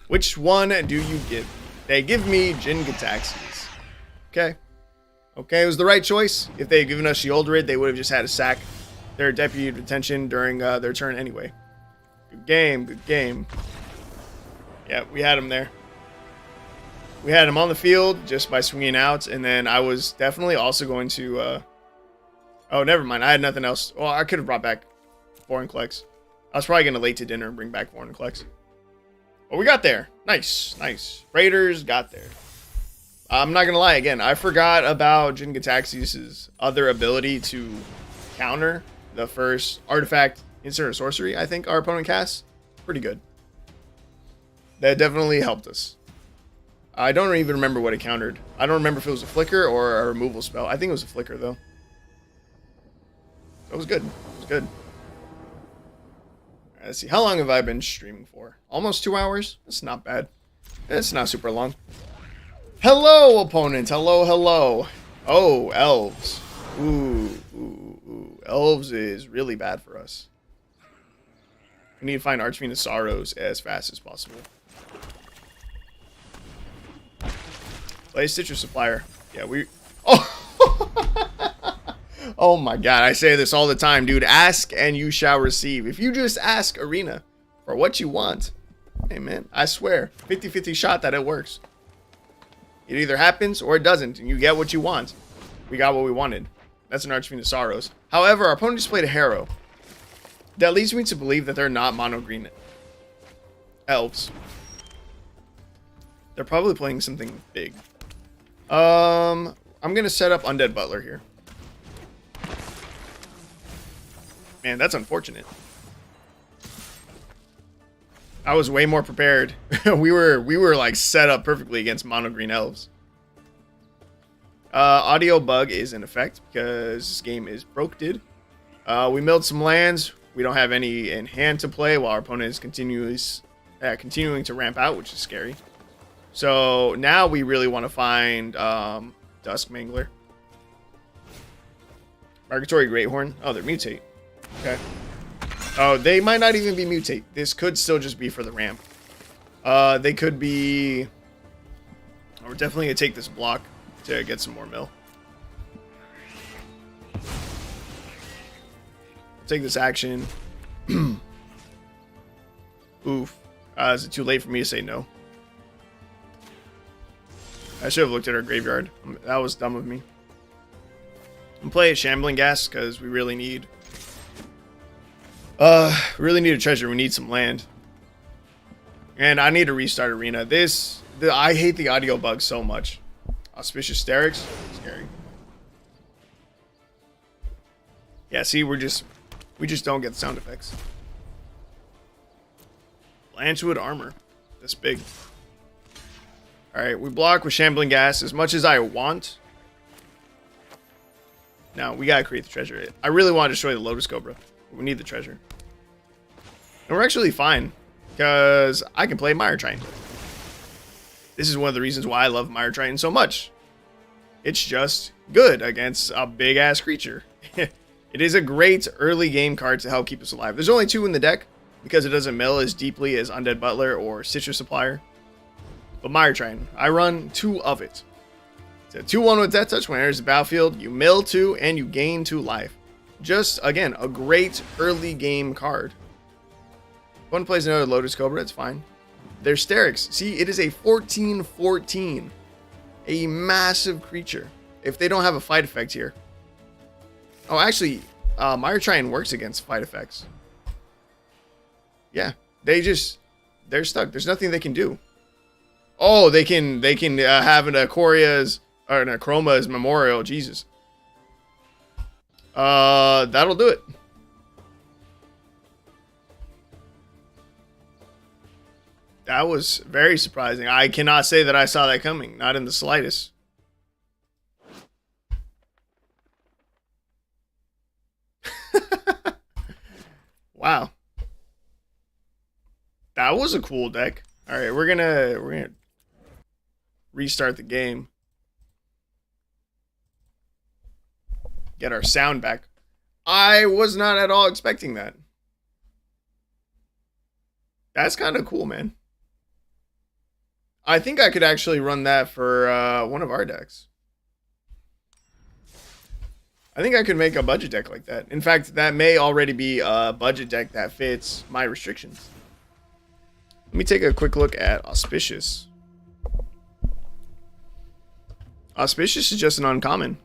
Which one do you give? They give me Jin Gataxias. Okay. Okay, it was the right choice. If they had given us Shieldred, they would have just had to sack their deputy of detention during their turn anyway. Good game, good game. Yeah, we had him there. We had him on the field just by swinging out, and then I was definitely also going to... Oh, never mind. I had nothing else. Well, I could have brought back Vorinclex. I was probably going to late to dinner and bring back Vorinclex. But we got there. Nice, nice. Raiders got there. I'm not going to lie, again, I forgot about Jin Gataxias' other ability to counter the first artifact, instant, or sorcery I think our opponent casts. Pretty good. That definitely helped us. I don't even remember what it countered. I don't remember if it was a flicker or a removal spell. I think it was a flicker, though. It was good. It was good. Let's see. How long have I been streaming for? Almost 2 hours? That's not bad. It's not super long. Hello, opponent. Hello, hello. Oh, elves. Ooh. Elves is really bad for us. We need to find Archfiend of Sorrows as fast as possible. Play Citrus Supplier. Yeah, we... Oh! Oh my god, I say this all the time, dude. Ask and you shall receive. If you just ask Arena for what you want, hey man, I swear, 50-50 shot that it works. It either happens or it doesn't, and you get what you want. We got what we wanted. That's an Archfiend of Sorrows. However, our opponent just played a Harrow. That leads me to believe that they're not mono green elves. They're probably playing something big. I'm gonna set up Undead Butler here. Man, that's unfortunate. I was way more prepared. we were like set up perfectly against mono green elves. Audio bug is in effect because this game is broke-did. We milled some lands. We don't have any in hand to play while our opponent is continuing to ramp out, which is scary. So now we really want to find Dusk Mangler. Migratory Greathorn. Oh, they're mutate. Okay. Oh, they might not even be mutate. This could still just be for the ramp. They could be... Oh, we're definitely going to take this block to get some more mill. Take this action. Oof. Is it too late for me to say no? I should have looked at our graveyard. That was dumb of me. I'm playing Shambling Ghast because we really need... really need a treasure. We need some land. And I need to restart Arena. I hate the audio bug so much. Auspicious Sterix. Scary. Yeah, see, we just don't get sound effects. Blanchwood armor. That's big. Alright, we block with Shambling Ghast as much as I want. Now, we gotta create the treasure. I really want to destroy the Lotus Cobra. But we need the treasure. And we're actually fine. Because I can play Mire Triton. This is one of the reasons why I love Mire Triton so much. It's just good against a big-ass creature. It is a great early game card to help keep us alive. There's only 2 in the deck because it doesn't mill as deeply as Undead Butler or Citrus Supplier. But Mire Triton, I run 2 of it. It's a 2-1 with Death Touch. When it enters the battlefield, you mill 2 and you gain 2 life. Just, again, a great early game card. One plays another Lotus Cobra, it's fine. There's Sterix. See, it is a 14/14. A massive creature. If they don't have a fight effect here. Oh, actually, Mire Triton works against fight effects. Yeah, they're stuck. There's nothing they can do. Oh, they can have an Aquaria's or an Chroma's Memorial. Jesus. That'll do it. That was very surprising. I cannot say that I saw that coming. Not in the slightest. Wow. That was a cool deck. All right, we're gonna restart the game. Get our sound back. I was not at all expecting that. That's kind of cool, man. I think I could actually run that for one of our decks. I think I could make a budget deck like that. In fact, that may already be a budget deck that fits my restrictions. Let me take a quick look at Auspicious. Auspicious is just an uncommon.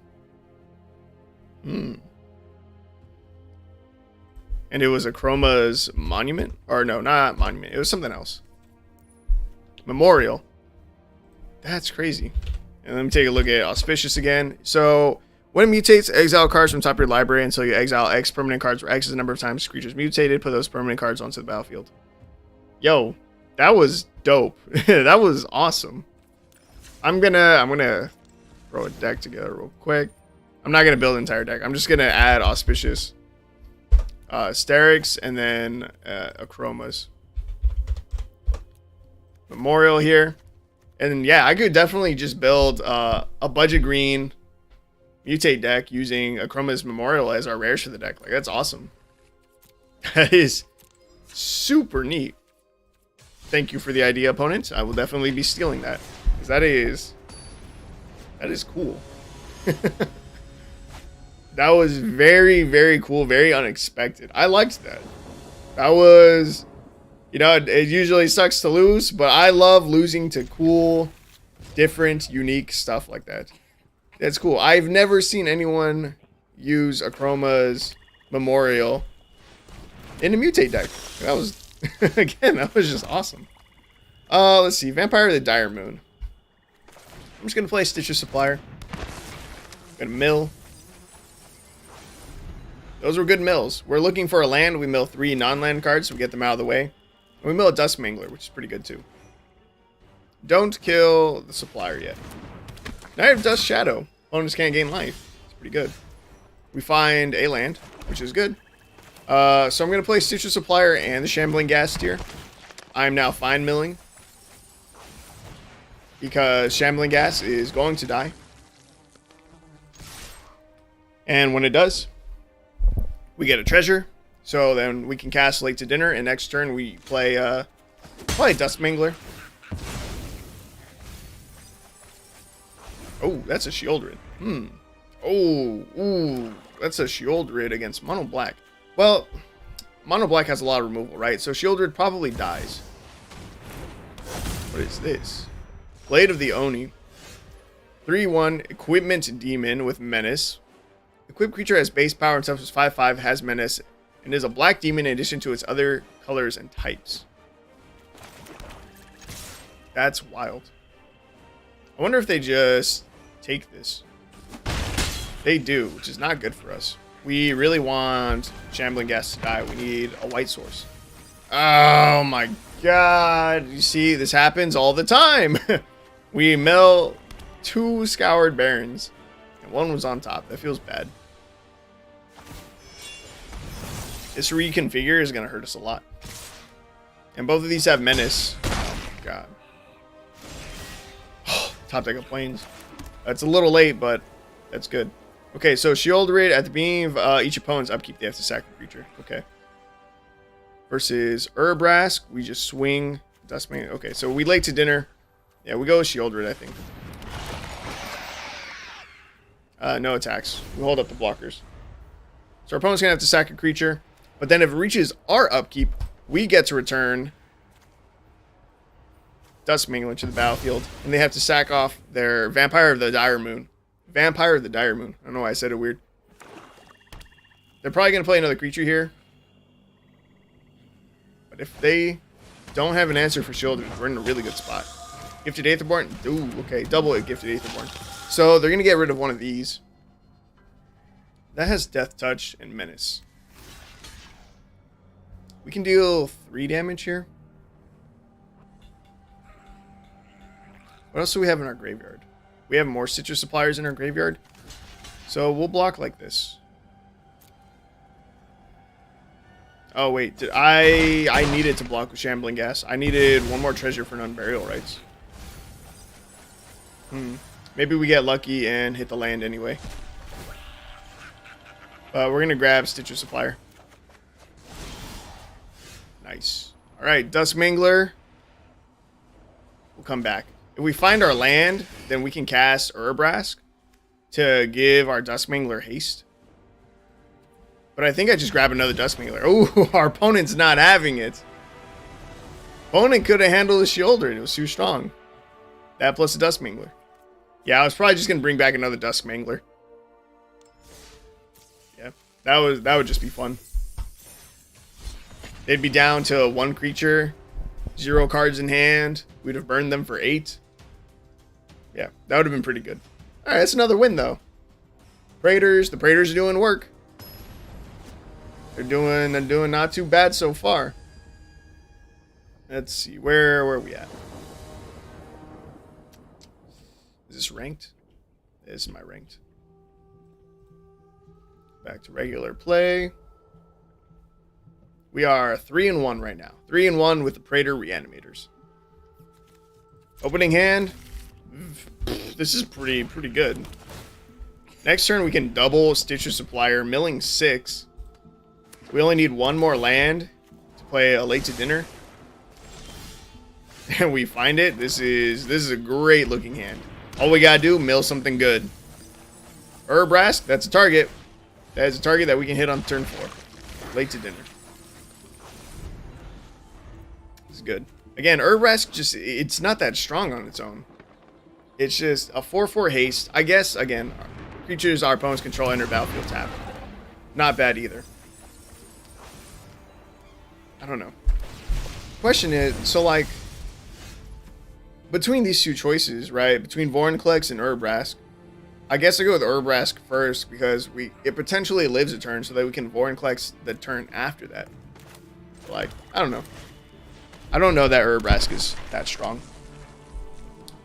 And it was a Chroma's Monument? Or no, not Monument. It was something else. Memorial. That's crazy. And let me take a look at Auspicious again. So, when it mutates, exile cards from top of your library until you exile X permanent cards, where X is the number of times creatures mutated. Put those permanent cards onto the battlefield. Yo, That was dope. That was awesome. I'm gonna throw a deck together real quick. I'm not gonna build an entire deck. I'm just gonna add Auspicious, Sterix, and then Achromas. Memorial here. And yeah, I could definitely just build a budget green mutate deck using Achroma's Memorial as our rares for the deck. Like, that's awesome. That is super neat. Thank you for the idea, opponent. I will definitely be stealing that. Because that is cool. That was very, very cool. Very unexpected. I liked that. That was... You know, it usually sucks to lose, but I love losing to cool, different, unique stuff like that. That's cool. I've never seen anyone use Achroma's Memorial in a mutate deck. That was, again, that was just awesome. Let's see. Vampire of the Dire Moon. I'm just going to play Stitcher Supplier. Gonna mill. Those were good mills. We're looking for a land. We mill 3 non-land cards, so we get them out of the way. And we mill a Dusk Mangler, which is pretty good too. Don't kill the Supplier yet. Now I have Dust Shadow. Opponents can't gain life. It's pretty good. We find a land, which is good. So I'm going to play Stitcher Supplier and the Shambling Ghast here. I'm now fine milling. Because Shambling Ghast is going to die. And when it does, we get a treasure. So then we can cast Late to Dinner, and next turn we play Dusk Mangler. Oh, that's a Shieldred. Oh, ooh, that's a Shieldred against Mono Black. Well, Mono Black has a lot of removal, right? So Shieldred probably dies. What is this? Blade of the Oni. 3/1 Equipment Demon with Menace. Equipped creature has base power and suffers 5/5, has Menace, and is a black demon in addition to its other colors and types. That's wild. I wonder if they just take this. They do, which is not good for us. We really want Shambling Ghast to die. We need a white source. Oh my god. You see, this happens all the time. We mill 2 Scoured Barrens, and 1 was on top. That feels bad. This reconfigure is going to hurt us a lot. And both of these have Menace. Oh my god. Top deck of Plains. That's a little late, but that's good. Okay, so Shieldred at the beginning of each opponent's upkeep, they have to sack a creature. Okay. Versus Urbrask, we just swing Dusk Mangler. Okay, so we Late to Dinner. Yeah, we go with Shieldred, I think. No attacks. We hold up the blockers. So our opponent's going to have to sack a creature. But then if it reaches our upkeep, we get to return Dusk Mangler to the battlefield. And they have to sack off their Vampire of the Dire Moon. Vampire of the Dire Moon. I don't know why I said it weird. They're probably going to play another creature here. But if they don't have an answer for Shieldred, we're in a really good spot. Gifted Aetherborn. Ooh, okay. Double it, Gifted Aetherborn. So they're going to get rid of one of these. That has Death Touch and Menace. We can deal 3 damage here. What else do we have in our graveyard? We have more Stitcher Suppliers in our graveyard. So we'll block like this. Oh wait, I needed to block with Shambling Ghast. I needed 1 more treasure for an Unburial Rites. Maybe we get lucky and hit the land anyway. But we're going to grab Stitcher Supplier. Nice. Alright, Dusk Mangler. We'll come back. If we find our land, then we can cast Urbrask to give our Dusk Mangler haste. But I think I just grab another Dusk Mangler. Oh, our opponent's not having it. Opponent could have handled the Shieldred. It was too strong. That plus a Dusk Mangler. Yeah, I was probably just going to bring back another Dusk Mangler. Yeah, that would just be fun. They'd be down to 1 creature, 0 cards in hand. We'd have burned them for 8. Yeah, that would have been pretty good. All right, that's another win though. Praetors, the Praetors are doing work. They're doing not too bad so far. Let's see. Where are we at? Is this ranked? This is my ranked. Back to regular play. We are 3-1 right now. 3-1 with the Praetor Reanimators. Opening hand. This is pretty good. Next turn we can double Stitcher Supplier, milling 6. We only need one more land to play a late to dinner. And we find it. This is a great looking hand. All we gotta do, mill something good. Urbrask, that's a target. That is a target that we can hit on turn 4. Late to dinner. This is good. Again, Urbrask just, it's not that strong on its own. It's just a 4/4 haste. I guess, again, creatures our opponents control enter battlefield tap. Not bad either. I don't know. Question is, so like, between these two choices, right? Between Vorinclex and Urbrask, I guess I go with Urbrask first because it potentially lives a turn so that we can Vorinclex the turn after that. Like, I don't know. I don't know that Urbrask is that strong.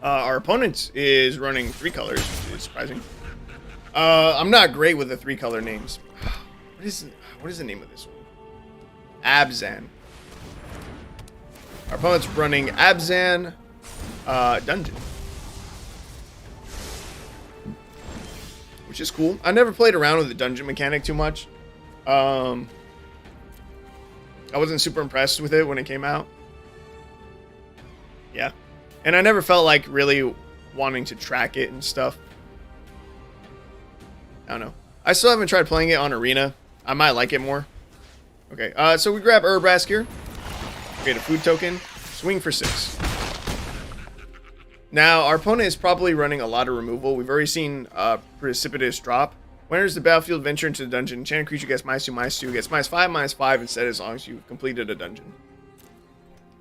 Our opponent is running 3 colors, which is surprising. I'm not great with the 3-color names. What is the name of this one? Abzan. Our opponent's running Abzan Dungeon, which is cool. I never played around with the dungeon mechanic too much. I wasn't super impressed with it when it came out. Yeah. And I never felt like really wanting to track it and stuff. I don't know. I still haven't tried playing it on Arena. I might like it more. Okay, so we grab Urbrask here. Create a food token. Swing for 6. Now, our opponent is probably running a lot of removal. We've already seen Precipitous drop. When enters the battlefield, venture into the dungeon. Enchanted creature gets -2/-2, gets -5/-5 instead as long as you've completed a dungeon.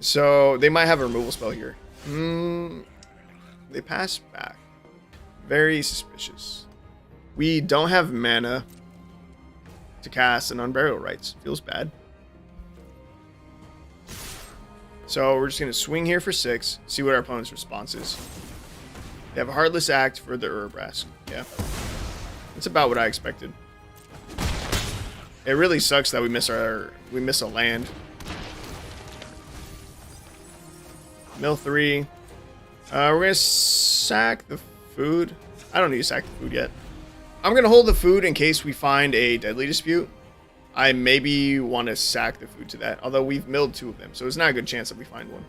So, they might have a removal spell here. They pass back. Very suspicious. We don't have mana to cast an Unburial Rites. Feels bad. So we're just going to swing here for 6. See what our opponent's response is. They have a Heartless Act for the Urbrask. Yeah. That's about what I expected. It really sucks that we miss a land. Mill 3. We're going to sack the food. I don't need to sack the food yet. I'm going to hold the food in case we find a Deadly Dispute. I maybe want to sack the food to that. Although we've milled 2 of them. So it's not a good chance that we find one.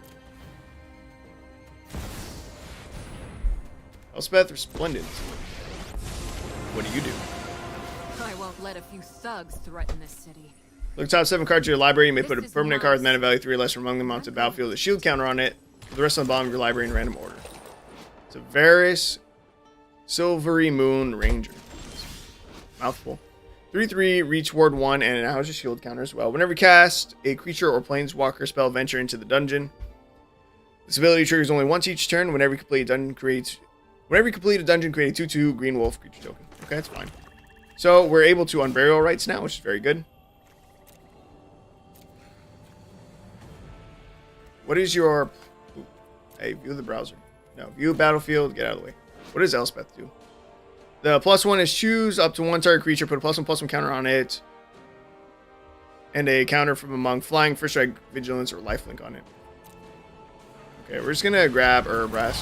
Elspeth Resplendent. What do you do? I won't let a few thugs threaten this city. Look top 7 cards to your library. You may put a permanent card with mana value 3 or less among them onto the battlefield with a shield counter on it. For the rest on the bottom of your library in random order. It's a Varys Silvery Moon Ranger. Mouthful. 3/3, reach ward 1, and it now has a shield counter as well. Whenever you cast a creature or planeswalker spell, venture into the dungeon. This ability triggers only once each turn. Whenever you complete a dungeon, create a 2/2 green wolf creature token. Okay, that's fine. So we're able to Unburial Rites now, which is very good. What is your... Ooh. Hey, view the browser. No, view battlefield, get out of the way. What does Elspeth do? The +1 is choose up to 1 target creature, put a +1/+1 counter on it, and a counter from among flying, first strike, vigilance, or lifelink on it. Okay, we're just gonna grab Urbrask.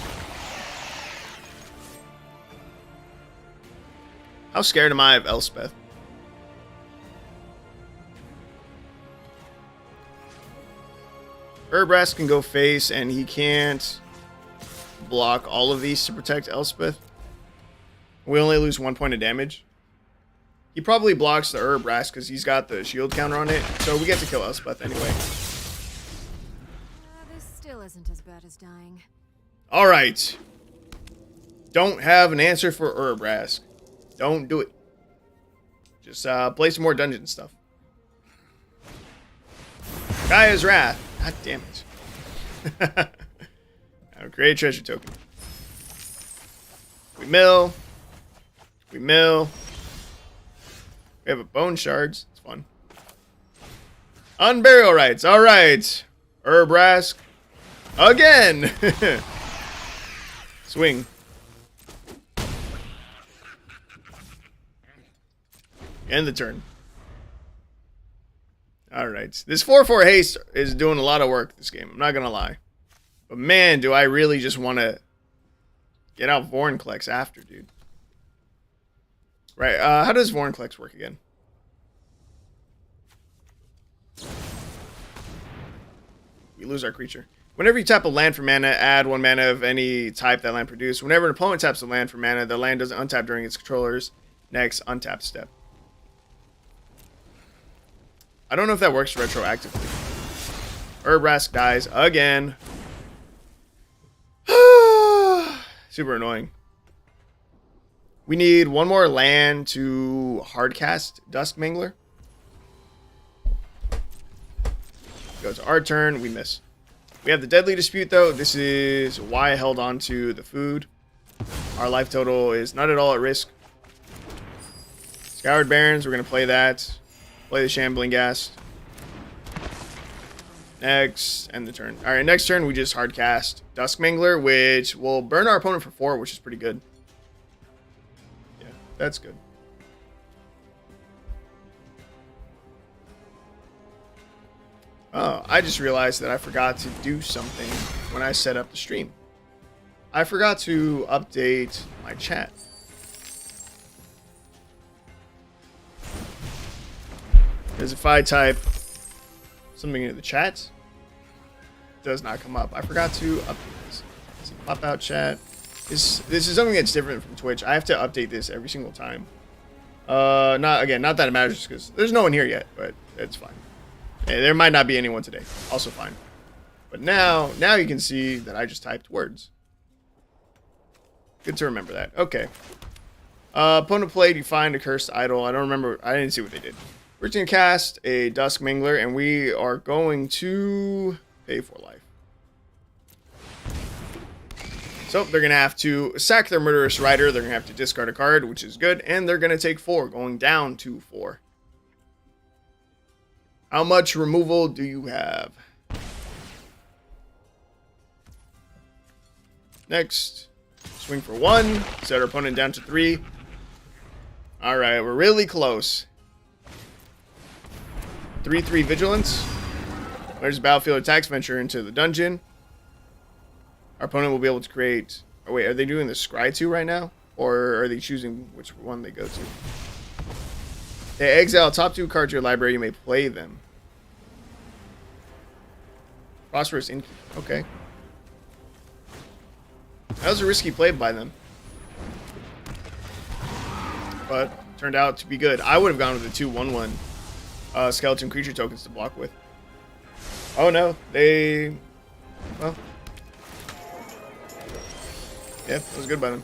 How scared am I of Elspeth? Urbrask can go face, and he can't block all of these to protect Elspeth. We only lose 1 point of damage. He probably blocks the Urbrask because he's got the shield counter on it, so we get to kill Elspeth anyway. This still isn't as bad as dying. Alright. Don't have an answer for Urbrask. Don't do it. Just play some more dungeon stuff. Gaya's Wrath. God damn it. Now create a treasure token. We mill. We mill. We have a Bone Shards. It's fun. Unburial Rites. Alright. Herbrask. Again. Swing. End the turn. Alright. This 4/4 haste is doing a lot of work this game. I'm not going to lie. But man, do I really just want to get out Vorinclex after, dude. Right. How does Vorinclex work again? We lose our creature. Whenever you tap a land for mana, add 1 mana of any type that land produced. Whenever an opponent taps a land for mana, the land doesn't untap during its controller's next untap step. I don't know if that works retroactively. Herbrask dies again. Super annoying. We need 1 more land to hardcast Dusk Mangler. Goes our turn. We miss. We have the Deadly Dispute, though. This is why I held on to the food. Our life total is not at all at risk. Scoured Barrens. We're going to play that. Play the Shambling Ghast. Next, end the turn. Alright, next turn we just hardcast Dusk Mangler, which will burn our opponent for 4, which is pretty good. Yeah, that's good. Oh, I just realized that I forgot to do something when I set up the stream. I forgot to update my chat. Because if I type something into the chat, it does not come up. I forgot to update this. So pop out chat. This is something that's different from Twitch. I have to update this every single time. Not that it matters because there's no one here yet, but it's fine. Hey, there might not be anyone today. Also fine. But now you can see that I just typed words. Good to remember that. Okay. Opponent played, you find a cursed idol. I don't remember. I didn't see what they did. We're going to cast a Dusk Mangler, and we are going to pay for life. So they're going to have to sack their Murderous Rider. They're going to have to discard a card, which is good. And they're going to take 4, going down to 4. How much removal do you have? Next, swing for 1. Set our opponent down to 3. All right, we're really close. 3/3 Vigilance. There's battlefield attacks, venture into the dungeon. Our opponent will be able to create... Oh, wait, are they doing the Scry 2 right now? Or are they choosing which one they go to? They exile top 2 cards of your library. You may play them. Prosperous Innkeeper. Okay. That was a risky play by them. But turned out to be good. I would have gone with the 2/1/1 skeleton creature tokens to block with. Oh no, they... Well... Yeah, that was good by them.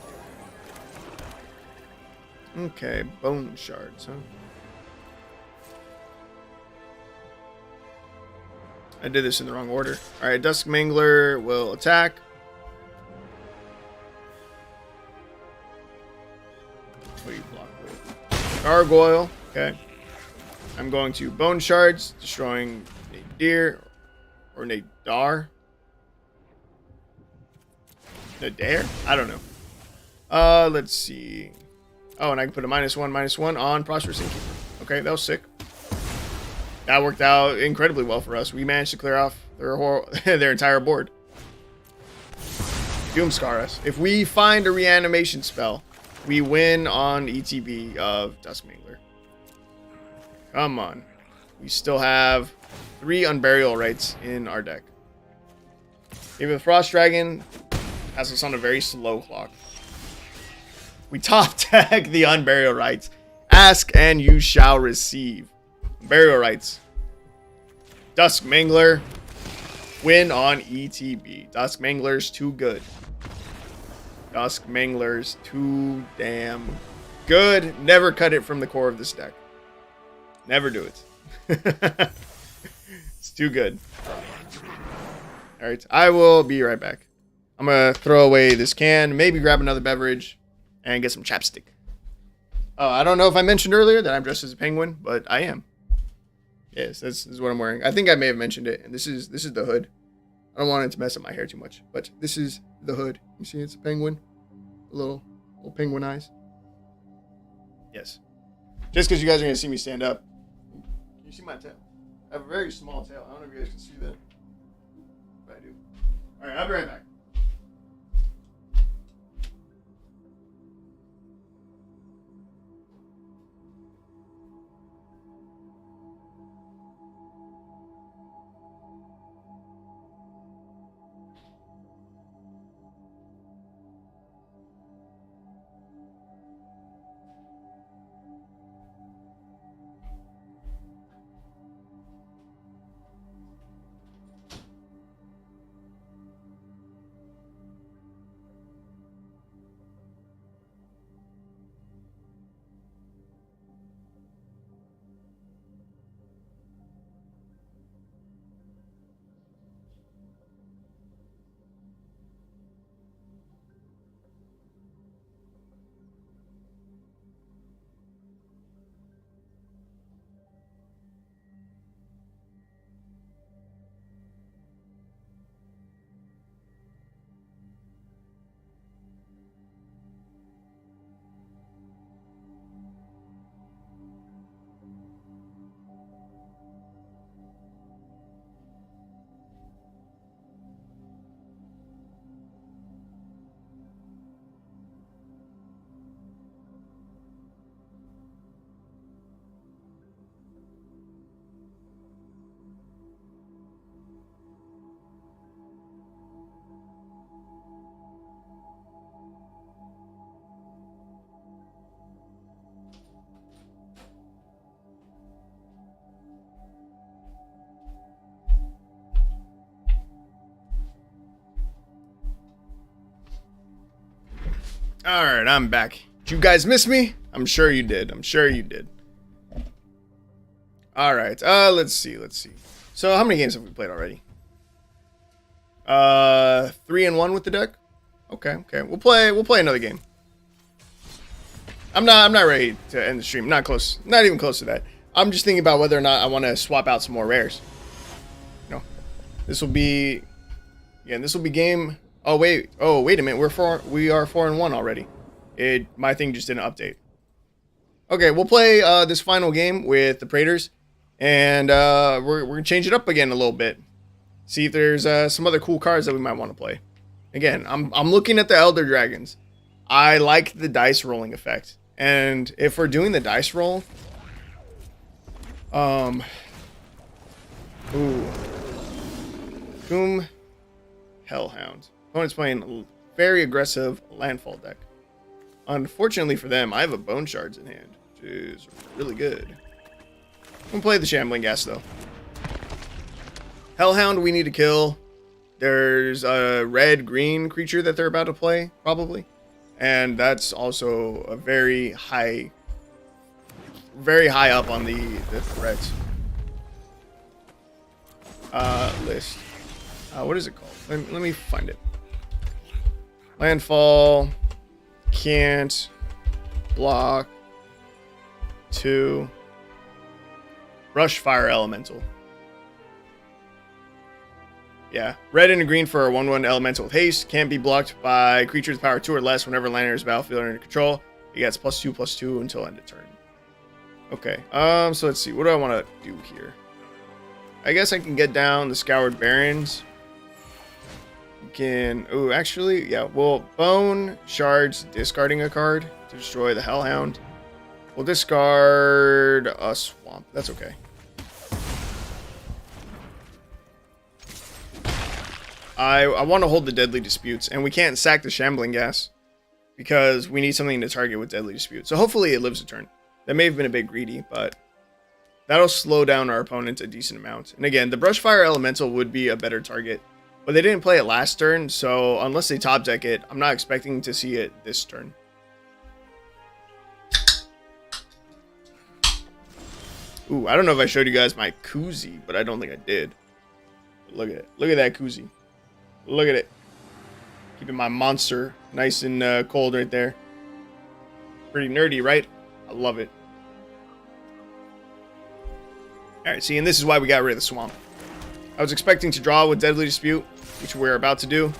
Okay, Bone Shards, huh? I did this in the wrong order. Alright, Dusk Mangler will attack. What do you block with? Gargoyle, okay. I'm going to Bone Shards, destroying Nadir, or Nadar. Nadir? I don't know. Let's see. Oh, and I can put a -1/-1 on Prosperous Innkeeper. Okay, that was sick. That worked out incredibly well for us. We managed to clear off their entire board. Doomscar us. If we find a reanimation spell, we win on ETB of Dusk Mangler. Come on. We still have 3 Unburial Rites in our deck. Even the Frost Dragon has us on a very slow clock. We top deck the Unburial Rites. Ask and you shall receive. Unburial Rites. Dusk Mangler. Win on ETB. Dusk Mangler's too good. Dusk Mangler's too damn good. Never cut it from the core of this deck. Never do it. It's too good. Alright, I will be right back. I'm going to throw away this can, maybe grab another beverage, and get some chapstick. Oh, I don't know if I mentioned earlier that I'm dressed as a penguin, but I am. Yes, this is what I'm wearing. I think I may have mentioned it, and this is the hood. I don't want it to mess up my hair too much, but this is the hood. You see, it's a penguin, little penguin eyes. Yes, just because you guys are gonna see me stand up. Can you see my tail? I have a very small tail. I don't know if you guys can see that, but I do. All right, I'll be right back. All right, I'm back. Did you guys miss me? I'm sure you did. All right, let's see. So how many games have we played already? 3-1 with the deck. Okay. We'll play another game. I'm not ready to end the stream. Not even close to that. I'm just thinking about whether or not I want to swap out some more rares. No, this will be game. Oh wait a minute. We are 4-1 already. My thing just didn't update. Okay, we'll play this final game with the Praetors, and we're gonna change it up again a little bit. See if there's some other cool cards that we might want to play. Again, I'm looking at the Elder Dragons. I like the dice rolling effect, and if we're doing the dice roll, Hellhound. Opponent's playing a very aggressive landfall deck. Unfortunately for them, I have a Bone Shards in hand, which is really good. I'm gonna play the Shambling Ghast though. Hellhound we need to kill. There's a red-green creature that they're about to play, probably. And that's also a very high up on the threat list. What is it called? Let me find it. Landfall. Can't. Block. 2. Rush Fire Elemental. Yeah. Red and a green for a 1/1 elemental with haste. Can't be blocked by creatures power 2 or less whenever land enters battlefield under control. It gets +2/+2 until end of turn. Okay. So let's see. What do I want to do here? I guess I can get down the Scoured Barrens. Actually, yeah. Well, Bone Shards discarding a card to destroy the Hellhound. We'll discard a Swamp. That's okay. I want to hold the Deadly Disputes, and we can't sack the Shambling Ghast because we need something to target with Deadly Dispute. So hopefully it lives a turn. That may have been a bit greedy, but that'll slow down our opponent a decent amount. And again, the Brushfire Elemental would be a better target, but they didn't play it last turn, so unless they top deck it, I'm not expecting to see it this turn. Ooh, I don't know if I showed you guys my koozie, but I don't think I did. Look at it. Look at that koozie. Look at it. Keeping my monster nice and cold right there. Pretty nerdy, right? I love it. Alright, see, and this is why we got rid of the swamp. I was expecting to draw with Deadly Dispute, which we're about to do.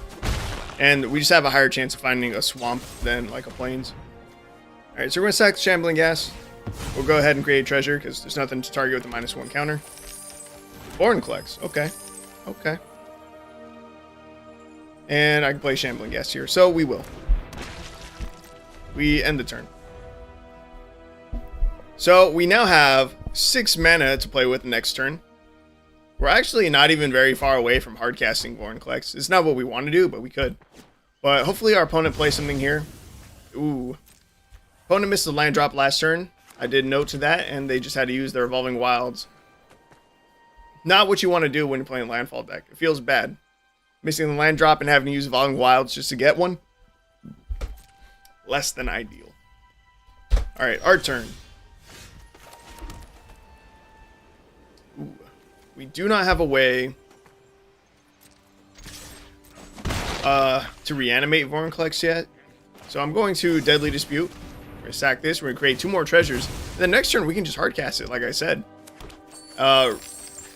And we just have a higher chance of finding a swamp than like a plains. Alright, so we're going to sack the Shambling Ghast. We'll go ahead and create treasure because there's nothing to target with the -1 counter. Vorinclex, okay. Okay. And I can play Shambling Ghast here, so we will. We end the turn. So we now have 6 mana to play with next turn. We're actually not even very far away from hardcasting Vorinclex. It's not what we want to do, but we could. But hopefully our opponent plays something here. Ooh. Opponent missed the land drop last turn. I did note to that, and they just had to use their Evolving Wilds. Not what you want to do when you're playing Landfall deck. It feels bad. Missing the land drop and having to use Evolving Wilds just to get one. Less than ideal. Alright, our turn. Ooh. We do not have a way to reanimate Vorinclex yet. So I'm going to Deadly Dispute. We're going to sack this. We're going to create 2 more treasures. And then next turn we can just hardcast it, like I said.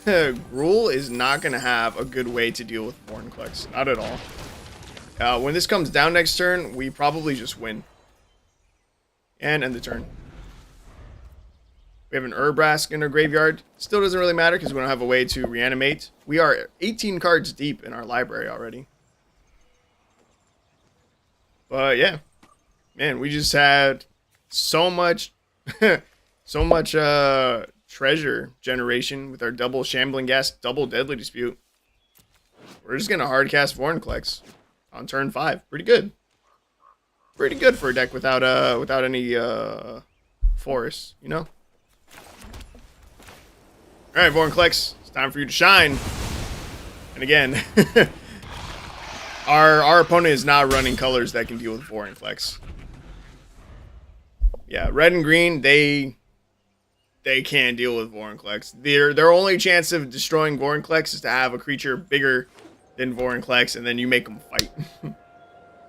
Gruul is not going to have a good way to deal with Vorinclex. Not at all. When this comes down next turn, we probably just win. And end the turn. We have an Urbrask in our graveyard. Still doesn't really matter because we don't have a way to reanimate. We are 18 cards deep in our library already. But yeah. Man, we just had so much treasure generation with our double Shambling Ghast, double Deadly Dispute. We're just gonna hardcast Vorinclex on turn 5. Pretty good. Pretty good for a deck without any forests, you know? Alright, Vorinclex, it's time for you to shine. And again, our opponent is not running colors that can deal with Vorinclex. Yeah, red and green, they can't deal with Vorinclex. Their only chance of destroying Vorinclex is to have a creature bigger than Vorinclex, and then you make them fight.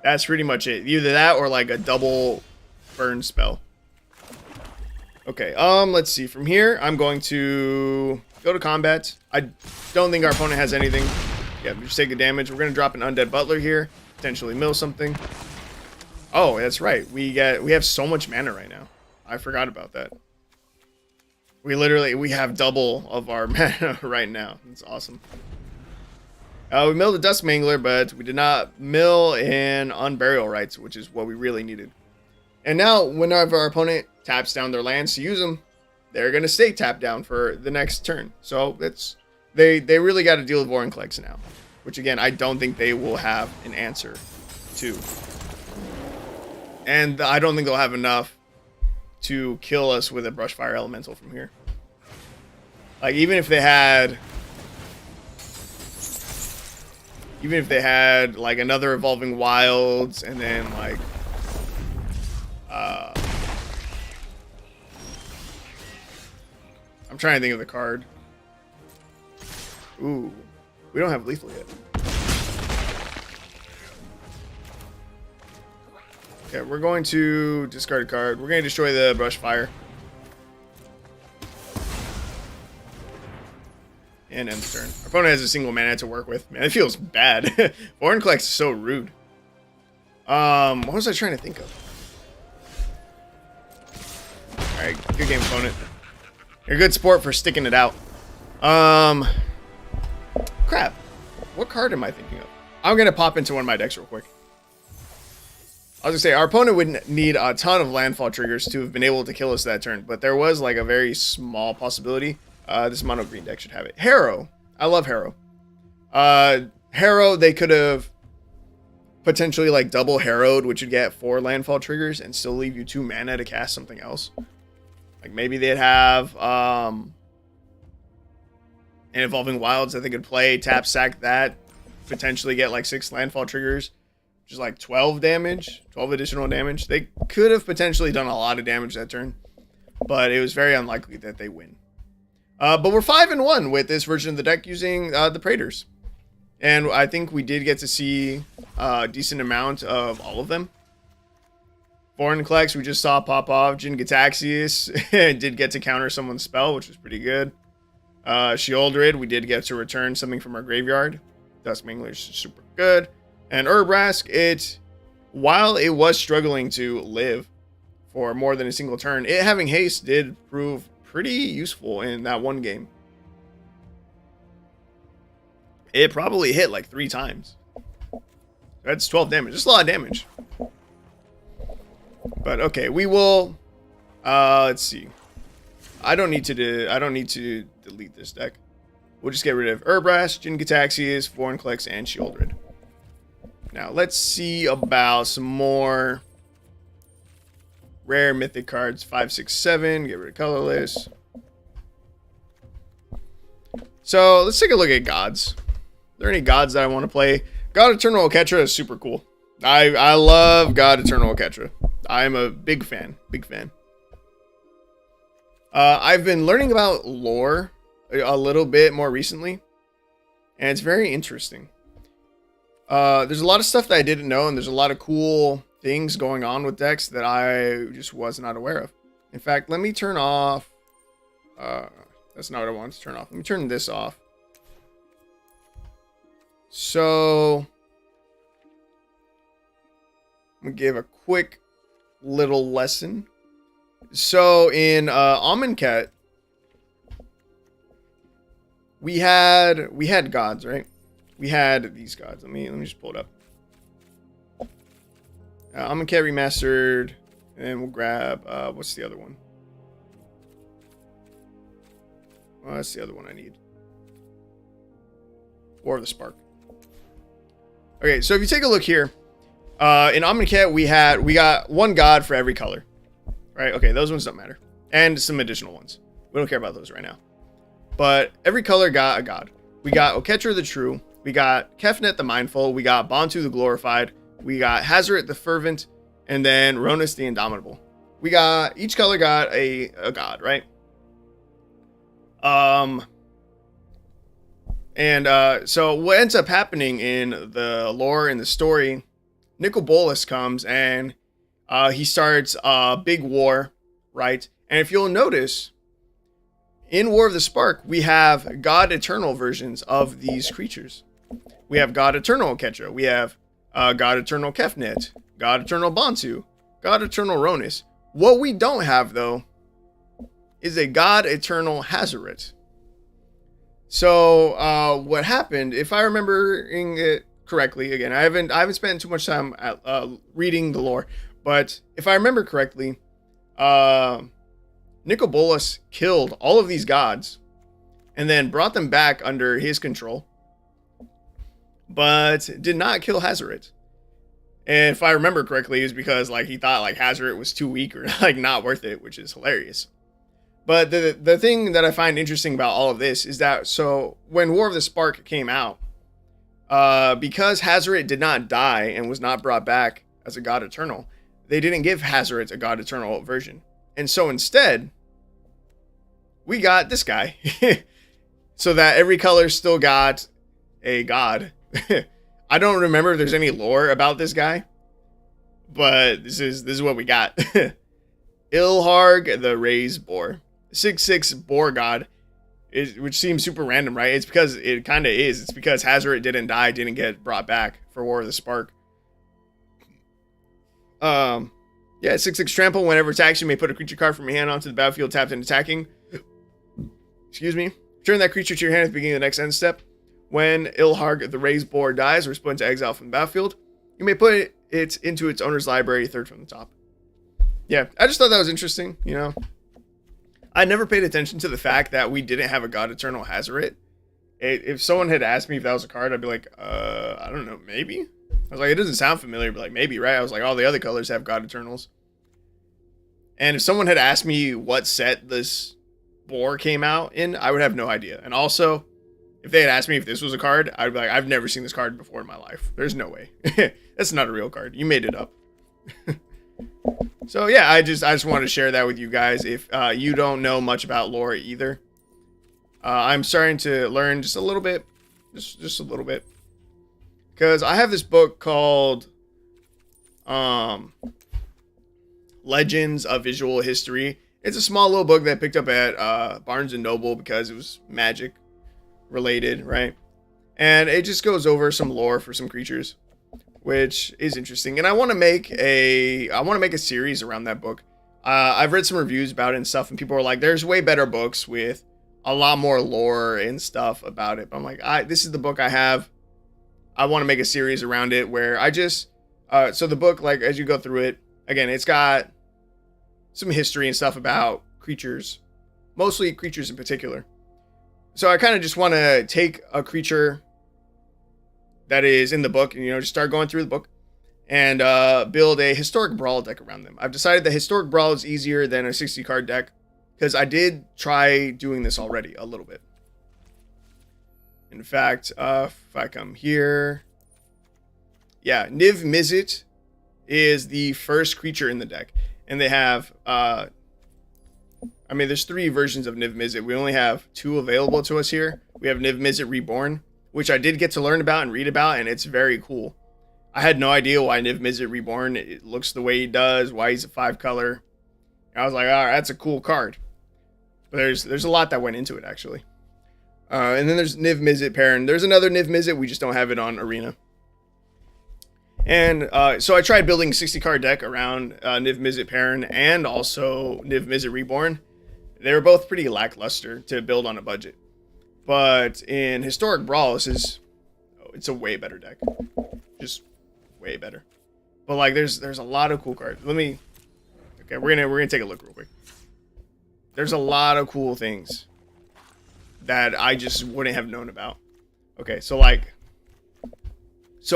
That's pretty much it. Either that or like a double burn spell. Okay, let's see. From here, I'm going to go to combat. I don't think our opponent has anything. Yeah, we just take the damage. We're going to drop an Undead Butler here. Potentially mill something. Oh, that's right. We have so much mana right now. I forgot about that. We have double of our mana right now. It's awesome. We milled the Dusk Mangler, but we did not mill in Unburial Rites, which is what we really needed. And now, whenever our opponent taps down their lands to use them, they're going to stay tapped down for the next turn. So they really got to deal with Vorinclex now, which again, I don't think they will have an answer to. And I don't think they'll have enough to kill us with a Brushfire Elemental from here. Like, even if they had like another Evolving Wilds and then like I'm trying to think of the card. Ooh, we don't have lethal yet. Okay, we're going to discard a card. We're going to destroy the Brushfire. And end the turn. Our opponent has a single mana to work with. Man, it feels bad. Vorinclex is so rude. What was I trying to think of? Alright, good game, opponent. You're a good sport for sticking it out. Crap. What card am I thinking of? I'm going to pop into one of my decks real quick. I was going to say, our opponent would need a ton of landfall triggers to have been able to kill us that turn, but there was like a very small possibility. This mono green deck should have it. Harrow. I love Harrow. Harrow, they could have potentially like double Harrowed, which would get 4 landfall triggers and still leave you 2 mana to cast something else. Like maybe they'd have an Evolving Wilds that they could play, tap, sack that, potentially get like 6 landfall triggers, which is like 12 damage, 12 additional damage. They could have potentially done a lot of damage that turn, but it was very unlikely that they win. But we're 5-1 with this version of the deck using the Praetors. And I think we did get to see a decent amount of all of them. Vorinclex, we just saw pop off. Jin-Gitaxias did get to counter someone's spell, which was pretty good. Sheoldred, we did get to return something from our graveyard. Dusk Mangler is super good. And Urbrask, while it was struggling to live for more than a single turn, it having haste did prove pretty useful in that one game. It probably hit like 3 times. That's 12 damage. That's a lot of damage. But okay, we will. Let's see. I don't need to delete this deck. We'll just get rid of Urbrask, Jin-Gitaxias, Vorinclex, and Sheoldred. Now let's see about some more rare mythic cards. 5, 6, 7. Get rid of colorless. So let's take a look at gods. Are there any gods that I want to play? God Eternal Oketra is super cool. I love God Eternal Oketra. I'm a big fan. Big fan. I've been learning about lore a little bit more recently, and it's very interesting. There's a lot of stuff that I didn't know, and there's a lot of cool things going on with decks that I just was not aware of. In fact, let me turn off. That's not what I wanted to turn off. Let me turn this off. So I'm gonna give a quick little lesson. So in Amonkhet, we had gods, right? We had these gods. Let me just pull it up. Amonkhet Remastered, and we'll grab what's the other one? Well, that's the other one I need. War of the Spark. Okay, so if you take a look here, in Amonkhet we got one god for every color. Right? Okay, those ones don't matter. And some additional ones. We don't care about those right now. But every color got a god. We got Oketra the True. We got Kefnet the Mindful. We got Bontu the Glorified. We got Hazoret the Fervent. And then Ronus the Indomitable. Each color got a god, right? So what ends up happening in the lore, in the story, Nicol Bolas comes and he starts a big war, right? And if you'll notice, in War of the Spark, we have God Eternal versions of these creatures. We have God Eternal Oketra. We have God Eternal Kefnet, God Eternal Bontu, God Eternal Ronus. What we don't have, though, is a God Eternal Hazoret. So what happened, if I remember it correctly, again, I haven't spent too much time at, reading the lore, but if I remember correctly, Nicol Bolas killed all of these gods and then brought them back under his control, but did not kill Hazoret. And if I remember correctly, it was because like he thought like Hazoret was too weak or like not worth it, which is hilarious. But the thing that I find interesting about all of this is that, so when War of the Spark came out, because Hazoret did not die and was not brought back as a God Eternal, they didn't give Hazoret a God Eternal version. And so instead, we got this guy. So that every color still got a god. I don't remember if there's any lore about this guy, but this is what we got. Ilharg the Raised Boar. 6/6 boar god, which seems super random, right? It's because it kind of is. It's because Hazoret didn't die, didn't get brought back for War of the Spark. Yeah, 6/6 trample. Whenever attacks, you may put a creature card from your hand onto the battlefield, tapped and attacking. Excuse me. Return that creature to your hand at the beginning of the next end step. When Ilharg the Raised Boar dies or is put into exile from the battlefield, you may put it into its owner's library, third from the top. Yeah, I just thought that was interesting, you know. I never paid attention to the fact that we didn't have a God Eternal Hazoret. If someone had asked me if that was a card, I'd be like, I don't know, maybe? I was like, it doesn't sound familiar, but like, maybe, right? I was like, all the other colors have God Eternals. And if someone had asked me what set this boar came out in, I would have no idea. And also, if they had asked me if this was a card, I'd be like, I've never seen this card before in my life. There's no way. That's not a real card. You made it up. So yeah, I just wanted to share that with you guys. If you don't know much about lore either, I'm starting to learn just a little bit, just a little bit, because I have this book called Legends of Visual History, It's a small little book that I picked up at Barnes & Noble because it was magic related, right? And it just goes over some lore for some creatures, which is interesting. And I want to make a series around that book. I've read some reviews about it and stuff, and people are like, "There's way better books with a lot more lore and stuff about it." But I'm like, this is the book I have. I want to make a series around it where I just so the book, like, as you go through it, again, it's got some history and stuff about creatures, mostly creatures in particular. So I kind of just want to take a creature that is in the book and, just start going through the book and build a Historic Brawl deck around them. I've decided that Historic Brawl is easier than a 60 card deck because I did try doing this already a little bit. In fact, if I come here, yeah, Niv Mizzet is the first creature in the deck. And they have, there's 3 versions of Niv Mizzet. We only have 2 available to us here. We have Niv Mizzet Reborn, which I did get to learn about and read about, and it's very cool. I had no idea why Niv Mizzet Reborn, it looks the way he does, why he's a 5 color. I was like, all right, that's a cool card. But there's a lot that went into it, actually. And then there's Niv Mizzet Perrin. There's another Niv Mizzet, we just don't have it on Arena. And so I tried building a 60 card deck around Niv Mizzet Perrin and also Niv Mizzet Reborn. They were both pretty lackluster to build on a budget. But in Historic Brawl, it's a way better deck. Just way better. But like there's a lot of cool cards. We're gonna take a look real quick. There's a lot of cool things that I just wouldn't have known about. Okay, so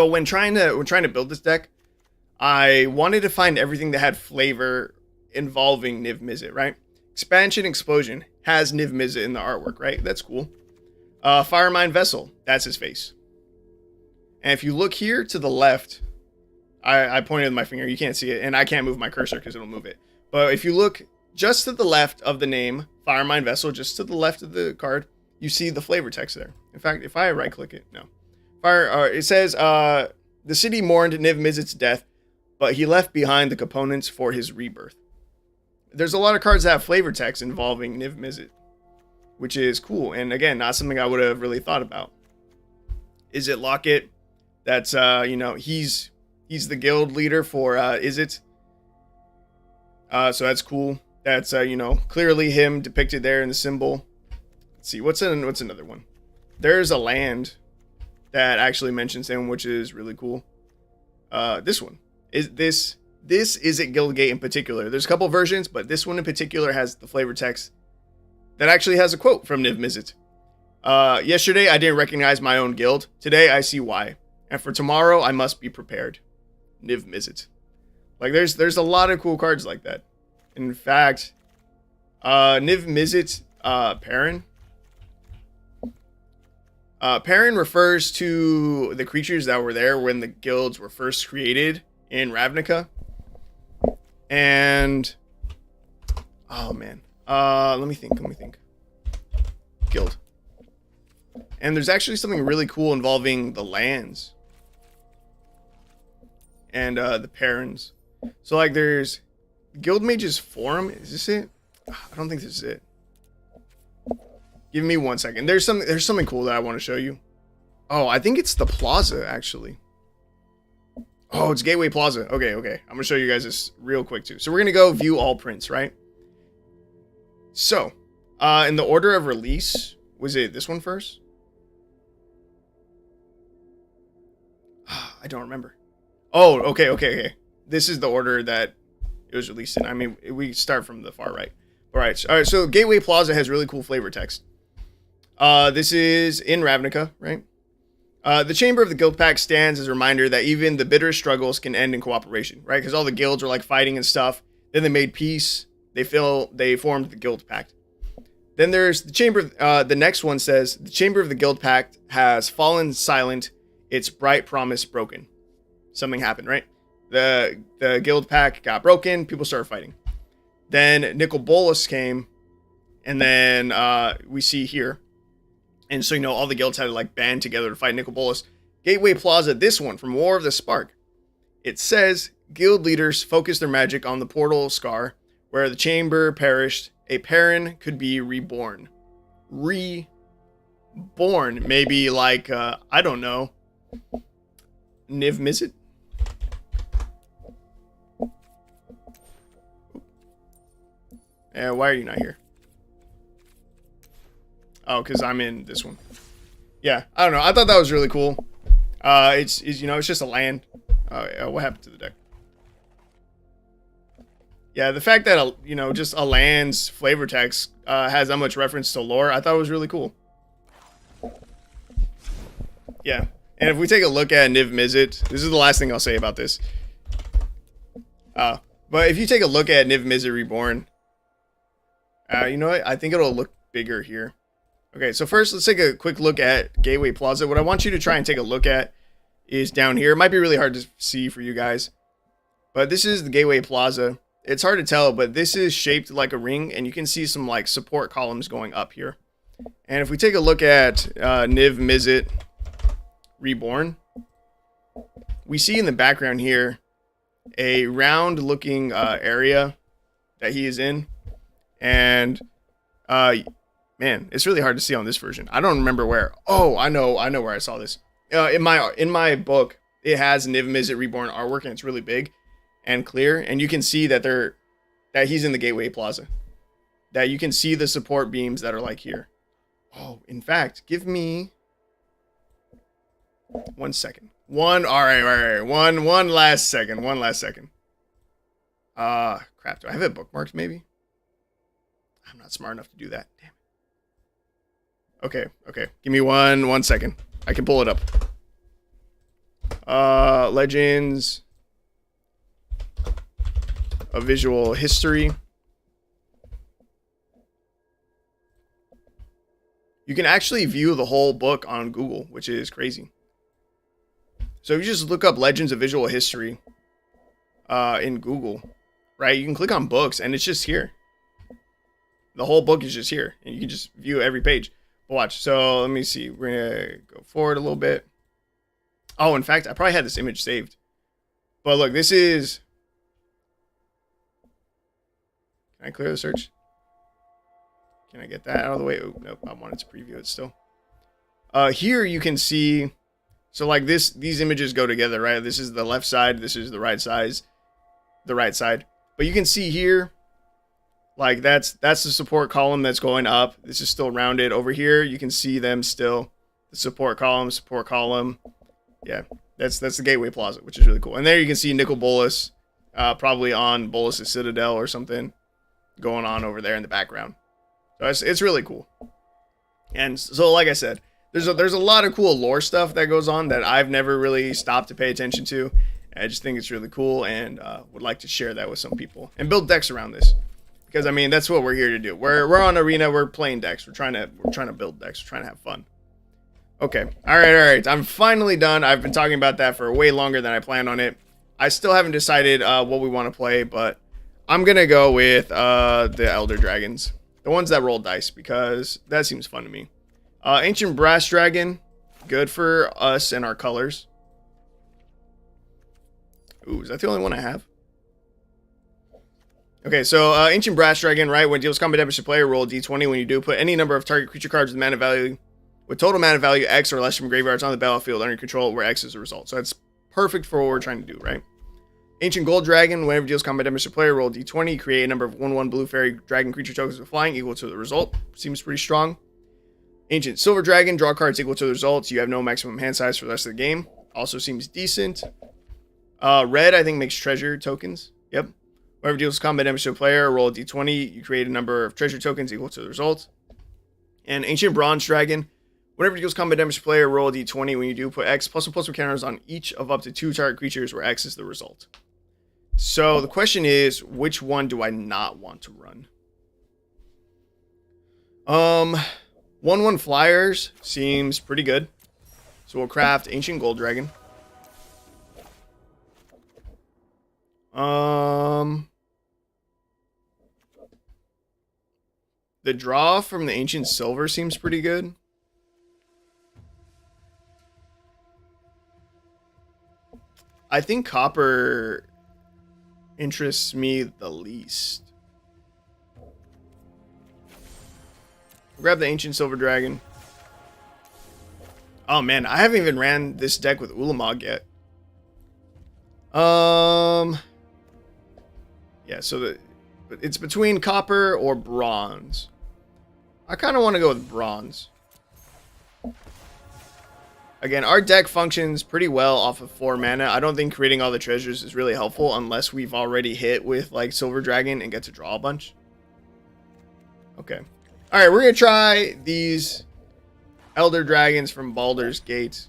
when trying to build this deck, I wanted to find everything that had flavor involving Niv Mizzet, right? Expansion Explosion has Niv Mizzet in the artwork, right? That's cool. Firemind Vessel, that's his face. And if you look here to the left, I pointed with my finger, you can't see it, and I can't move my cursor because it'll move it. But if you look just to the left of the name, Firemind Vessel, just to the left of the card, you see the flavor text there. In fact, if I right click it, no. It says, the city mourned Niv Mizzet's death, but he left behind the components for his rebirth. There's a lot of cards that have flavor text involving Niv Mizzet, which is cool. And again, not something I would have really thought about. Is it Locket? That's, he's the guild leader for Izzet. So that's cool. That's, clearly him depicted there in the symbol. Let's see, what's another one? There's a land that actually mentions him, which is really cool. This one. This is at Guildgate in particular. There's a couple versions, but this one in particular has the flavor text that actually has a quote from Niv Mizzet. Yesterday, I didn't recognize my own guild. Today, I see why. And for tomorrow, I must be prepared. Niv Mizzet. Like, there's a lot of cool cards like that. In fact, Niv Mizzet Perrin. Perrin refers to the creatures that were there when the guilds were first created in Ravnica. And oh man, let me think. Guild. And there's actually something really cool involving the lands and the Perrins. So like there's Guild Mages Forum. Is this it? I don't think this is it. Give me 1 second. There's something cool that I want to show you. Oh, I think it's the plaza, actually. Oh, it's Gateway Plaza. Okay. I'm going to show you guys this real quick, too. So we're going to go view all prints, right? So, in the order of release, was it this one first? I don't remember. Oh, okay. This is the order that it was released in. I mean, we start from the far right. All right, so Gateway Plaza has really cool flavor text. This is in Ravnica, right? The Chamber of the Guild Pact stands as a reminder that even the bitterest struggles can end in cooperation, right? Because all the guilds were like fighting and stuff. Then they made peace. They formed the Guild Pact. Then there's the Chamber. The next one says the Chamber of the Guild Pact has fallen silent. Its bright promise broken. Something happened, right? The Guild Pact got broken. People started fighting. Then Nicol Bolas came, and then we see here. And so, all the guilds had to like band together to fight Nicol Bolas. Gateway Plaza, this one from War of the Spark. It says, guild leaders focus their magic on the portal scar, Where the chamber perished, a Perrin could be reborn. Reborn, maybe like, I don't know, Niv Mizzet? Why are you not here? Oh, because I'm in this one. Yeah, I don't know. I thought that was really cool. It's you know, it's just a land. What happened to the deck? Yeah, the fact that, you know, just a land's flavor text has that much reference to lore, I thought was really cool. Yeah, and if we take a look at Niv Mizzet, this is the last thing I'll say about this. But if you take a look at Niv Mizzet Reborn, you know what? I think it'll look bigger here. Okay, so first let's take a quick look at Gateway Plaza. What I want you to try and take a look at is down here. It might be really hard to see for you guys, but this is the Gateway Plaza. It's hard to tell, but this is shaped like a ring, and you can see some like support columns going up here. And if we take a look at Niv Mizzet Reborn, we see in the background here a round looking area that he is in. And man, it's really hard to see on this version. I don't remember where. Oh, I know where I saw this. In my book, it has Niv Mizzet Reborn artwork, and it's really big and clear, and you can see that he's in the Gateway Plaza. That you can see the support beams that are like here. Oh, in fact, give me 1 second. All right. One last second. Crap. Do I have it bookmarked? Maybe. I'm not smart enough to do that. Damn it. Okay. Give me one second. I can pull it up. Legends of Visual History. You can actually view the whole book on Google, which is crazy. So if you just look up Legends of Visual History in Google, right? You can click on books, and it's just here. The whole book is just here, and you can just view every page. Watch. So let me see. We're gonna go forward a little bit. Oh, in fact, I probably had this image saved. But look, this is. Can I clear the search? Can I get that out of the way? Oh, nope. I wanted to preview it still. Here you can see. So like this, these images go together, right? This is the left side. This is the right side. But you can see here. Like that's the support column that's going up. This is still rounded. Over here, you can see them still. The support column. Yeah, that's the Gateway Plaza, which is really cool. And there you can see Nicol Bolas, probably on Bolas' Citadel or something, going on over there in the background. So it's really cool. And so, like I said, there's a lot of cool lore stuff that goes on that I've never really stopped to pay attention to. I just think it's really cool, and would like to share that with some people and build decks around this. Because I mean, that's what we're here to do. We're on Arena. We're playing decks. We're trying to build decks. We're trying to have fun. Okay. All right. I'm finally done. I've been talking about that for way longer than I planned on it. I still haven't decided what we want to play, but I'm gonna go with the Elder Dragons, the ones that roll dice, because that seems fun to me. Ancient Brass Dragon, good for us and our colors. Ooh, is that the only one I have? Okay, so Ancient Brass Dragon, right? When it deals combat damage to player, roll a d20. When you do, put any number of target creature cards with total mana value X or less from graveyards on the battlefield under your control, where X is the result. So that's perfect for what we're trying to do, right? Ancient Gold Dragon, whenever it deals combat damage to player, roll a d20. Create a number of 1/1 blue fairy dragon creature tokens with flying equal to the result. Seems pretty strong. Ancient Silver Dragon, draw cards equal to the results. You have no maximum hand size for the rest of the game. Also seems decent. Red, I think, makes treasure tokens. Yep. Whoever deals combat damage to a player, roll a d20. You create a number of treasure tokens equal to the result. And Ancient Bronze Dragon, whenever it deals combat damage to a player, roll a d20. When you do, put X +1/+1 counters on each of up to 2 target creatures, where X is the result. So the question is, which one do I not want to run? 1/1 flyers seems pretty good. So we'll craft Ancient Gold Dragon. The draw from the Ancient Silver seems pretty good. I think Copper interests me the least. Grab the Ancient Silver Dragon. Oh man, I haven't even ran this deck with Ulamog yet. Yeah, so it's between copper or bronze. I kind of want to go with bronze. Again, our deck functions pretty well off of 4 mana. I don't think creating all the treasures is really helpful unless we've already hit with like Silver Dragon and get to draw a bunch. Okay. Alright, we're going to try these Elder Dragons from Baldur's Gate.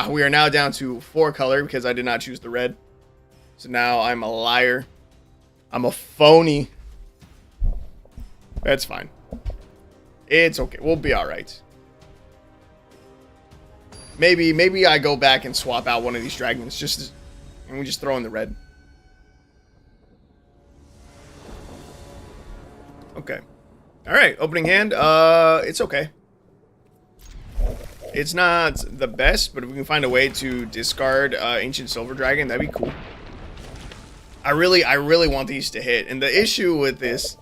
We are now down to 4 color because I did not choose the red. So now I'm a liar. I'm a phony. That's fine. It's okay. We'll be alright. Maybe I go back and swap out one of these dragons and we just throw in the red. Okay. Alright, opening hand. It's okay. It's not the best, but if we can find a way to discard Ancient Silver Dragon, that'd be cool. I really want these to hit. And the issue with this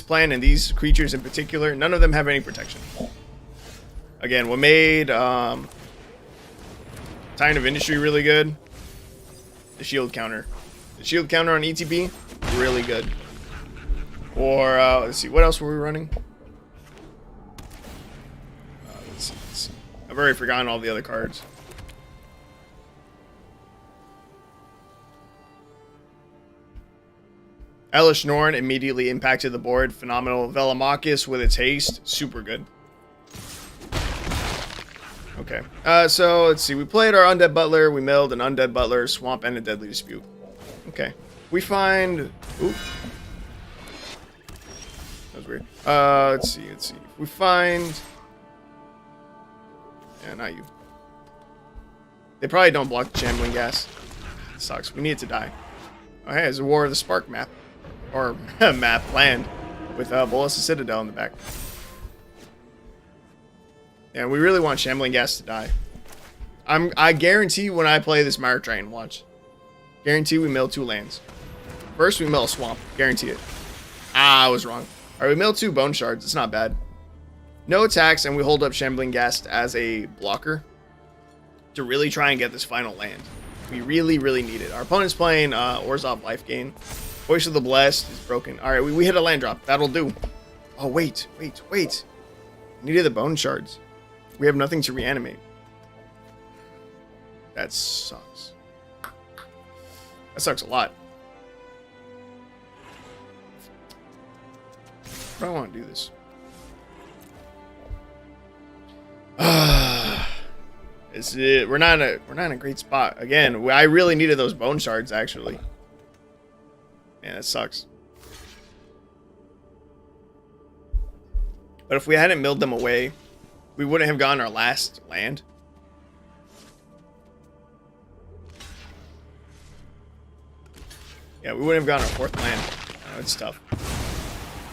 plan and these creatures in particular, none of them have any protection. Again, what made Titan of Industry really good? The shield counter. The shield counter on ETB, really good. Or, let's see, what else were we running? Let's see. I've already forgotten all the other cards. Elesh Norn immediately impacted the board. Phenomenal. Velomachus with its haste. Super good. Okay. So, let's see. We played our Undead Butler. We milled an Undead Butler, Swamp, and a Deadly Dispute. Okay. We find... Ooh. That was weird. Let's see. We find... Yeah, not you. They probably don't block the Shambling Ghast. It sucks. We need it to die. Oh, hey, it's a War of the Spark map. Or map land. With Bolas Citadel in the back. Yeah, we really want Shambling Ghast to die. I guarantee when I play this Mire Triton, watch. Guarantee we mill 2 lands. First, we mill a swamp. Guarantee it. I was wrong. Alright, we mill 2 Bone Shards. It's not bad. No attacks, and we hold up Shambling Ghast as a blocker to really try and get this final land. We really, really need it. Our opponent's playing Orzhov Life Gain. Voice of the Blessed is broken. Alright, we hit a land drop. That'll do. Oh, wait. Needed the Bone Shards. We have nothing to reanimate. That sucks. That sucks a lot. I don't want to do this. We're not in a great spot. Again, I really needed those Bone Shards, actually. Man, that sucks. But if we hadn't milled them away, we wouldn't have gotten our last land. Yeah, we wouldn't have gotten our 4th land. Oh, it's tough.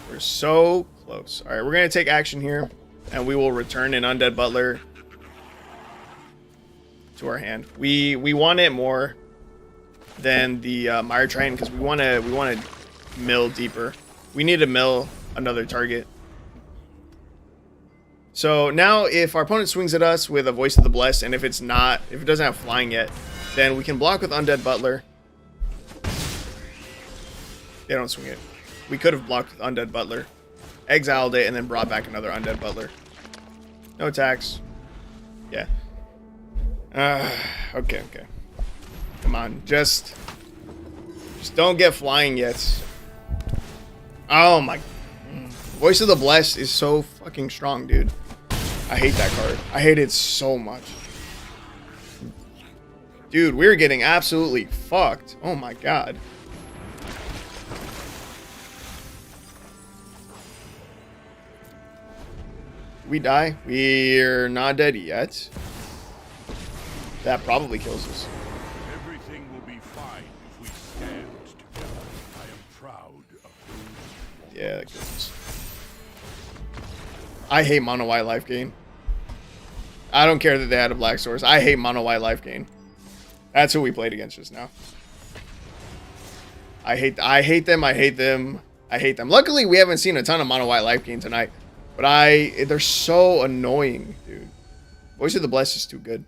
We're so close. Alright, we're going to take action here. And we will return an Undead Butler to our hand. We want it more than the Mire Triton because we want to mill deeper. We need to mill another target. So now if our opponent swings at us with a Voice of the Blessed, and if it doesn't have flying yet, then we can block with Undead Butler. They don't swing it. We could have blocked with Undead Butler, exiled it, and then brought back another Undead Butler. No attacks. Yeah. Okay. Come on, just don't get flying yet. Oh my. Voice of the Blessed is so fucking strong, dude. I hate that card. I hate it so much. Dude, we're getting absolutely fucked. Oh my god. We die. We're not dead yet. That probably kills us. Everything will be fine if we stand together. I am proud of you. Yeah, that kills us. I hate mono white life gain. I don't care that they had a black source. I hate mono white life gain. That's who we played against just now. I hate them. I hate them. Luckily, we haven't seen a ton of mono white life gain tonight. But they're so annoying, dude. Voice of the Blessed is too good.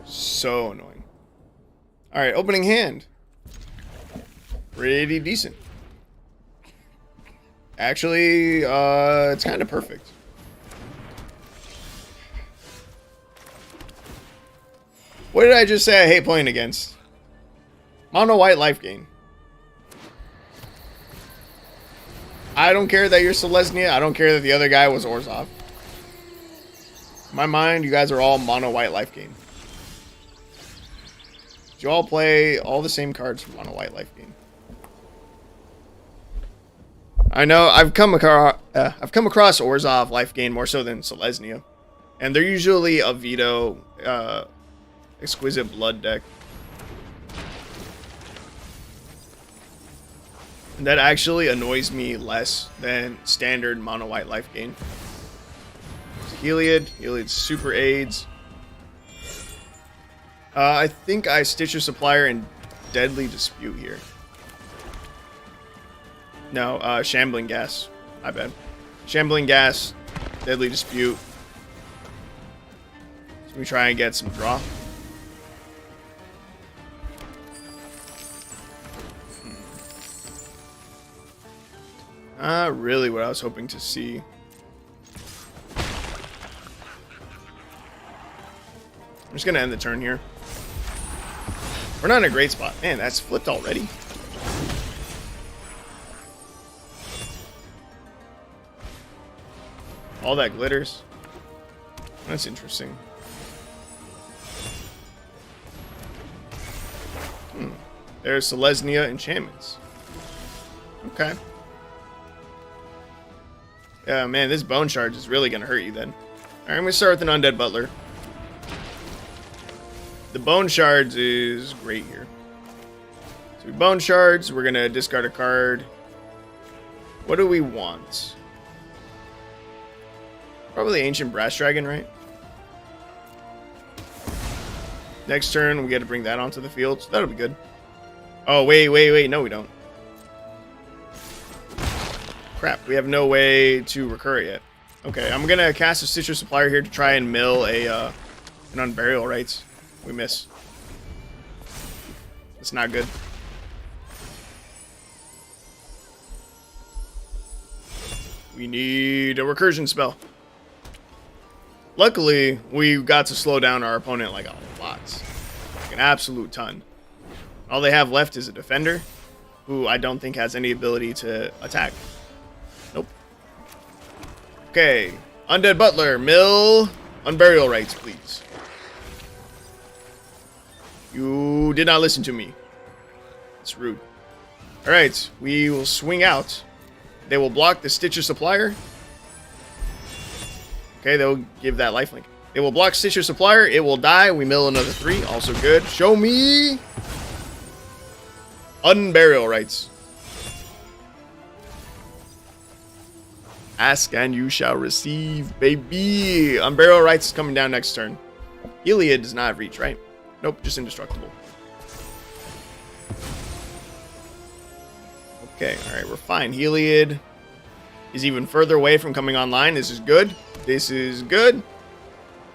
So annoying. Alright, opening hand. Pretty decent. Actually, it's kind of perfect. What did I just say I hate playing against? Mono white life gain. I don't care that you're Selesnya. I don't care that the other guy was Orzhov. In my mind, you guys are all mono white life gain. You all play all the same cards for mono white life gain. I know I've come across Orzhov life gain more so than Selesnya, and they're usually a veto exquisite blood deck. And that actually annoys me less than standard mono white life gain. Heliod's super aids. I think I Stitcher Supplier and Deadly Dispute here. No, Shambling Ghast. My bad. Shambling Ghast, Deadly Dispute. So we try and get some draw. Not really what I was hoping to see. I'm just gonna end the turn here. We're not in a great spot. Man, that's flipped already. All that glitters. That's interesting. There's Selesnya enchantments. Okay. Yeah, man, this Bone Shards is really gonna hurt you then. Alright, I'm gonna start with an Undead Butler. The Bone Shards is great here. So Bone Shards, we're gonna discard a card. What do we want? Probably Ancient Brass Dragon, right? Next turn, we get to bring that onto the field, so that'll be good. Oh, wait, no we don't. Crap, we have no way to recur it yet. Okay, I'm gonna cast a Stitcher Supplier here to try and mill an Unburial Rites. We miss. It's not good. We need a recursion spell. Luckily, we got to slow down our opponent like a lot. Like an absolute ton. All they have left is a defender, who I don't think has any ability to attack. Nope. Okay. Undead Butler, mill Unburial Rites, please. You did not listen to me. It's rude. Alright, we will swing out. They will block the Stitcher Supplier. Okay, they'll give that lifelink. They will block Stitcher Supplier. It will die. We mill another 3. Also good. Show me Unburial Rites. Ask and you shall receive, baby. Unburial Rites is coming down next turn. Heliod does not have reach, right? Nope, just indestructible. Okay, alright, we're fine. Heliod is even further away from coming online. This is good. This is good.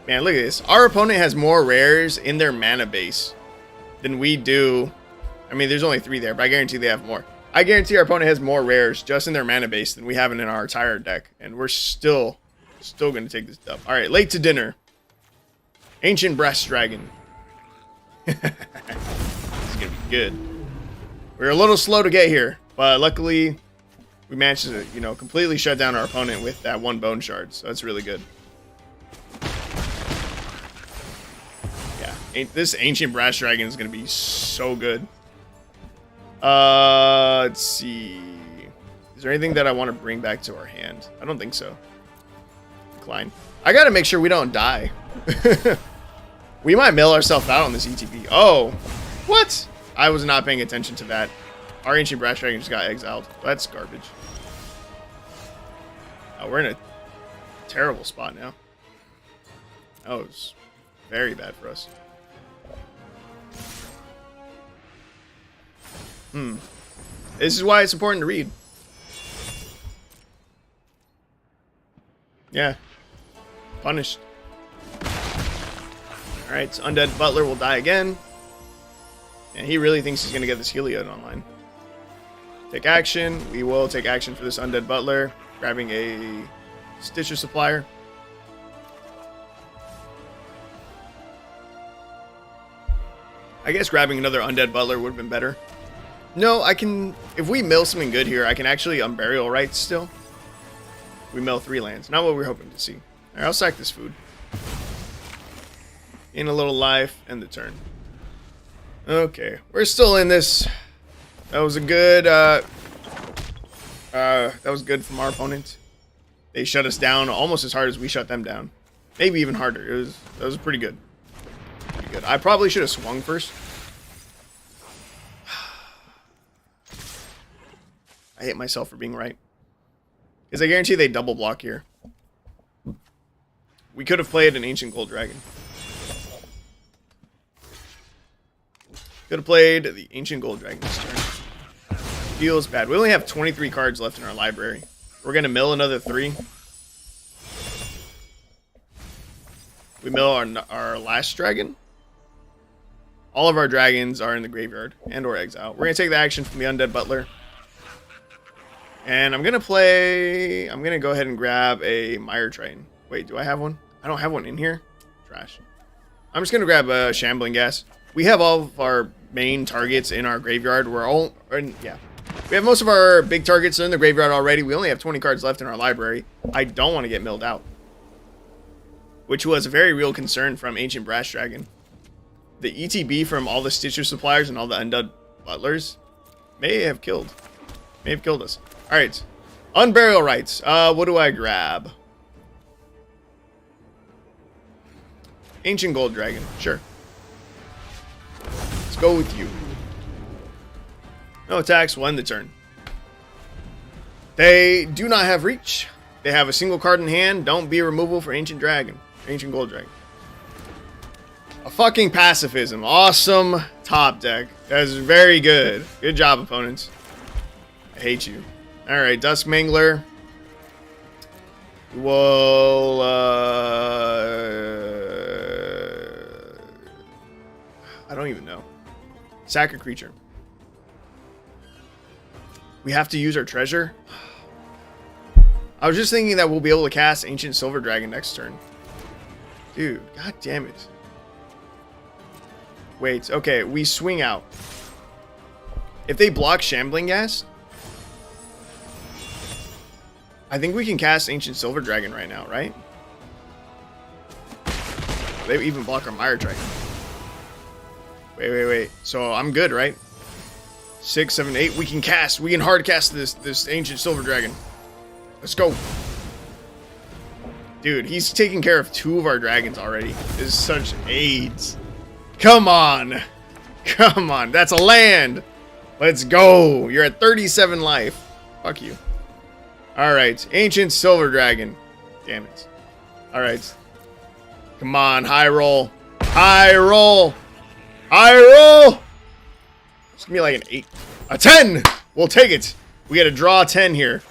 Man, look at this. Our opponent has more rares in their mana base than we do. I mean, there's only 3 there, but I guarantee they have more. I guarantee our opponent has more rares just in their mana base than we have in our entire deck. And we're still going to take this dub. Alright, late to dinner. Ancient Brass Dragon. This is going to be good. We're a little slow to get here, but luckily we managed to, completely shut down our opponent with that 1 Bone Shard. So that's really good. Yeah, this Ancient Brass Dragon is going to be so good. Let's see. Is there anything that I want to bring back to our hand? I don't think so. Decline. I got to make sure we don't die. We might mill ourselves out on this ETB. Oh, what? I was not paying attention to that. Our Ancient Brass Dragon just got exiled. That's garbage. Oh, we're in a terrible spot now. That was very bad for us. This is why it's important to read. Yeah. Punished. Alright, so Undead Butler will die again. And he really thinks he's going to get this Heliod online. Take action. We will take action for this Undead Butler. Grabbing a Stitcher Supplier. I guess grabbing another Undead Butler would have been better. No, I can... If we mill something good here, I can actually Unburial Rites still. We mill 3 lands. Not what we're hoping to see. Alright, I'll sack this food. In a little life, end the turn. Okay, we're still in this. That was a good, that was good from our opponent. They shut us down almost as hard as we shut them down. Maybe even harder. That was pretty good. Pretty good. I probably should have swung first. I hate myself for being right. Because I guarantee they double block here. We could have played an Ancient Gold Dragon. Could have played the Ancient Gold Dragon this turn. Feels bad. We only have 23 cards left in our library. We're going to mill another 3. We mill our last dragon. All of our dragons are in the graveyard and or exile. We're going to take the action from the Undead Butler. And I'm going to go ahead and grab a Mire Triton. Wait, do I have one? I don't have one in here. Trash. I'm just going to grab a Shambling Ghast. We have all of our main targets in our graveyard. Yeah. We have most of our big targets in the graveyard already. We only have 20 cards left in our library. I don't want to get milled out. Which was a very real concern from Ancient Brass Dragon. The ETB from all the Stitcher Suppliers and all the Undead Butlers may have killed us. Alright. Unburial Rites. What do I grab? Ancient Gold Dragon. Sure. Let's go with you. No attacks, will end the turn. They do not have reach. They have a single card in hand. Don't be a removal for Ancient Dragon. Ancient Gold Dragon. A fucking pacifism. Awesome top deck. That is very good. Good job, opponents. I hate you. Alright, Dusk Mangler. We'll, I don't even know. Sack a creature. We have to use our treasure? I was just thinking that we'll be able to cast Ancient Silver Dragon next turn. Dude, god damn it. Wait, okay, we swing out. If they block Shambling Ghast, I think we can cast Ancient Silver Dragon right now, right? They even block our Mire Triton. Wait. So I'm good, right? 6, 7, 8. We can cast. We can hard cast this Ancient Silver Dragon. Let's go. Dude, he's taking care of 2 of our dragons already. This is such AIDS. Come on. Come on. That's a land. Let's go. You're at 37 life. Fuck you. Alright. Ancient Silver Dragon. Damn it. Alright. Come on. High roll. High roll. High roll. It's gonna be like an 8. A 10. We'll take it. We gotta draw 10 here.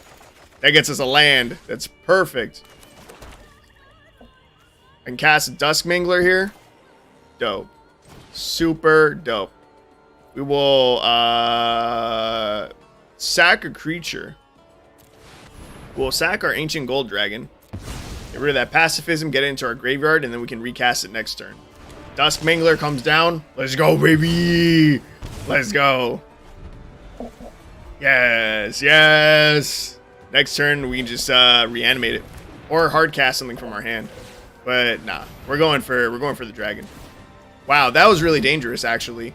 That gets us a land. That's perfect. I can cast Dusk Mangler here. Dope. Super dope. We will sack a creature. We'll sack our Ancient Gold Dragon. Get rid of that pacifism, get it into our graveyard, and then we can recast it next turn. Dusk Mangler comes down. Let's go, baby. Let's go. Yes, yes. Next turn, we can just reanimate it. Or hard cast something from our hand. But nah, we're going for the dragon. Wow, that was really dangerous, actually.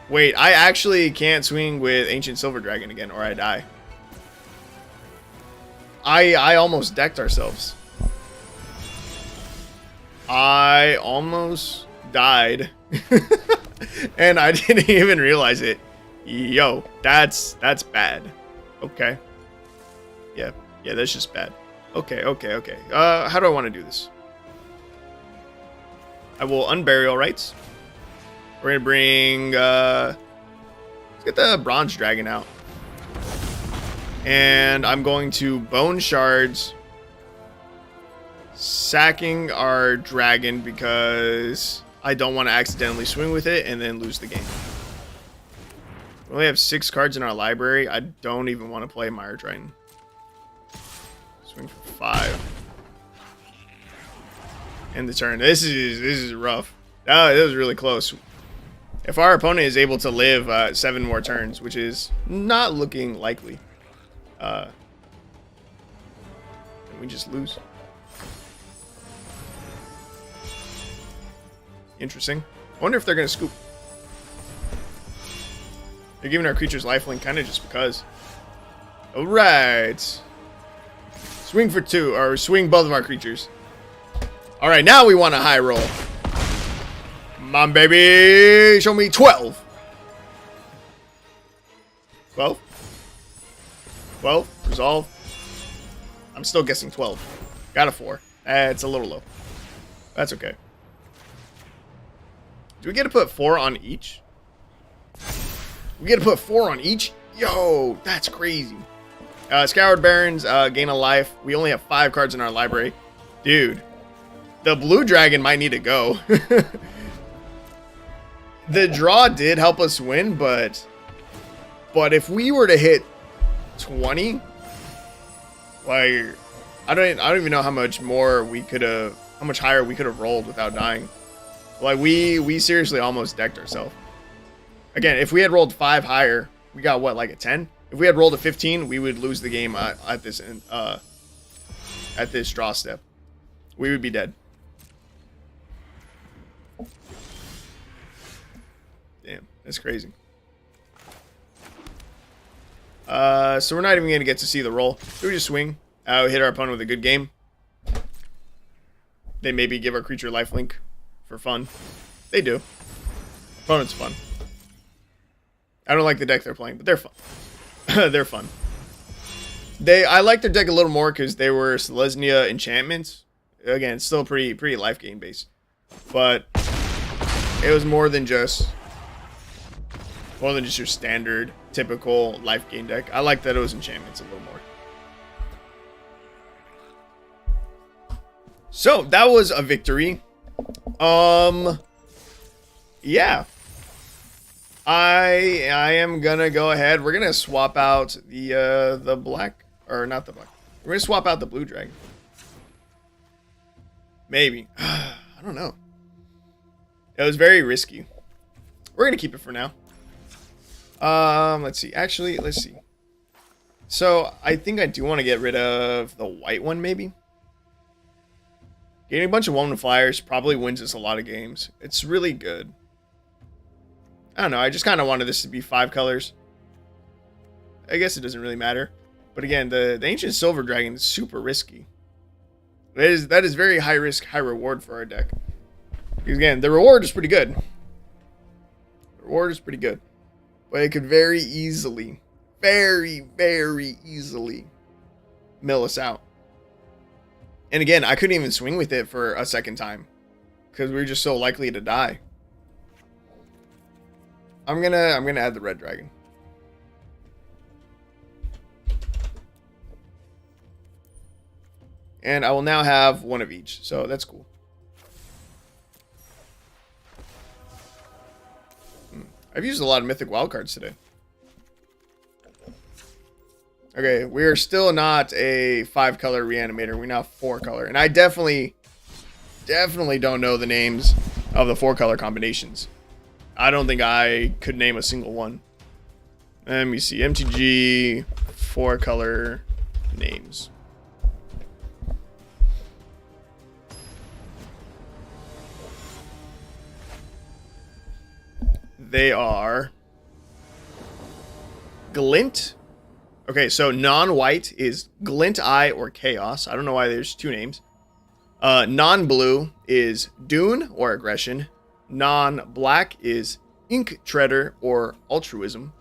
Wait, I actually can't swing with Ancient Silver Dragon again, or I die. I almost decked ourselves. I almost died. And I didn't even realize it. Yo, that's bad. Okay. Yeah, that's just bad. Okay. How do I want to do this? I will Unburial Rites. We're gonna bring Let's get the Bronze Dragon out. And I'm going to Bone Shards, sacking our dragon because I don't want to accidentally swing with it and then lose the game. We only have 6 cards in our library. I don't even want to play Mire Triton. Swing for 5. End the turn. This is rough. That was really close. If our opponent is able to live 7 more turns, which is not looking likely, we just lose. Interesting. I wonder if they're gonna scoop. They're giving our creatures lifelink kind of just because. Alright. Swing for 2, or swing both of our creatures. Alright, now we want a high roll. Come on, baby. Show me 12. 12? 12? Resolve? I'm still guessing 12. Got a 4. It's a little low. That's okay. Do we get to put 4 on each? We get to put 4 on each? Yo, that's crazy. Scoured Barrens, gain a life. We only have 5 cards in our library. Dude, the blue dragon might need to go. The draw did help us win, but if we were to hit 20, like I don't even know how much more we could have, how much higher we could have rolled without dying. Like we seriously almost decked ourselves. Again, if we had rolled 5 higher, we got what, like a 10? If we had rolled a 15, we would lose the game at this draw step. We would be dead. Damn, that's crazy. So we're not even going to get to see the roll. We just swing. We hit our opponent with a good game. They maybe give our creature lifelink for fun. They do. Opponent's fun. I don't like the deck they're playing, but they're fun. They're fun. I like their deck a little more because they were Selesnya enchantments. Again, it's still pretty life gain based, but it was more than just your standard typical life gain deck. I like that it was enchantments a little more. So that was a victory. Yeah. I am gonna go ahead. We're gonna swap out the black, or not the black. We're gonna swap out the blue dragon. Maybe. I don't know. It was very risky. We're gonna keep it for now. Let's see. Actually, let's see. So I think I do want to get rid of the white one, maybe. Getting a bunch of 1 flyers probably wins us a lot of games. It's really good. I don't know. I just kind of wanted this to be 5 colors. I guess it doesn't really matter. But again, the Ancient Silver Dragon is super risky. That is very high risk, high reward for our deck. Because again, the reward is pretty good. The reward is pretty good. But it could very easily, very easily mill us out. And again, I couldn't even swing with it for a second time. Because we were just so likely to die. I'm gonna add the red dragon. And I will now have 1 of each, so that's cool. I've used a lot of mythic wildcards today. Okay, we are still not a 5-color Reanimator. We're now 4-color, and I definitely don't know the names of the 4-color combinations. I don't think I could name a single one. Let me see. MTG 4-color names. They are Glint. Okay, so non-white is Glint Eye or Chaos. I don't know why there's 2 names. Non-blue is Dune or Aggression. Non-black is Ink Treader or Altruism.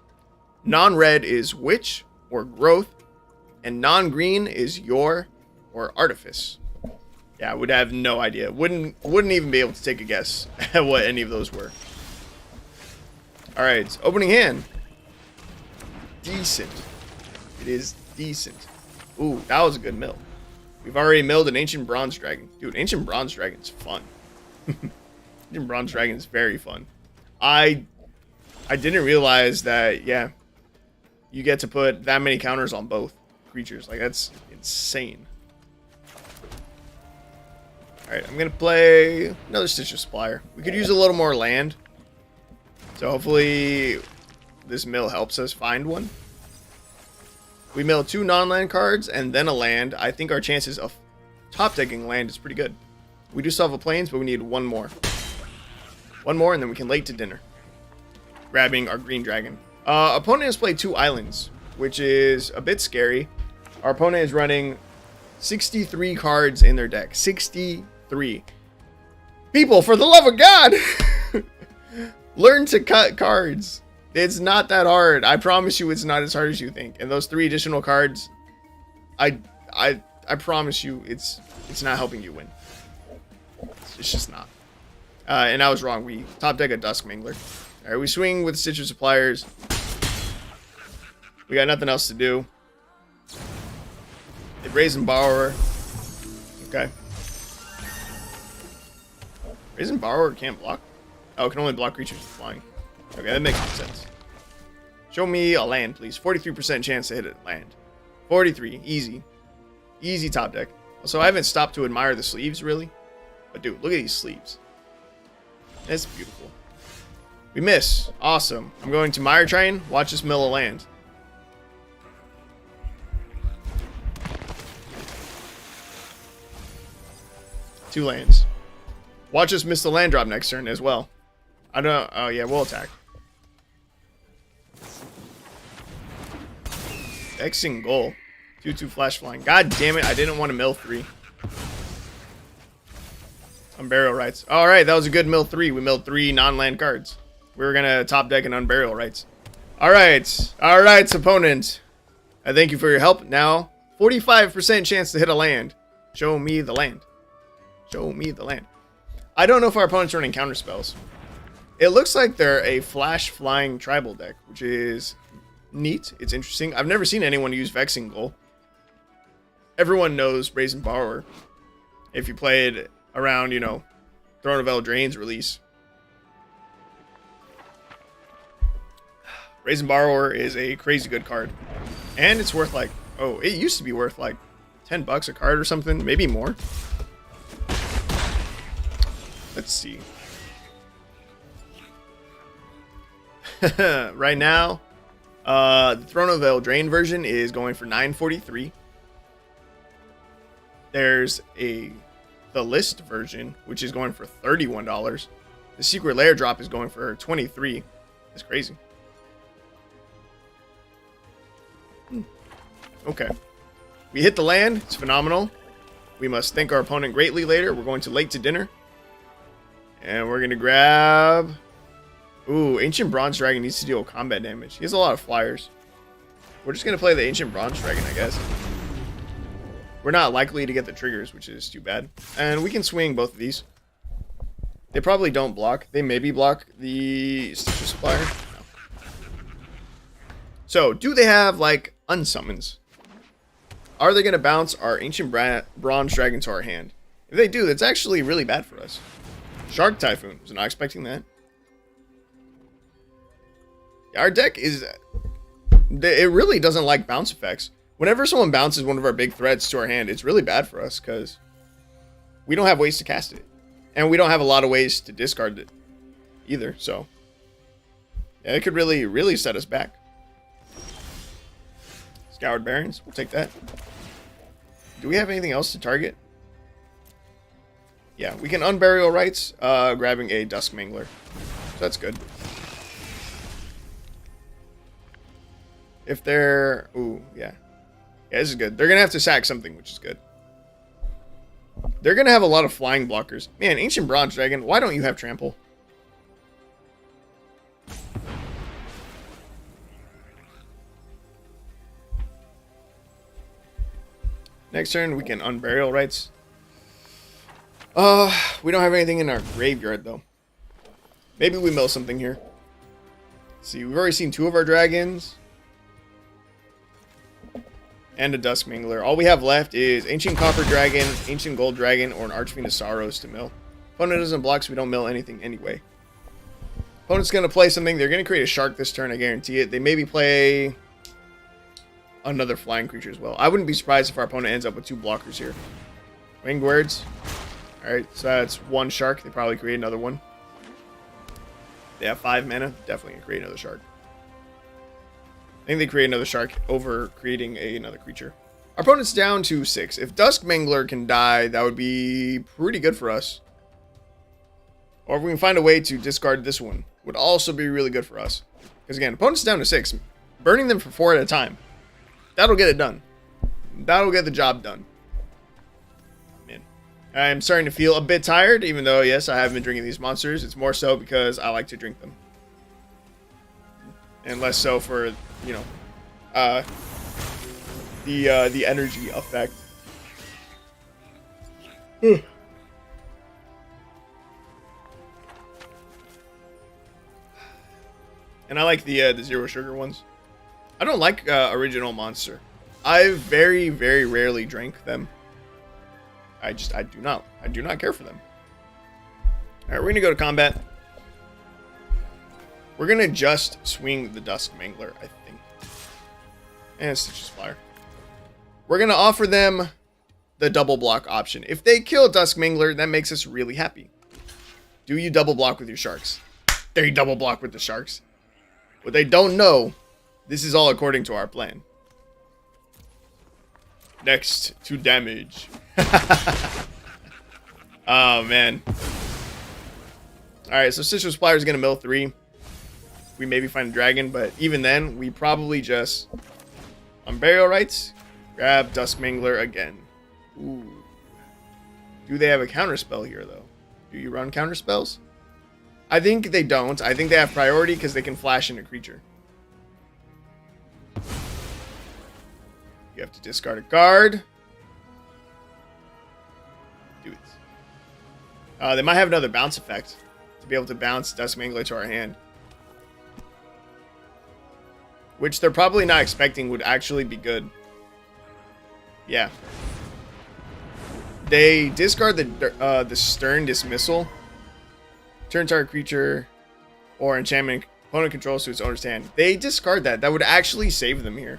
Non-red is Witch or Growth. And non-green is Yor or Artifice. Yeah, I would have no idea. Wouldn't even be able to take a guess at what any of those were. Alright, opening hand. decent. It is decent. Ooh, that was a good mill. We've already milled an Ancient Bronze Dragon. Dude, Ancient Bronze Dragon's fun. Ancient Bronze Dragon's very fun. I didn't realize that, yeah, you get to put that many counters on both creatures. Like, that's insane. Alright, I'm going to play another Stitch of Supplier. We could use a little more land. So hopefully this mill helps us find one. We mill 2 non-land cards and then a land. I think our chances of top decking land is pretty good. We do still have a plains, but we need one more. One more and then we can late to dinner. Grabbing our green dragon. Opponent has played 2 islands, which is a bit scary. Our opponent is running 63 cards in their deck. 63. People, for the love of God! Learn to cut cards. It's not that hard. I promise you it's not as hard as you think. And those 3 additional cards, I promise you it's not helping you win. It's just not. And I was wrong. We top deck a Dusk Mangler. Alright, we swing with Stitch of Suppliers. We got nothing else to do. They Brazen Borrower. Okay. Brazen Borrower can't block? Oh, it can only block creatures with flying. Okay, that makes sense. Show me a land, please. 43% chance to hit a land. 43. Easy. Easy top deck. Also, I haven't stopped to admire the sleeves, really. But dude, look at these sleeves. That's beautiful. We miss. Awesome. I'm going to Mire Triton. Watch us mill a land. Two lands. Watch us miss the land drop next turn as well. I don't. Oh yeah, we'll attack. Xing goal. 2/2 flash flying. God damn it! I didn't want to mill 3. Unburial Rites. All right, that was a good mill 3. We milled 3 non-land cards. We were gonna top deck an Unburial Rites. All right, opponent. I thank you for your help. Now, 45% chance to hit a land. Show me the land. Show me the land. I don't know if our opponent's running counter spells. It looks like they're a flash flying tribal deck, which is neat. It's interesting. I've never seen anyone use Vexing Goal. Everyone knows Brazen Borrower. If you played around, you know, Throne of Eldraine's release. Brazen Borrower is a crazy good card. And it's worth like, oh, it used to be worth like $10 a card or something, maybe more. Let's see. Right now, the Throne of Eldraine version is going for $9.43. There's the list version, which is going for $31. The Secret Lair drop is going for $23. That's crazy. Okay. We hit the land. It's phenomenal. We must thank our opponent greatly later. We're going to late to dinner. And we're going to grab... Ooh, Ancient Bronze Dragon needs to deal combat damage. He has a lot of flyers. We're just going to play the Ancient Bronze Dragon, I guess. We're not likely to get the triggers, which is too bad. And we can swing both of these. They probably don't block. They maybe block the Stitch of Supplier. No. So, do they have, like, unsummons? Are they going to bounce our Ancient Bronze Dragon to our hand? If they do, that's actually really bad for us. Shark Typhoon. Was not expecting that. Our deck is... It really doesn't like bounce effects. Whenever someone bounces one of our big threats to our hand, it's really bad for us because we don't have ways to cast it. And we don't have a lot of ways to discard it either. So, yeah, it could really, really set us back. Scoured Barrens. We'll take that. Do we have anything else to target? Yeah, we can Unburial Rites, grabbing a Dusk Mangler. So that's good. If they're... Ooh, yeah. Yeah, this is good. They're going to have to sack something, which is good. They're going to have a lot of flying blockers. Man, Ancient Bronze Dragon, why don't you have Trample? Next turn, we can Unburial Rites. We don't have anything in our graveyard, though. Maybe we mill something here. Let's see, we've already seen 2 of our dragons. and a Dusk Mangler. All we have left is Ancient Copper Dragon, Ancient Gold Dragon, or an Archfiend of Sorrows to mill. Opponent doesn't block, so we don't mill anything anyway. Opponent's going to play something. They're going to create a shark this turn, I guarantee it. They maybe play another flying creature as well. I wouldn't be surprised if our opponent ends up with 2 blockers here. Winged Words. Alright, so that's 1 shark. They probably create another one. They have 5 mana. Definitely going to create another shark. I think they create another shark over creating another creature. Our opponent's down to 6. If Dusk Mangler can die, that would be pretty good for us. Or if we can find a way to discard this one, would also be really good for us. Because again, opponent's down to 6. Burning them for 4 at a time. That'll get it done. That'll get the job done. Man. I'm starting to feel a bit tired, even though, yes, I have been drinking these monsters. It's more so because I like to drink them. And less so for, you know, the energy effect. And I like the 0 sugar ones. I don't like original monster. I very, very rarely drink them. I do not care for them. All right, we're gonna go to combat. We're gonna just swing the Dusk Mangler, I think, and Stitch's Supplier. We're gonna offer them the double block option. If they kill Dusk Mangler, that makes us really happy. Do you double block with your sharks? They double block with the sharks. What they don't know, this is all according to our plan. Next to damage. Oh, man. Alright, so Stitch's Supplier is going to mill 3. We maybe find a dragon, but even then, we probably just Unburial Rites, grab Dusk Mangler again. Ooh. Do they have a counterspell here, though? Do you run counterspells? I think they don't. I think they have priority because they can flash in a creature. You have to discard a card. Do it. They might have another bounce effect to be able to bounce Dusk Mangler to our hand. Which they're probably not expecting would actually be good. Yeah. They discard the Stern Dismissal. Turn target creature or enchantment opponent controls to its owner's hand. They discard that. That would actually save them here.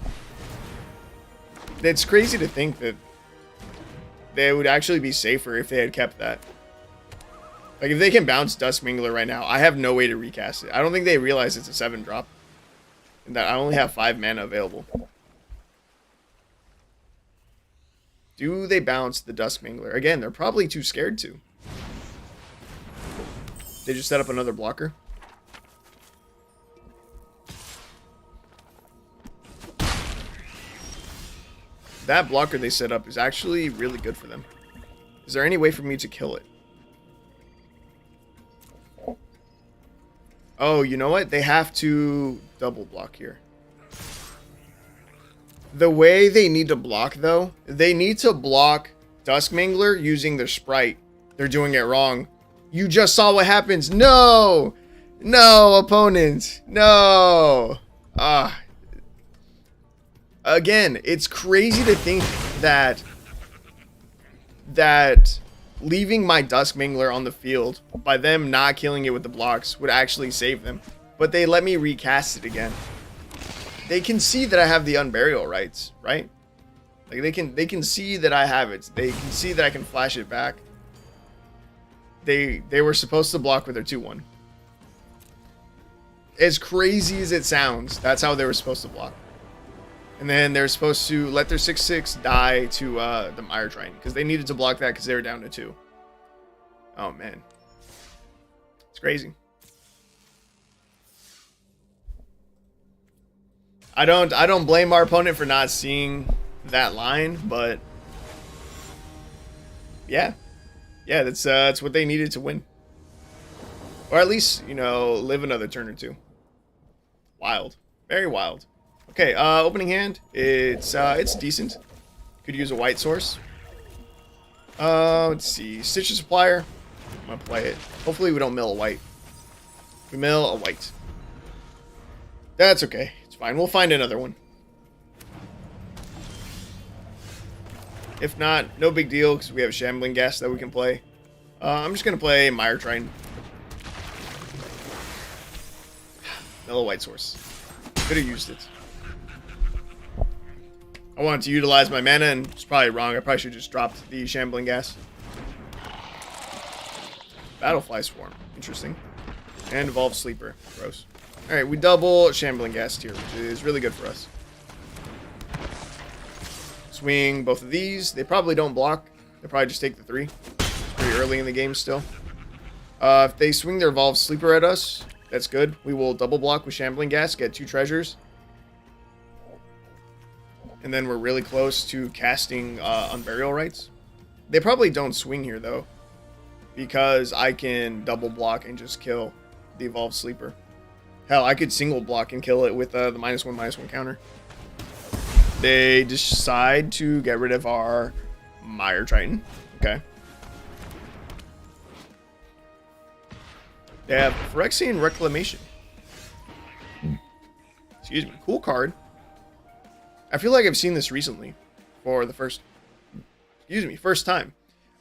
It's crazy to think that they would actually be safer if they had kept that. Like, if they can bounce Dusk Mangler right now, I have no way to recast it. I don't think they realize it's a 7-drop. And that I only have 5 mana available. Do they bounce the Dusk Mangler? Again, they're probably too scared to. They just set up another blocker. That blocker they set up is actually really good for them. Is there any way for me to kill it? Oh, you know what? They have to double block here. The way they need to block, though, they need to block Dusk Mangler using their sprite. They're doing it wrong. You just saw what happens. No! No, opponent. No! Again, it's crazy to think that leaving my Dusk Mangler on the field by them not killing it with the blocks would actually save them. But they let me recast it again. They can see that I have the Unburial Rites, right? Like they can see that I have it. They can see that I can flash it back. They were supposed to block with their 2/1. As crazy as it sounds, that's how they were supposed to block. And then they're supposed to let their 6/6 die to the Mire Triton, because they needed to block that because they were down to 2. Oh man, it's crazy. I don't blame our opponent for not seeing that line, but yeah, that's what they needed to win, or at least, you know, live another turn or 2. Wild, very wild. Okay, opening hand, it's decent. Could use a white source. Let's see, Stitch's Supplier. I'm gonna play it. Hopefully we don't mill a white. We mill a white. That's okay. It's fine. We'll find another one. If not, no big deal because we have Shambling Ghast that we can play. I'm just going to play Mire Triton. Mellow White Source. Could have used it. I wanted to utilize my mana, and it's probably wrong. I probably should have just dropped the Shambling Ghast. Battlefly Swarm. Interesting. And Evolved Sleeper. Gross. Alright, we double Shambling Ghast here, which is really good for us. Swing both of these. They probably don't block. They probably just take the 3. It's pretty early in the game still. If they swing their Evolved Sleeper at us, that's good. We will double block with Shambling Ghast, get 2 treasures. And then we're really close to casting Unburial Rites. They probably don't swing here, though, because I can double block and just kill the Evolved Sleeper. Hell, I could single block and kill it with the -1/-1 counter. They decide to get rid of our Mire Triton. Okay. They have Phyrexian Reclamation. Excuse me. Cool card. I feel like I've seen this recently for the first time.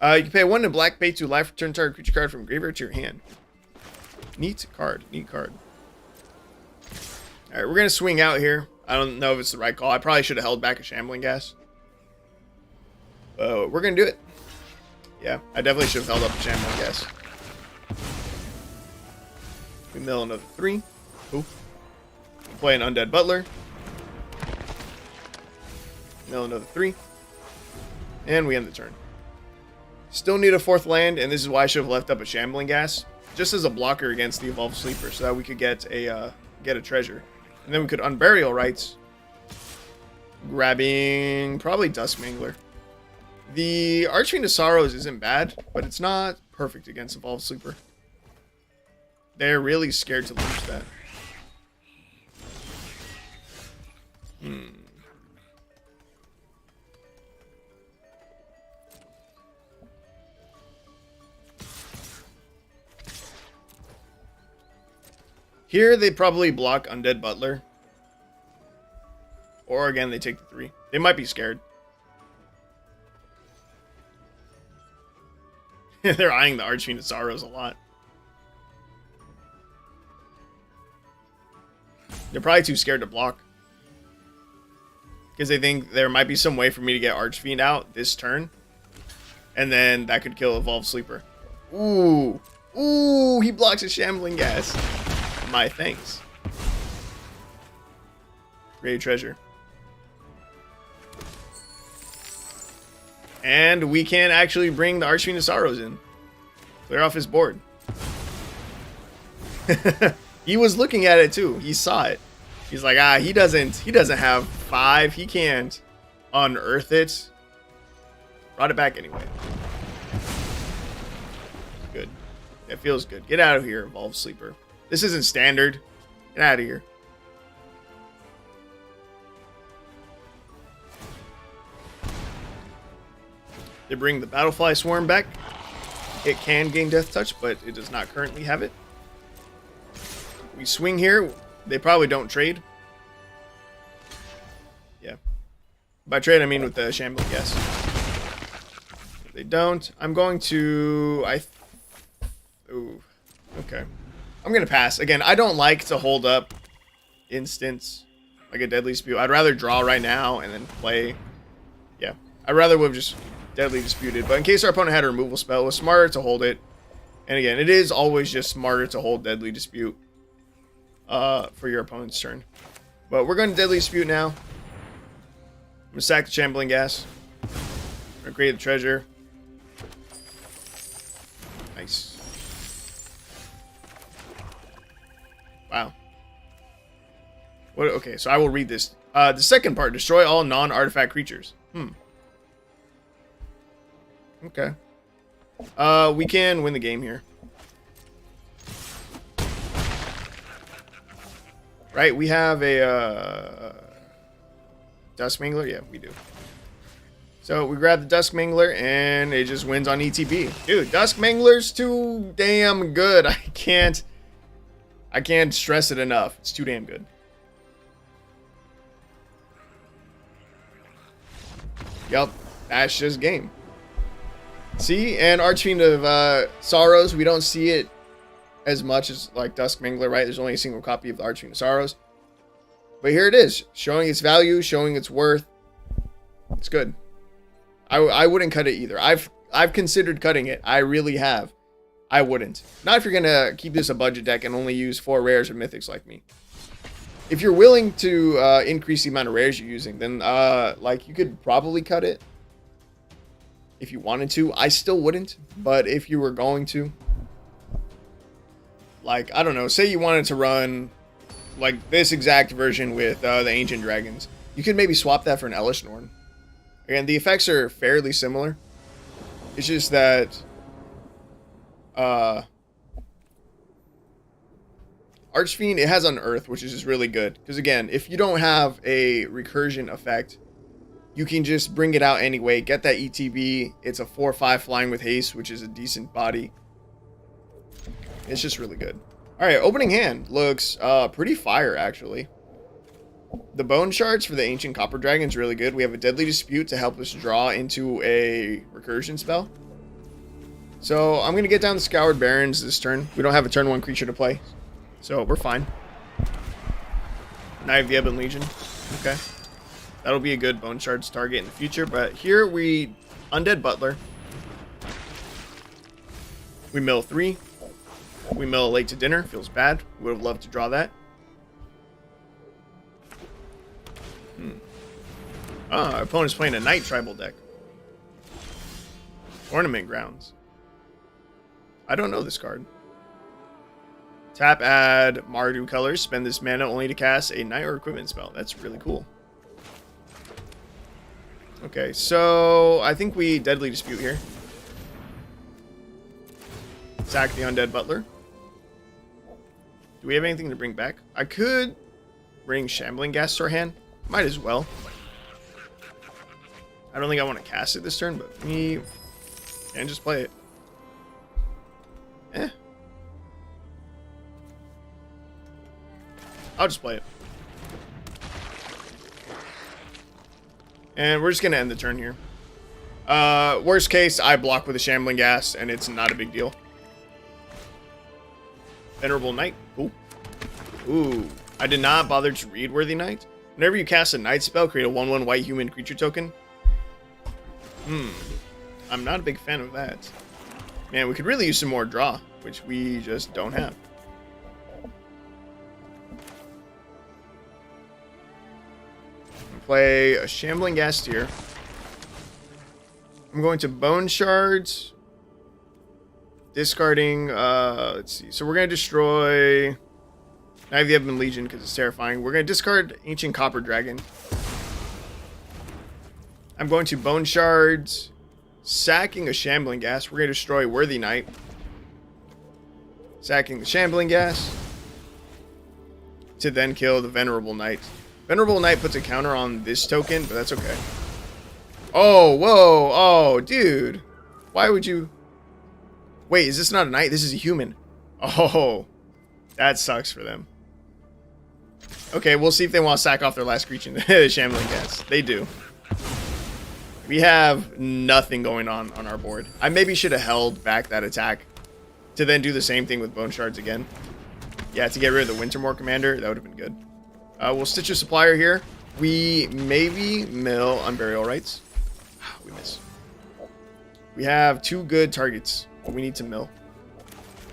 You can pay 1 in black, pay 2 life, return target creature card from graveyard to your hand. Neat card. Neat card. Alright, we're going to swing out here. I don't know if it's the right call. I probably should have held back a Shambling Ghast. But we're going to do it. Yeah, I definitely should have held up a Shambling Ghast. We mill another 3. Ooh. Play an Undead Butler. Mill another 3. And we end the turn. Still need a 4th land, and this is why I should have left up a Shambling Ghast, just as a blocker against the Evolved Sleeper, so that we could get a treasure. And then we could Unburial Rites, grabbing probably Dusk Mangler. The Archfiend of Sorrows isn't bad, but it's not perfect against Evolved Sleeper. They're really scared to lose that. Here, they probably block Undead Butler. Or, again, they take the 3. They might be scared. They're eyeing the Archfiend of Sorrows a lot. They're probably too scared to block. Because they think there might be some way for me to get Archfiend out this turn. And then that could kill Evolved Sleeper. Ooh. Ooh, he blocks a Shambling Ghast. My thanks. Great treasure. And we can actually bring the Archfiend of Sorrows in. Clear off his board. He was looking at it too. He saw it. He's like, he doesn't have 5. He can't unearth it. Brought it back anyway. Good. It feels good. Get out of here, Evolved Sleeper. This isn't standard. Get out of here. They bring the Battlefly Swarm back. It can gain Death Touch, but it does not currently have it. We swing here. They probably don't trade. Yeah. By trade, I mean with the Shambling Ghast. If they don't, I'm going to... Ooh. Okay. I'm going to pass. Again, I don't like to hold up instants like a Deadly Dispute. I'd rather draw right now and then play. Yeah. I'd rather have just Deadly Disputed. But in case our opponent had a removal spell, it was smarter to hold it. And again, it is always just smarter to hold Deadly Dispute for your opponent's turn. But we're going to Deadly Dispute now. I'm going to sack the Shambling Ghast. I'm going to create the treasure. Nice. Wow. What? Okay, so I will read this. The second part, destroy all non-artifact creatures. Okay. We can win the game here. Right, we have a Dusk Mangler? Yeah, we do. So we grab the Dusk Mangler and it just wins on ETB. Dude, Dusk Mangler's too damn good. I can't stress it enough. It's too damn good. Yup. That's just game. See, and Archfiend of Sorrows, we don't see it as much as like Dusk Mangler, right? There's only a single copy of the Archfiend of Sorrows. But here it is, showing its value, showing its worth. It's good. I wouldn't cut it either. I've considered cutting it. I really have. I wouldn't. Not if you're gonna keep this a budget deck and only use 4 rares or mythics like me. If you're willing to increase the amount of rares you're using, then like you could probably cut it if you wanted to. I still wouldn't, but if you were going to, like, I don't know, say you wanted to run like this exact version with the Ancient Dragons, you could maybe swap that for an Elesh Norn. Again, the effects are fairly similar. It's just that Archfiend, it has Unearth, which is just really good. Because again, if you don't have a recursion effect, you can just bring it out anyway, get that ETB. It's a 4/5 flying with haste, which is a decent body. It's just really good. Alright, opening hand looks pretty fire, actually. The Bone Shards for the Ancient Copper Dragon is really good. We have a Deadly Dispute to help us draw into a recursion spell. So I'm going to get down the Scoured Barrens this turn. We don't have a turn 1 creature to play, so we're fine. Knight of the Ebon Legion. Okay. That'll be a good Bone Shards target in the future. But here we Undead Butler. We mill 3. We mill late to dinner. Feels bad. Would have loved to draw that. Our opponent's playing a Night Tribal deck. Ornament Grounds. I don't know this card. Tap, add Mardu colors. Spend this mana only to cast a Knight or Equipment spell. That's really cool. Okay, so I think we Deadly Dispute here. Sack the Undead Butler. Do we have anything to bring back? I could bring Shambling Ghast to our hand. Might as well. I don't think I want to cast it this turn, but we can just play it. I'll just play it. And we're just going to end the turn here. Worst case, I block with a Shambling Ghast, and it's not a big deal. Venerable Knight. Cool. Ooh. I did not bother to read Worthy Knight. Whenever you cast a Knight spell, create a 1/1 white human creature token. I'm not a big fan of that. Man, we could really use some more draw, which we just don't have. Play a Shambling Ghast here. I'm going to Bone Shards. Discarding, let's see. So we're going to destroy Knight of the Ebon Legion because it's terrifying. We're going to discard Ancient Copper Dragon. I'm going to Bone Shards, sacking a Shambling Ghast. We're going to destroy Worthy Knight. Sacking the Shambling Ghast. To then kill the Venerable Knight. Venerable Knight puts a counter on this token, but that's okay. Oh, whoa, oh, dude. Why would you... Wait, is this not a knight? This is a human. Oh, that sucks for them. Okay, we'll see if they want to sack off their last creature, the Shambling Ghast. They do. We have nothing going on our board. I maybe should have held back that attack to then do the same thing with Bone Shards again. Yeah, to get rid of the Wintermoor Commander, that would have been good. We'll Stitch a Supplier here. We maybe mill Unburial Rites. We miss. We have 2 good targets. We need to mill.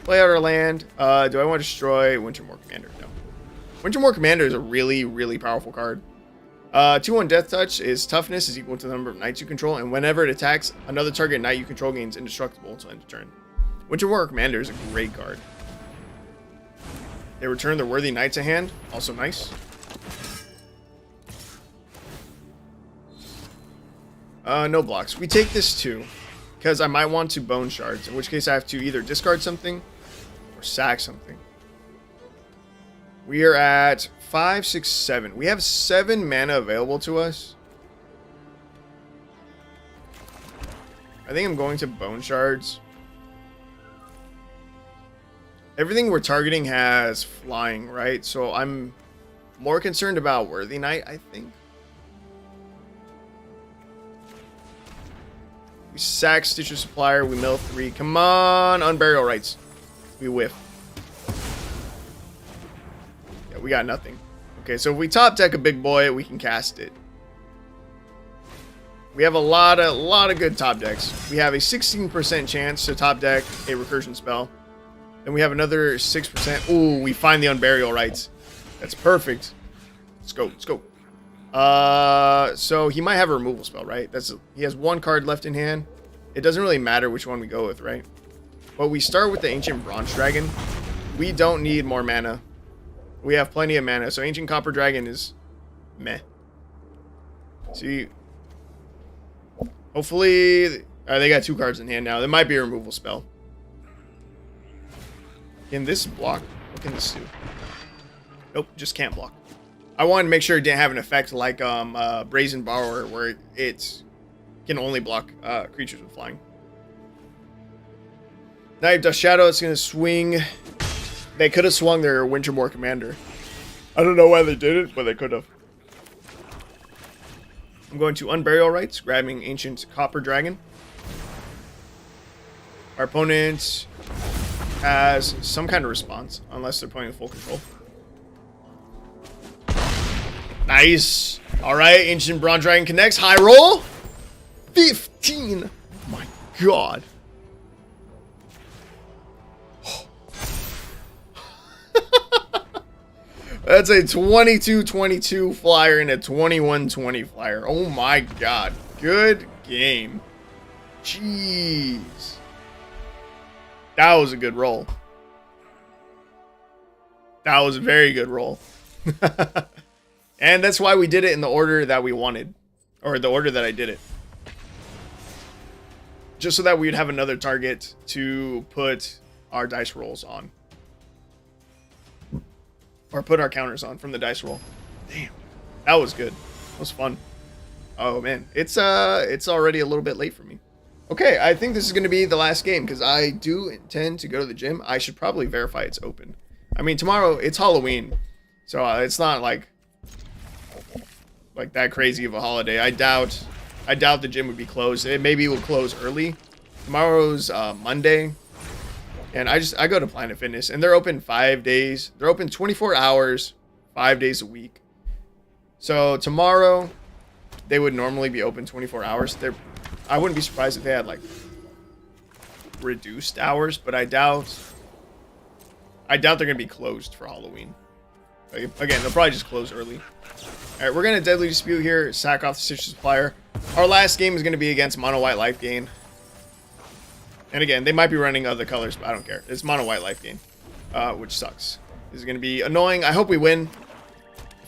Play out our land. Do I want to destroy Wintermoor Commander? No. Wintermoor Commander is a really, really powerful card. 2/1 Death Touch is toughness is equal to the number of knights you control, and whenever it attacks, another target knight you control gains indestructible until end of turn. Wintermoor Commander is a great card. They return their Worthy Knight to hand. Also nice. No blocks. We take this too, because I might want to Bone Shards, in which case I have to either discard something or sack something. We are at 5, 6, 7. We have 7 mana available to us. I think I'm going to Bone Shards. Everything we're targeting has flying, right? So I'm more concerned about Worthy Knight, I think. We sack Stitcher Supplier. We mill 3. Come on, Unburial Rites. We whiff. Yeah, we got nothing. Okay, so if we top deck a big boy, we can cast it. We have a lot of good top decks. We have a 16% chance to top deck a recursion spell. Then we have another 6%. Ooh, we find the Unburial Rites. That's perfect. Let's go. Let's go. So he might have a removal spell, right? He has 1 card left in hand. It doesn't really matter which one we go with, right? But we start with the Ancient Bronze Dragon. We don't need more mana. We have plenty of mana. So Ancient Copper Dragon is meh. See, hopefully they got 2 cards in hand now. There might be a removal spell. Can this block? What can this do? Nope, just can't block. I wanted to make sure it didn't have an effect like Brazen Borrower, where it can only block creatures with flying. Knight of Dust Shadow, it's going to swing. They could have swung their Wintermoor Commander. I don't know why they did it, but they could have. I'm going to Unburial Rites, grabbing Ancient Copper Dragon. Our opponent has some kind of response, unless they're playing with full control. Nice. All right, Ancient Bronze Dragon connects. High roll. 15. Oh my god. That's a 22-22 flyer and a 21-20 flyer. Oh my god. Good game. Jeez. That was a good roll. That was a very good roll. And that's why we did it in the order that we wanted. Or the order that I did it. Just so that we'd have another target to put our dice rolls on. Or put our counters on from the dice roll. Damn. That was good. That was fun. Oh man. It's already a little bit late for me. Okay, I think this is going to be the last game because I do intend to go to the gym. I should probably verify it's open. I mean, tomorrow it's Halloween. So it's not like that crazy of a holiday. I doubt the gym would be closed. It maybe will close early. Tomorrow's Monday. And I go to Planet Fitness and they're open 5 days. They're open 24 hours, 5 days a week. So tomorrow they would normally be open 24 hours. I wouldn't be surprised if they had like reduced hours, but I doubt they're gonna be closed for Halloween. Again, they'll probably just close early. All right, we're gonna Deadly Dispute here, sack off the Stitcher Supplier. Our last game is gonna be against Mono White Life Gain. And again, they might be running other colors, but I don't care. It's Mono White Life Gain, which sucks. This is gonna be annoying. I hope we win.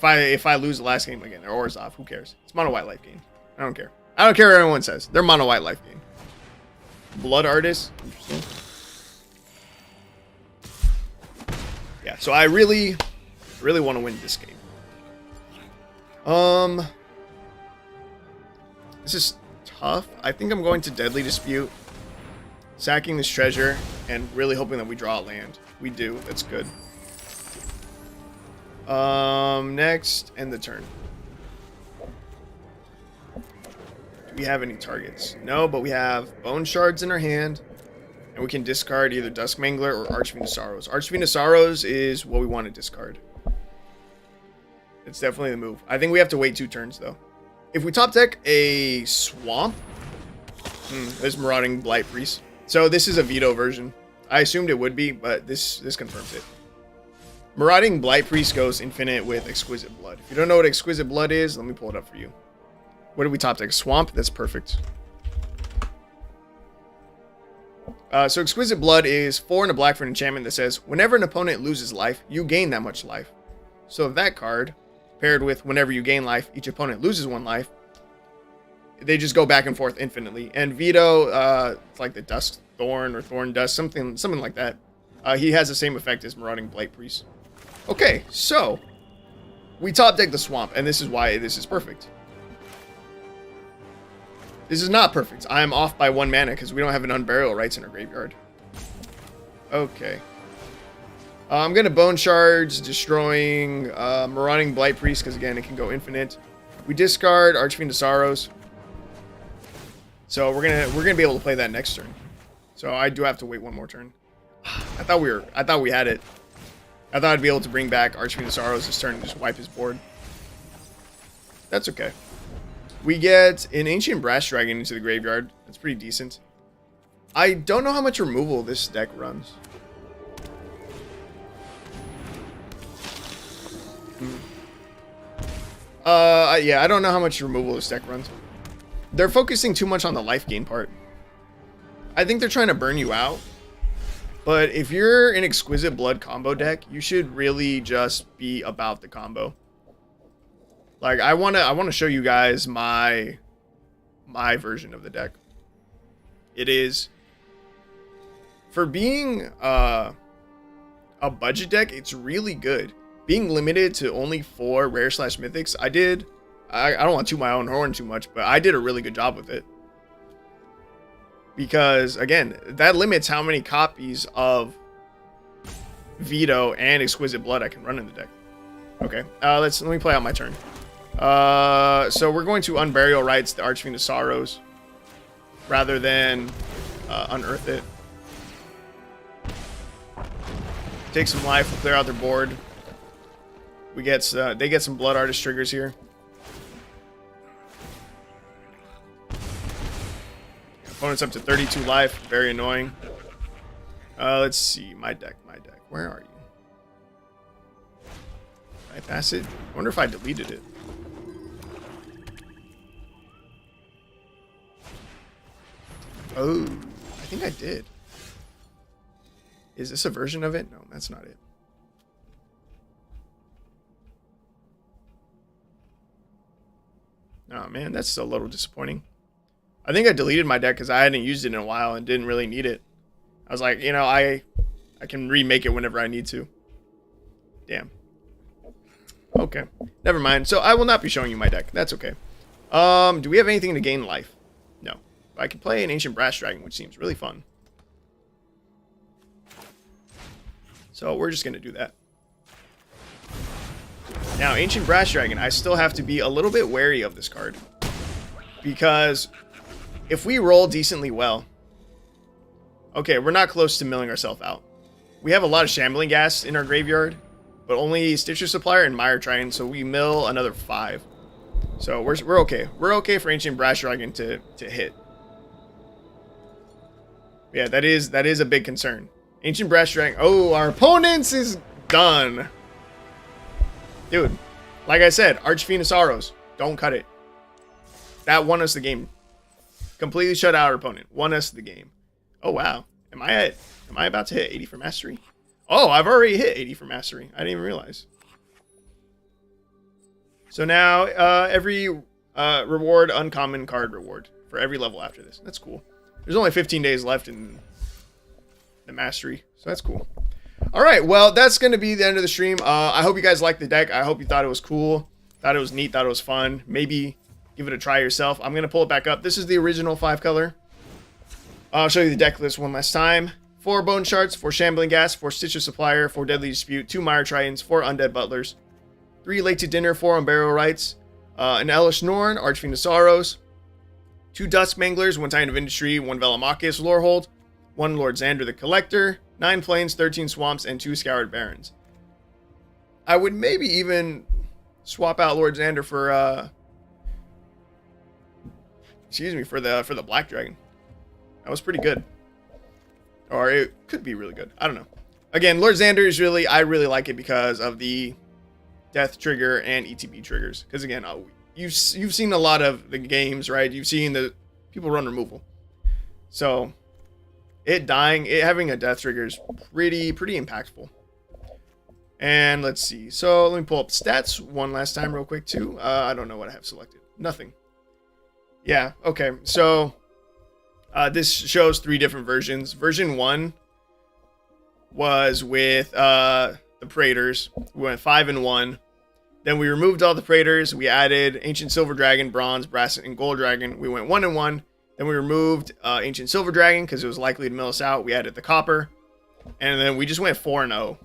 If I lose the last game again, their aura's off. Who cares? It's Mono White Life Gain. I don't care. I don't care what anyone says. They're Mono White Life Gain. Blood Artist. Interesting. Yeah, so I really want to win this game. This is tough. I think I'm going to Deadly Dispute, sacking this treasure, and really hoping that we draw a land. We do. That's good. Next, end the turn. Do we have any targets? No, but we have Bone Shards in our hand, and we can discard either Dusk Mangler or Archfiend of Sorrows. Archfiend of Sorrows is what we want to discard. It's definitely the move. I think we have to wait 2 turns, though. If we top deck a Swamp... there's Marauding Blight Priest. So this is a veto version. I assumed it would be, but this confirms it. Marauding Blight Priest goes infinite with Exquisite Blood. If you don't know what Exquisite Blood is, let me pull it up for you. What did we top deck? Swamp? That's perfect. So Exquisite Blood is 4 and a black for an enchantment that says, whenever an opponent loses life, you gain that much life. So that card, paired with whenever you gain life, each opponent loses 1 life, they just go back and forth infinitely. And Veto, it's like the Dusk Thorn or Thorn Dust, something like that. He has the same effect as Marauding Blight Priest. Okay, so we top deck the Swamp, and this is why this is perfect. This is not perfect. I am off by 1 mana because we don't have an Unburial Rites in our graveyard. Okay. I'm going to Bone Shards, destroying Marauding Blight Priest because, again, it can go infinite. We discard Archfiend of Sorrows. So we're gonna be able to play that next turn. So I do have to wait one more turn. I thought we had it. I thought I'd be able to bring back Archfiend of Sorrows this turn and just wipe his board. That's okay. We get an Ancient Brass Dragon into the graveyard. That's pretty decent. I don't know how much removal this deck runs. Yeah, I don't know how much removal this deck runs. They're focusing too much on the life gain part. I think they're trying to burn you out. But if you're an Exquisite Blood combo deck, you should really just be about the combo. Like, I wanna show you guys my version of the deck. It is, for being a budget deck, it's really good. Being limited to only 4 rare / mythics, I don't want to toot my own horn too much, but I did a really good job with it. Because, again, that limits how many copies of Veto and Exquisite Blood I can run in the deck. Okay, let me play out my turn. So we're going to Unburial Rites the Archfiend of Sorrows rather than unearth it. Take some life, we'll clear out their board. They get some Blood Artist triggers here. Opponent's up to 32 life, very annoying. Let's see, my deck. Where are you? Did I pass it? I wonder if I deleted it. Oh, I think I did. Is this a version of it? No, that's not it. Oh man, that's a little disappointing. I think I deleted my deck because I hadn't used it in a while and didn't really need it. I was like, you know, I can remake it whenever I need to. Damn. Okay, never mind. So I will not be showing you my deck. That's okay. Do we have anything to gain life? No. I can play an Ancient Brass Dragon, which seems really fun. So we're just gonna do that. Now, Ancient Brass Dragon, I still have to be a little bit wary of this card. Because if we roll decently well... Okay, we're not close to milling ourselves out. We have a lot of Shambling Ghast in our graveyard, but only Stitcher Supplier and Mire Triton, so we mill another 5. So we're okay. We're okay for Ancient Brass Dragon to hit. Yeah, that is a big concern. Ancient Brass Dragon... Oh, our opponent's is done. Dude, like I said, Archfiend of Sorrows. Don't cut it. That won us the game. Completely shut out our opponent. Won us the game. Oh, wow. Am I about to hit 80 for Mastery? Oh, I've already hit 80 for Mastery. I didn't even realize. So now, every reward, uncommon card reward for every level after this. That's cool. There's only 15 days left in the Mastery, so that's cool. All right, well, that's going to be the end of the stream. I hope you guys liked the deck. I hope you thought it was cool, thought it was neat, thought it was fun. Maybe give it a try yourself. I'm going to pull it back up. This is the original 5-color. I'll show you the deck list one last time. 4 Bone Shards, 4 Shambling Ghast, 4 Stitcher Supplier, 4 Deadly Dispute, 2 Mire Tritons, 4 Undead Butlers, 3 Late to Dinner, 4 Unburial Rites, an Elesh Norn, Archfiend of Sorrows, 2 Dusk Manglers, 1 Titan of Industry, 1 Velomachus Lorehold, 1 Lord Xander the Collector, 9 Plains, 13 Swamps, and 2 Scoured Barrens. I would maybe even swap out Lord Xander for for the Black Dragon. That was pretty good. Or it could be really good. I don't know. Again, Lord Xander is I really like it because of the death trigger and ETB triggers. Because again, you've seen a lot of the games, right? You've seen the people run removal. So having a death trigger is pretty impactful. And let's see. So let me pull up stats one last time real quick too. I don't know what I have selected. Nothing. Yeah, okay. So this shows 3 different versions. Version 1 was with the Praetors. We went 5-1. Then we removed all the Praetors. We added Ancient Silver Dragon, Bronze, Brass, and Gold Dragon. We went 1-1. Then we removed Ancient Silver Dragon because it was likely to mill us out. We added the Copper. And then we just went 4-0.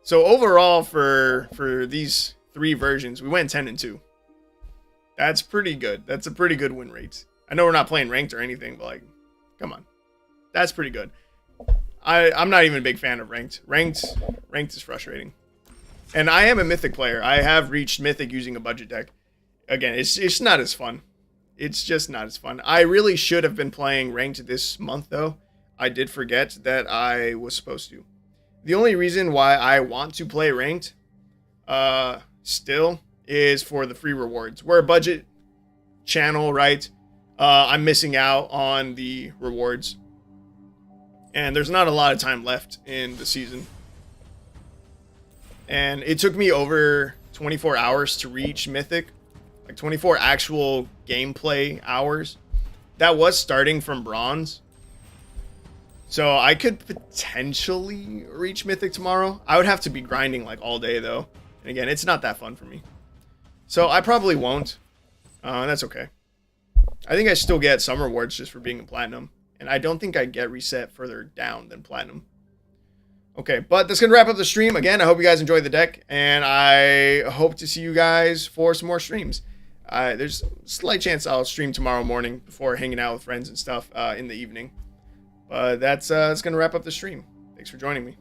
So overall for these 3 versions, we went 10-2. That's pretty good. That's a pretty good win rate. I know we're not playing ranked or anything, but like, come on. That's pretty good. I'm not even a big fan of ranked. Ranked is frustrating. And I am a mythic player. I have reached mythic using a budget deck. Again, it's not as fun. It's just not as fun. I really should have been playing ranked this month, though. I did forget that I was supposed to. The only reason why I want to play ranked still is for the free rewards. We're a budget channel, right? I'm missing out on the rewards. And there's not a lot of time left in the season. And it took me over 24 hours to reach Mythic. Like 24 actual gameplay hours. That was starting from Bronze. So I could potentially reach Mythic tomorrow. I would have to be grinding like all day though. And again, it's not that fun for me. So I probably won't. That's okay. I think I still get some rewards just for being a Platinum. And I don't think I get reset further down than Platinum. Okay, but that's going to wrap up the stream. Again, I hope you guys enjoyed the deck. And I hope to see you guys for some more streams. There's a slight chance I'll stream tomorrow morning before hanging out with friends and stuff in the evening. But that's going to wrap up the stream. Thanks for joining me.